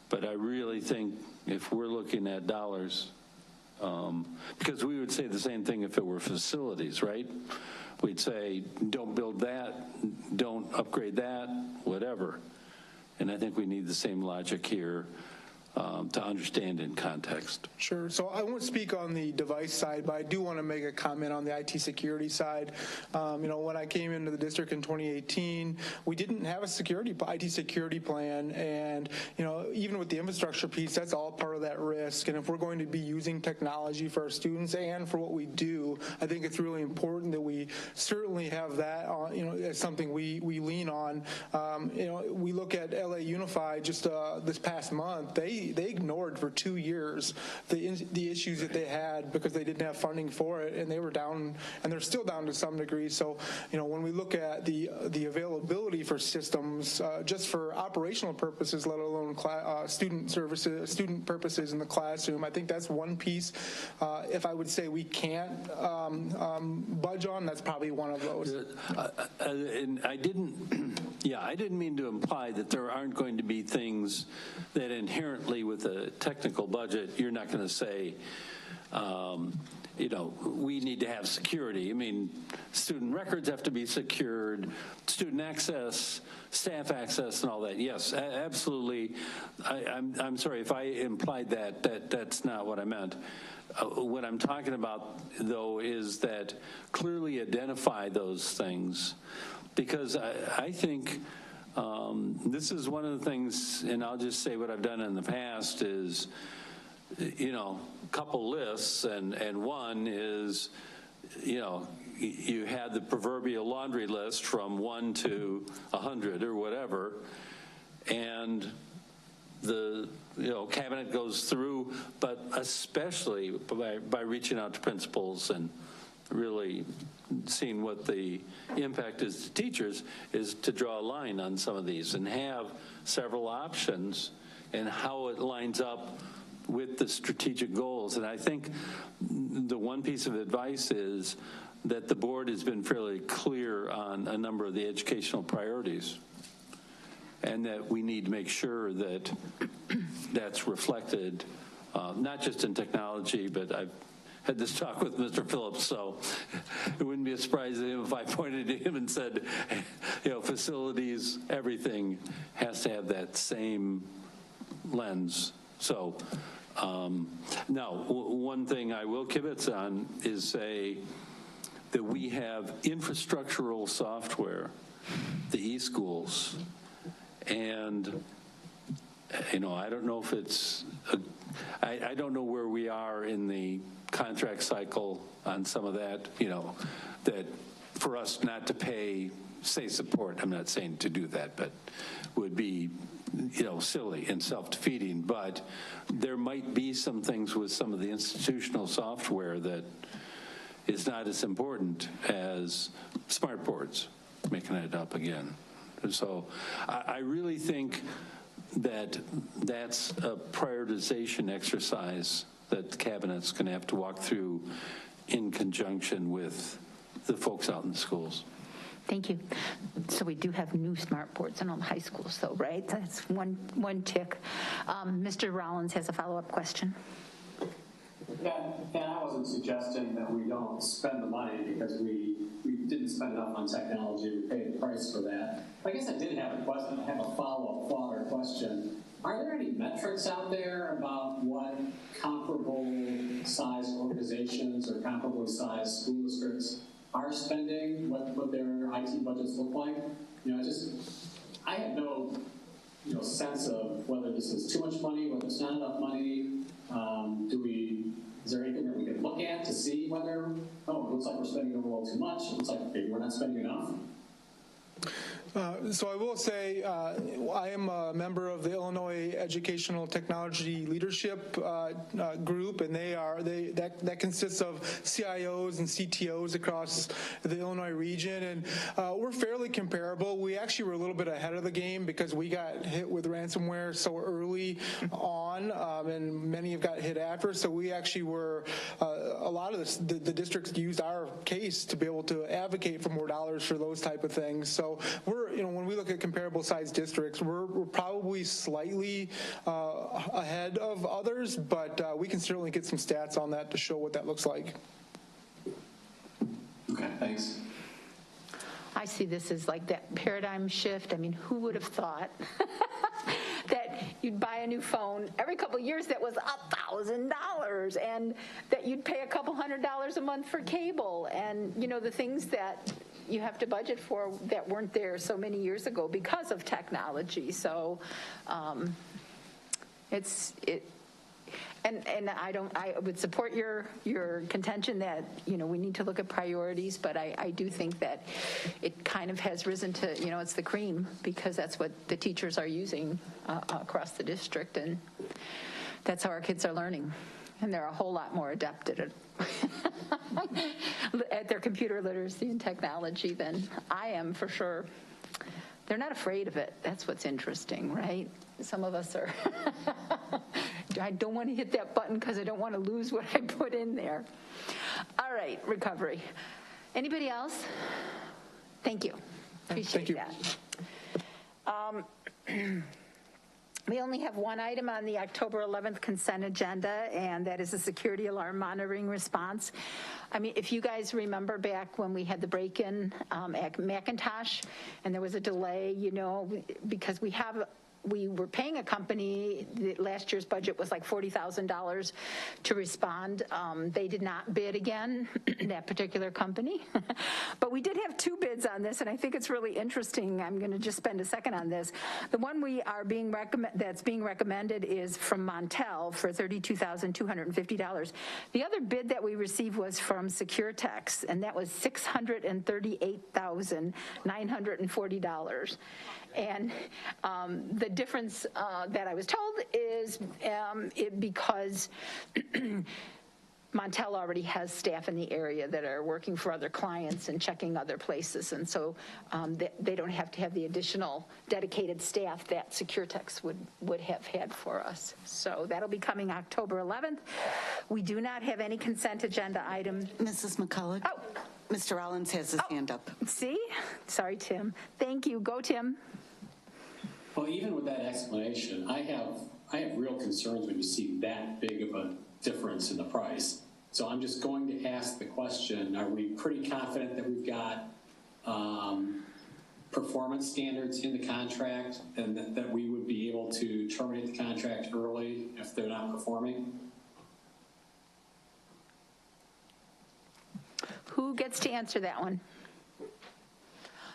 But I really think if we're looking at dollars, because we would say the same thing if it were facilities, right? We'd say, don't build that, don't upgrade that, whatever. And I think we need the same logic here to understand in context. Sure. So I won't speak on the device side, but I do want to make a comment on the IT security side. You know, when I came into the district in 2018, we didn't have a IT security plan, and you know, even with the infrastructure piece, that's all part of that risk. And if we're going to be using technology for our students and for what we do, I think it's really important that we certainly have that on, you know, as something we lean on. You know, we look at LA Unified just this past month. They ignored for 2 years the issues that they had because they didn't have funding for it, and they were down, and they're still down to some degree. So, you know, when we look at the availability for systems, just for operational purposes, let alone student purposes in the classroom, I think that's one piece. If I would say we can't budge on, that's probably one of those. And I didn't mean to imply that there aren't going to be things that inherently with a technical budget, you're not going to say, you know, we need to have security. I mean, student records have to be secured, student access, staff access, and all that. Yes, absolutely. I'm sorry if I implied that's not what I meant. What I'm talking about, though, is that clearly identify those things, because I think this is one of the things, and I'll just say what I've done in the past is, you know, a couple lists, and one is, you know, you had the proverbial laundry list from 1 to 100 or whatever, and the, you know, cabinet goes through, but especially by reaching out to principals and really seeing what the impact is to teachers, is to draw a line on some of these and have several options and how it lines up with the strategic goals. And I think the one piece of advice is that the board has been fairly clear on a number of the educational priorities, and that we need to make sure that that's reflected, not just in technology, but I've had this talk with Mr. Phillips, so it wouldn't be a surprise to him if I pointed to him and said, you know, facilities, everything has to have that same lens. So now, one thing I will kibitz on is say that we have infrastructural software, the e-schools, and I don't know if it's, I don't know where we are in the contract cycle on some of that, that for us not to pay, say, support, I'm not saying to do that, but would be, silly and self-defeating, but there might be some things with some of the institutional software that is not as important as smart boards, making it up again. And so I really think that that's a prioritization exercise that the cabinet's going to have to walk through in conjunction with the folks out in the schools. Thank you. So we do have new smart boards in all the high schools, though, right? That's one tick. Mr. Rollins has a follow-up question. Yeah, and I wasn't suggesting that we don't spend the money because we didn't spend enough on technology. We paid the price for that. I guess I did have a question. I have a follow-up thought or question. Are there any metrics out there about what comparable sized organizations or comparably sized school districts are spending, what their IT budgets look like? I have no sense of whether this is too much money, whether it's not enough money. Is there anything that we can look at to see whether, it looks like we're spending a little too much, it looks like maybe we're not spending enough? So I will say I am a member of the Illinois Educational Technology Leadership Group, and that consists of CIOs and CTOs across the Illinois region, and we're fairly comparable. We actually were a little bit ahead of the game because we got hit with ransomware so early on, and many have got hit after. So we actually were a lot of the districts used our case to be able to advocate for more dollars for those type of things. So when we look at comparable sized districts, we're probably slightly ahead of others, but we can certainly get some stats on that to show what that looks like. Okay, thanks. I see this as like that paradigm shift. I mean, who would have thought that you'd buy a new phone every couple of years that was $1,000, and that you'd pay a couple $100 a month for cable, and the things that you have to budget for that weren't there so many years ago because of technology. So and I would support your contention that we need to look at priorities, but I do think that it kind of has risen to it's the cream, because that's what the teachers are using across the district, and that's how our kids are learning, and they're a whole lot more adept at it. At their computer literacy and technology than I am, for sure. They're not afraid of it. That's what's interesting, right? Some of us are. I don't want to hit that button because I don't want to lose what I put in there. All right, recovery. Anybody else? Thank you. Appreciate that. We only have one item on the October 11th consent agenda, and that is a security alarm monitoring response. I mean, if you guys remember back when we had the break-in at Macintosh, and there was a delay, because we were paying a company, last year's budget was like $40,000 to respond. They did not bid again, that particular company. But we did have two bids on this, and I think it's really interesting. I'm going to just spend a second on this. The one that's being recommended is from Montel for $32,250. The other bid that we received was from SecureTex, and that was $638,940. And the difference that I was told is because Montel already has staff in the area that are working for other clients and checking other places, and so they don't have to have the additional dedicated staff that SecureTex would have had for us. So that'll be coming October 11th. We do not have any consent agenda items. Mrs. McCullough? Oh. Mr. Rollins has his hand up. See? Sorry, Tim. Thank you. Go, Tim. Well, even with that explanation, I have real concerns when you see that big of a difference in the price. So I'm just going to ask the question, are we pretty confident that we've got performance standards in the contract, and that we would be able to terminate the contract early if they're not performing? Who gets to answer that one?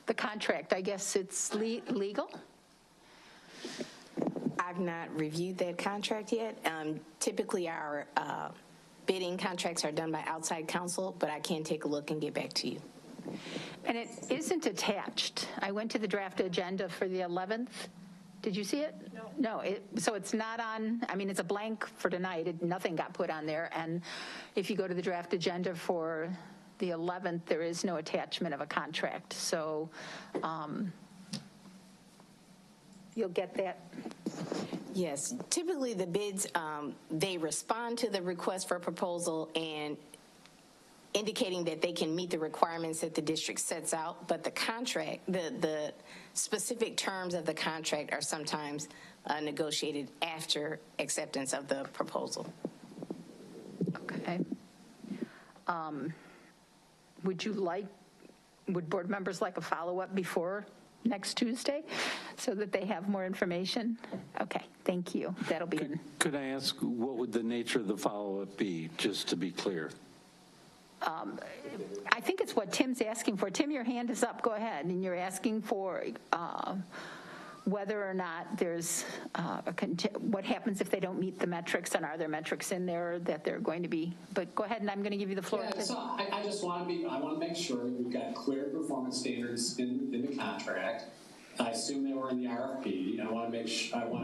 The contract, I guess it's legal? I've not reviewed that contract yet. Typically, our bidding contracts are done by outside counsel, but I can take a look and get back to you. And it isn't attached. I went to the draft agenda for the 11th. Did you see it? No. So it's not on, I mean, it's a blank for tonight. Nothing got put on there. And if you go to the draft agenda for the 11th, there is no attachment of a contract. So you'll get that. Yes. Typically, the bids, they respond to the request for proposal and indicating that they can meet the requirements that the district sets out, but the contract, the specific terms of the contract are sometimes negotiated after acceptance of the proposal. Okay. Would board members like a follow-up before next Tuesday so that they have more information? Okay, thank you. That'll be in. Could I ask, what would the nature of the follow-up be, just to be clear? I think it's what Tim's asking for. Tim, your hand is up. Go ahead. And you're asking for whether or not there's what happens if they don't meet the metrics, and are there metrics in there that they're going to be? But go ahead, and I'm going to give you the floor. Yeah, so I just want to make sure that we've got clear performance standards in the contract. I assume they were in the RFP. I want to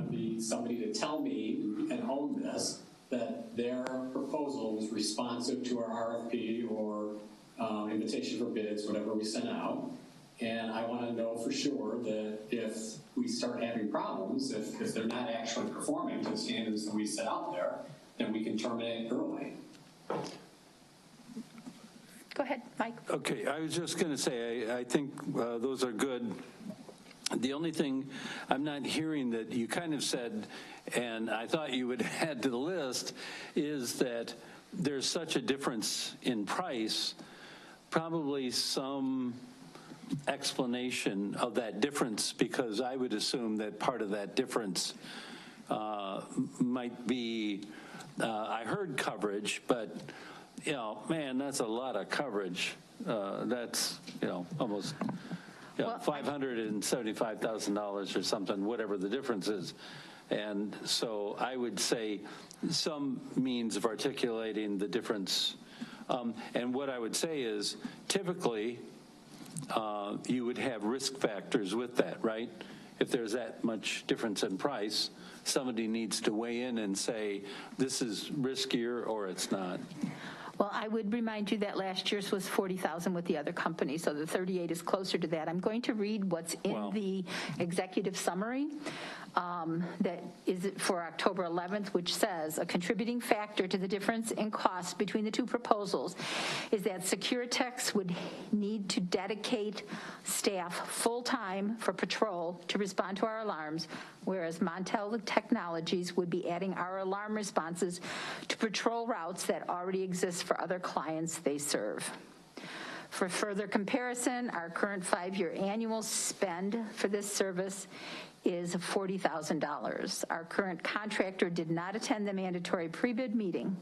be somebody to tell me and own this, that their proposal was responsive to our RFP or invitation for bids, whatever we sent out. And I want to know for sure that if we start having problems, if they're not actually performing to the standards that we set out there, then we can terminate early. Go ahead, Mike. Okay, I was just going to say, I think those are good. The only thing I'm not hearing that you kind of said, and I thought you would add to the list, is that there's such a difference in price, probably some explanation of that difference, because I would assume that part of that difference might be, I heard coverage, but, man, that's a lot of coverage. That's, almost... $575,000 or something, whatever the difference is. And so I would say some means of articulating the difference. And what I would say is typically you would have risk factors with that, right? If there's that much difference in price, somebody needs to weigh in and say, this is riskier or it's not. Well, I would remind you that last year's was $40,000 with the other company, so the 38 is closer to that. I'm going to read what's in the executive summary that is for October 11th, which says a contributing factor to the difference in cost between the two proposals is that Securitex would need to dedicate staff full-time for patrol to respond to our alarms, whereas Montel Technologies would be adding our alarm responses to patrol routes that already exist for other clients they serve. For further comparison, our current 5-year annual spend for this service is $40,000. Our current contractor did not attend the mandatory pre-bid meeting.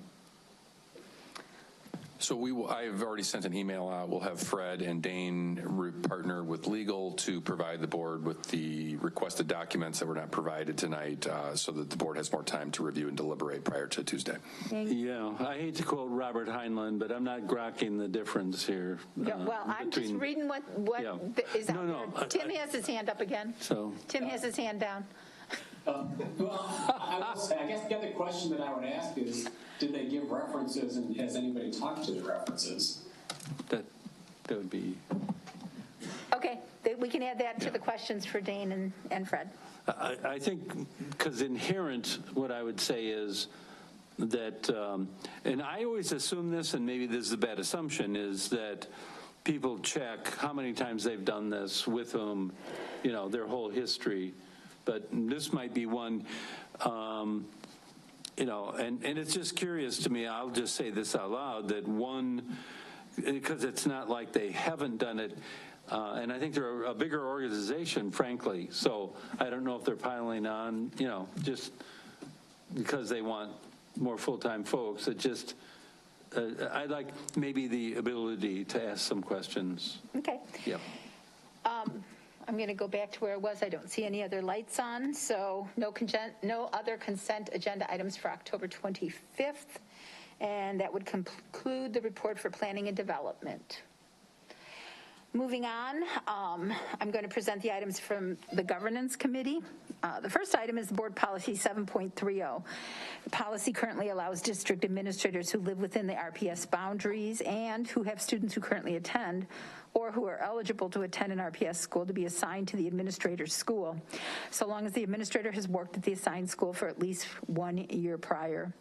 So I've already sent an email out. We'll have Fred and Dane partner with legal to provide the board with the requested documents that were not provided tonight so that the board has more time to review and deliberate prior to Tuesday. Yeah, I hate to quote Robert Heinlein, but I'm not grokking the difference here. Well, I'm just reading what is out there. Tim has his hand up again. So Tim has his hand down. Well, I will say, I guess the other question that I would ask is, did they give references, and has anybody talked to the references? That would be... Okay, we can add that to the questions for Dane and Fred. I think, because inherent, what I would say is that, and I always assume this, and maybe this is a bad assumption, is that people check how many times they've done this, with whom, their whole history. But this might be one, and it's just curious to me, I'll just say this out loud, that because it's not like they haven't done it, and I think they're a bigger organization, frankly, so I don't know if they're piling on, just because they want more full-time folks. It just, I'd like maybe the ability to ask some questions. Okay. Yep. I'm going to go back to where I was. I don't see any other lights on, so no other consent agenda items for October 25th, and that would conclude the report for planning and development. Moving on, I'm going to present the items from the Governance Committee. The first item is Board Policy 7.30. The policy currently allows district administrators who live within the RPS boundaries and who have students who currently attend or who are eligible to attend an RPS school to be assigned to the administrator's school, so long as the administrator has worked at the assigned school for at least 1 year prior.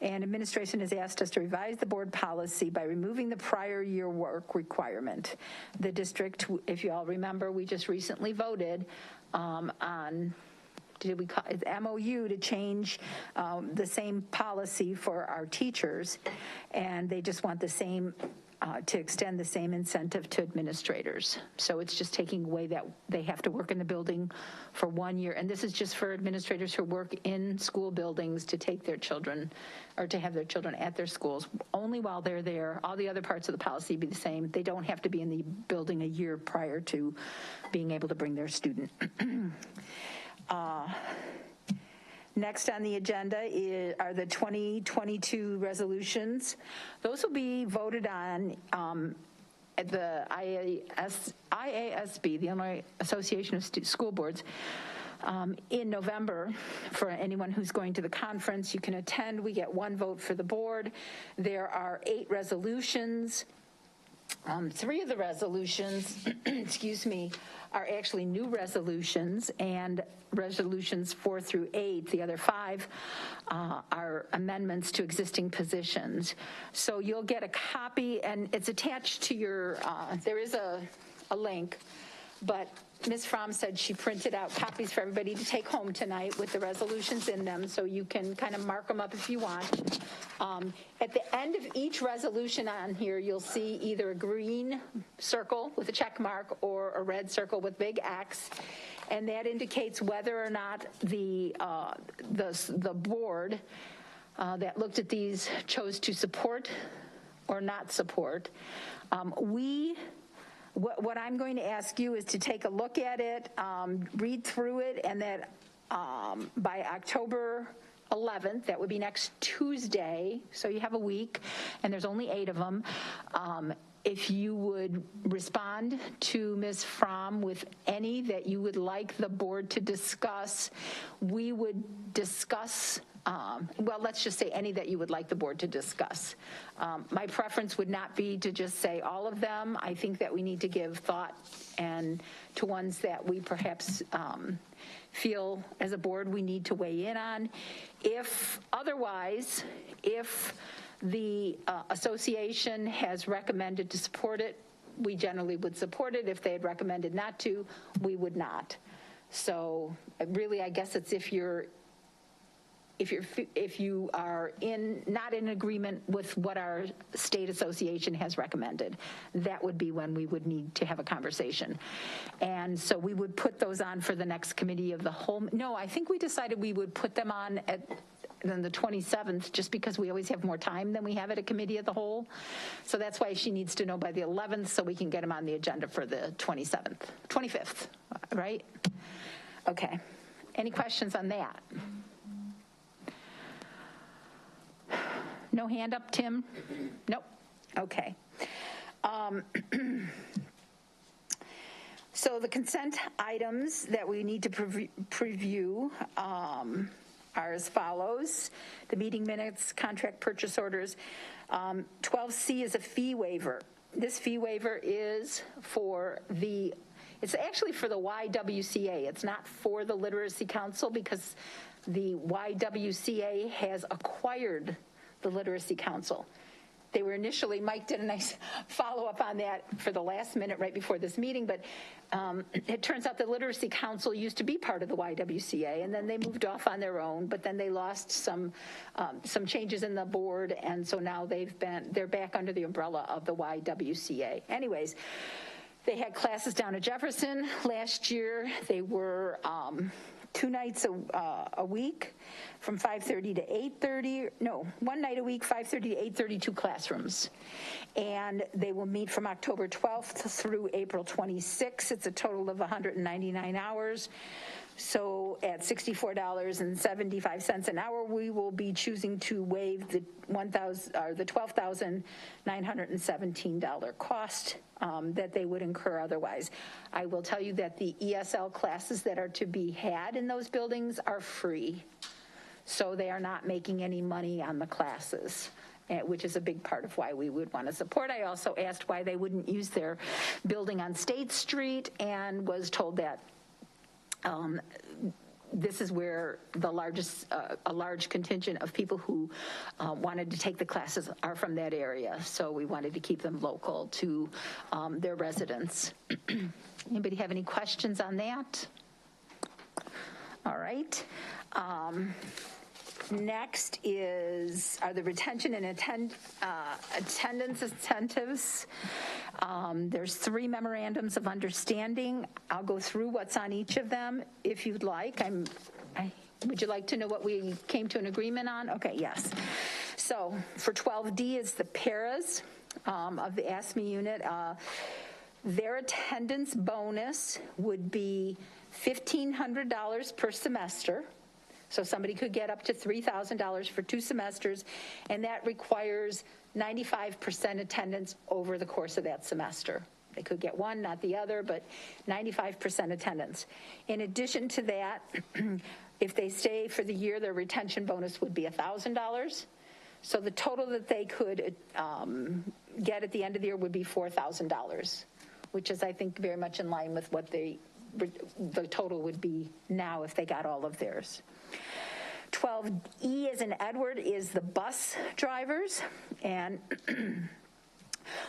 And administration has asked us to revise the board policy by removing the prior year work requirement. The district, if you all remember, we just recently voted on did we call it MOU to change the same policy for our teachers, and they just want the same to extend the same incentive to administrators. So it's just taking away that they have to work in the building for 1 year. And this is just for administrators who work in school buildings to take their children or to have their children at their schools only while they're there. All the other parts of the policy be the same. They don't have to be in the building a year prior to being able to bring their student. Next on the agenda are the 2022 resolutions. Those will be voted on at the IASB, the Illinois Association of School Boards, in November. For anyone who's going to the conference, you can attend. We get 1 vote for the board. There are 8 resolutions. 3 of the resolutions, excuse me, are actually new resolutions, and resolutions 4 through 8, the other 5, are amendments to existing positions. So you'll get a copy, and it's attached to your, there is a link, but Ms. Fromm said she printed out copies for everybody to take home tonight with the resolutions in them, so you can kind of mark them up if you want. At the end of each resolution on here, you'll see either a green circle with a check mark or a red circle with big X, and that indicates whether or not the board that looked at these chose to support or not support. What I'm going to ask you is to take a look at it, read through it, and that by October 11th, that would be next Tuesday, so you have a week, and there's only 8 of them, if you would respond to Ms. Fromm with any that you would like the board to discuss, we would discuss, well, let's just say any that you would like the board to discuss. My preference would not be to just say all of them. I think that we need to give thought and to ones that we perhaps feel as a board we need to weigh in on. If otherwise, if the association has recommended to support it, we generally would support it. If they had recommended not to, we would not. So really, I guess it's if you are not in agreement with what our state association has recommended, that would be when we would need to have a conversation. And so we would put those on for the next committee of the whole. No, I think we decided we would put them on then the 27th, just because we always have more time than we have at a committee of the whole. So that's why she needs to know by the 11th so we can get them on the agenda for the 25th, right? Okay. Any questions on that? No hand up, Tim? Nope. Okay. So the consent items that we need to preview are as follows. The meeting minutes, contract purchase orders. 12C is a fee waiver. This fee waiver is it's actually for the YWCA. It's not for the Literacy Council because the YWCA has acquired the Literacy Council. They were initially, Mike did a nice follow-up on that for the last minute right before this meeting, but it turns out the Literacy Council used to be part of the YWCA, and then they moved off on their own, but then they lost some changes in the board, and so now they're back under the umbrella of the YWCA. Anyways, They had classes down at Jefferson. Last year, they were 2 nights a week from 5:30 to 8:30. No, 1 night a week, 5:30 to 8:30, 2 classrooms. And they will meet from October 12th through April 26th. It's a total of 199 hours. So at $64.75 an hour, we will be choosing to waive the $12,917 cost that they would incur otherwise. I will tell you that the ESL classes that are to be had in those buildings are free. So they are not making any money on the classes, which is a big part of why we would want to support. I also asked why they wouldn't use their building on State Street and was told that this is where the largest, a large contingent of people who wanted to take the classes are from that area. So we wanted to keep them local to their residents. Anybody have any questions on that? All right. Next are the retention and attendance incentives. There's 3 memorandums of understanding. I'll go through what's on each of them if you'd like. Would you like to know what we came to an agreement on? Okay, yes. So for 12D is the paras of the ASME unit. Their attendance bonus would be $1,500 per semester. So somebody could get up to $3,000 for 2 semesters, and that requires 95% attendance over the course of that semester. They could get one, not the other, but 95% attendance. In addition to that, if they stay for the year, their retention bonus would be $1,000. So the total that they could get at the end of the year would be $4,000, which is, I think, very much in line with what the total would be now if they got all of theirs. 12E as in Edward is the bus drivers, and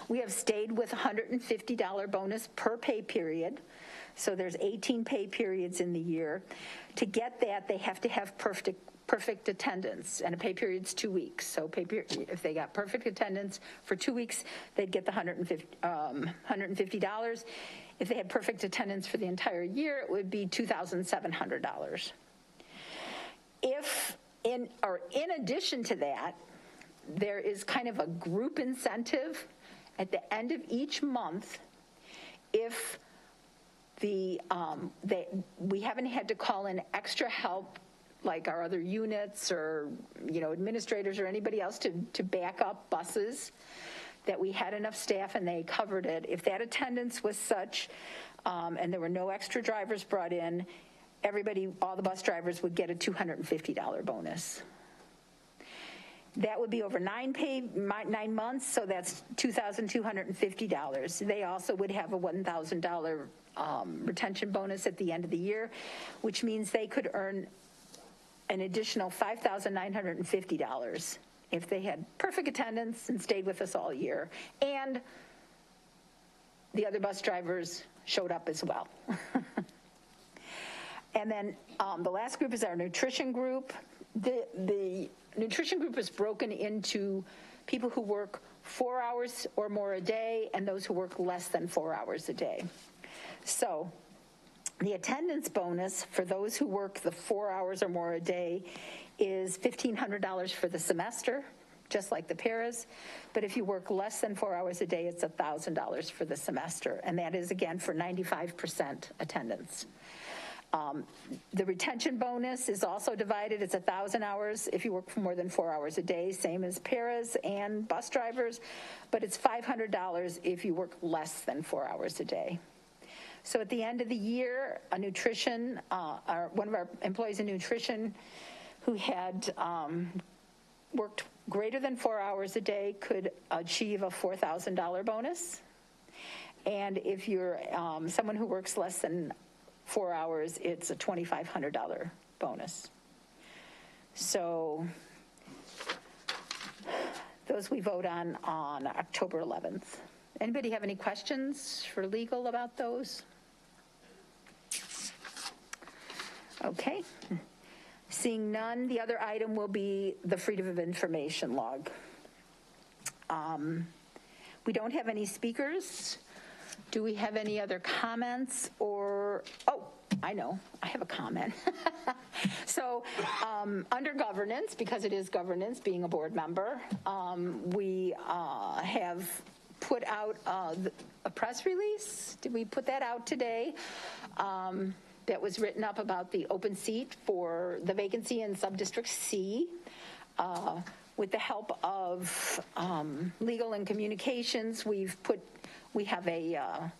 we have stayed with $150 bonus per pay period. So there's 18 pay periods in the year. To get that, they have to have perfect attendance, and a pay period's 2 weeks. So if they got perfect attendance for 2 weeks, they'd get the $150. If they had perfect attendance for the entire year, it would be $2,700. In addition to that, there is kind of a group incentive at the end of each month. If we haven't had to call in extra help like our other units or administrators or anybody else to back up buses, that we had enough staff and they covered it. If that attendance was such and there were no extra drivers brought in, all the bus drivers would get a $250 bonus. That would be over 9 months, so that's $2,250. They also would have a $1,000 retention bonus at the end of the year, which means they could earn an additional $5,950 if they had perfect attendance and stayed with us all year, and the other bus drivers showed up as well. And then the last group is our nutrition group. The nutrition group is broken into people who work 4 hours or more a day and those who work less than 4 hours a day. So the attendance bonus for those who work the 4 hours or more a day is $1,500 for the semester, just like the paras. But if you work less than 4 hours a day, it's $1,000 for the semester. And that is, again, for 95% attendance. The retention bonus is also divided. It's 1,000 hours if you work for more than 4 hours a day, same as paras and bus drivers, but it's $500 if you work less than 4 hours a day. So at the end of the year, one of our employees in nutrition who had worked greater than 4 hours a day could achieve a $4,000 bonus. And if you're someone who works less than 4 hours, it's a $2,500 bonus. So those we vote on October 11th. Anybody have any questions for legal about those? Okay. Seeing none, the other item will be the Freedom of Information log. We don't have any speakers Do we have any other comments or, oh, I know, I have a comment. So under governance, because it is governance, being a board member, we have put out a press release. Did we put that out today? That was written up about the open seat for the vacancy in Subdistrict C. With the help of legal and communications, we have a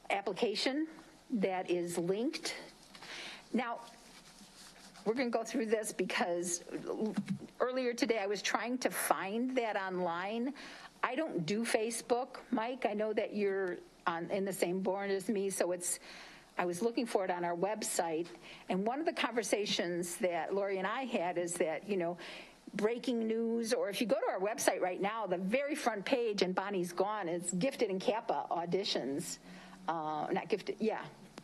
application that is linked. Now, we're going to go through this because earlier today I was trying to find that online. I don't do Facebook, Mike. I know that you're in the same board as me, so I was looking for it on our website, and one of the conversations that Lori and I had is that, breaking news, or if you go to our website right now, the very front page, and Bonnie's gone, is Gifted and Kappa auditions. Not Gifted, yeah.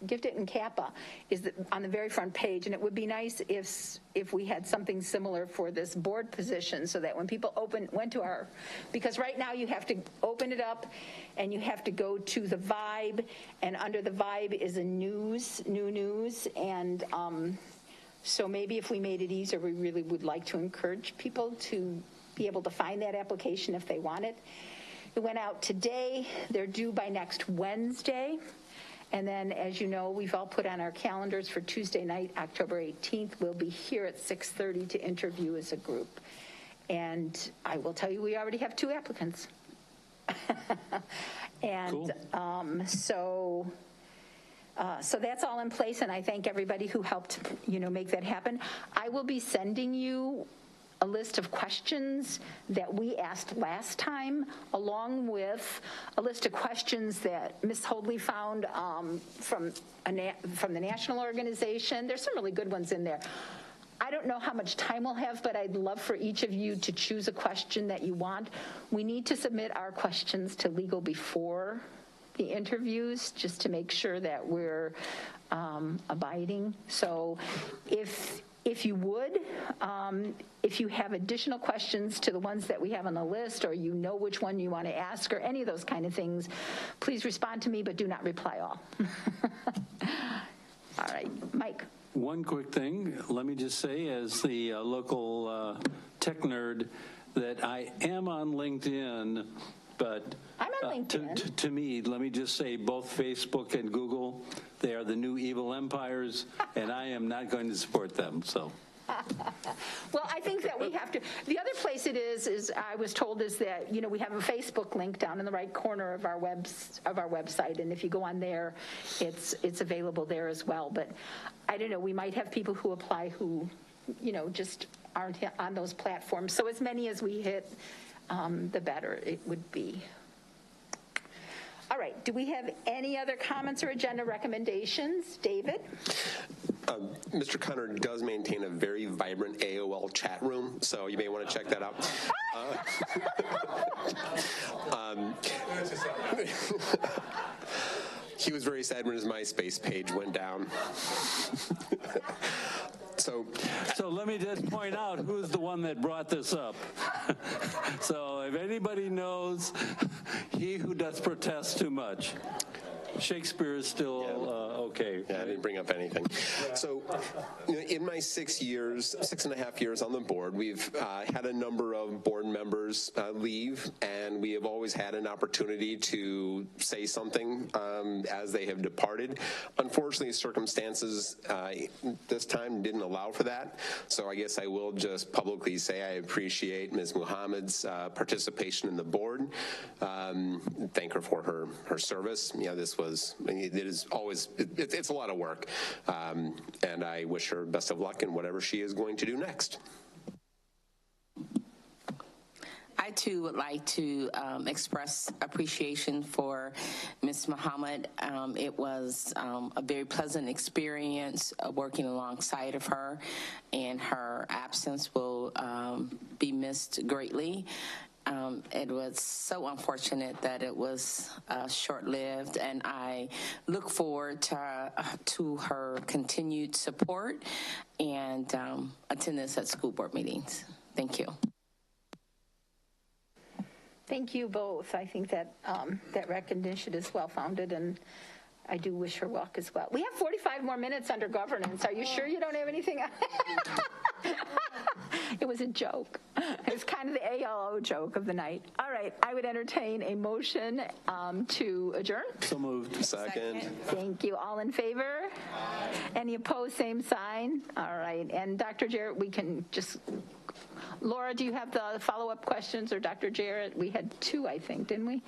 Gifted and Kappa is on the very front page, and it would be nice if we had something similar for this board position, so that when people went to our, because right now you have to open it up and you have to go to the Vibe, and under the Vibe is a new news, and so maybe if we made it easier, we really would like to encourage people to be able to find that application if they want it. It went out today. They're due by next Wednesday. And then, as you know, we've all put on our calendars for Tuesday night, October 18th. We'll be here at 6:30 to interview as a group. And I will tell you, we already have 2 applicants. And cool. So that's all in place, and I thank everybody who helped, make that happen. I will be sending you a list of questions that we asked last time, along with a list of questions that Ms. Hoadley found from the national organization. There's some really good ones in there. I don't know how much time we'll have, but I'd love for each of you to choose a question that you want. We need to submit our questions to legal before the interviews, just to make sure that we're abiding. So if you would, if you have additional questions to the ones that we have on the list, or you know which one you want to ask, or any of those kind of things, please respond to me, but do not reply all. All right, Mike. One quick thing, let me just say, as the local tech nerd, that I am on LinkedIn, but I'm on LinkedIn. To me, let me just say, both Facebook and Google, they are the new evil empires, and I am not going to support them. So. Well, I think that we have to. The other place it is I was told, is that we have a Facebook link down in the right corner of our website, and if you go on there, it's available there as well. But I don't know. We might have people who apply who, just aren't on those platforms. So as many as we hit, the better it would be. All right. Do we have any other comments or agenda recommendations? David? Mr. Connor does maintain a very vibrant AOL chat room, so you may want to check that out. He was very sad when his MySpace page went down. So let me just point out who's the one that brought this up. So if anybody knows, he who does protest too much. Shakespeare is still okay. Yeah, I didn't bring up anything. So, in my 6.5 years on the board, we've had a number of board members leave, and we have always had an opportunity to say something as they have departed. Unfortunately, circumstances this time didn't allow for that, so I guess I will just publicly say I appreciate Ms. Muhammad's participation in the board. Thank her for her service. It's a lot of work, and I wish her best of luck in whatever she is going to do next. I too would like to express appreciation for Ms. Muhammad. It was a very pleasant experience working alongside of her, and her absence will be missed greatly. It was so unfortunate that it was short-lived, and I look forward to her continued support and attendance at school board meetings. Thank you. Thank you both. I think that that recognition is well-founded, and I do wish her luck as well. We have 45 more minutes under governance. Are you sure you don't have anything? It was a joke. It was kind of the ALO joke of the night. All right, I would entertain a motion to adjourn. So moved. Second. Thank you. All in favor? Any opposed, same sign? All right, and Dr. Jarrett, we can just, Laura, do you have the follow-up questions, or Dr. Jarrett? We had two, I think, didn't we?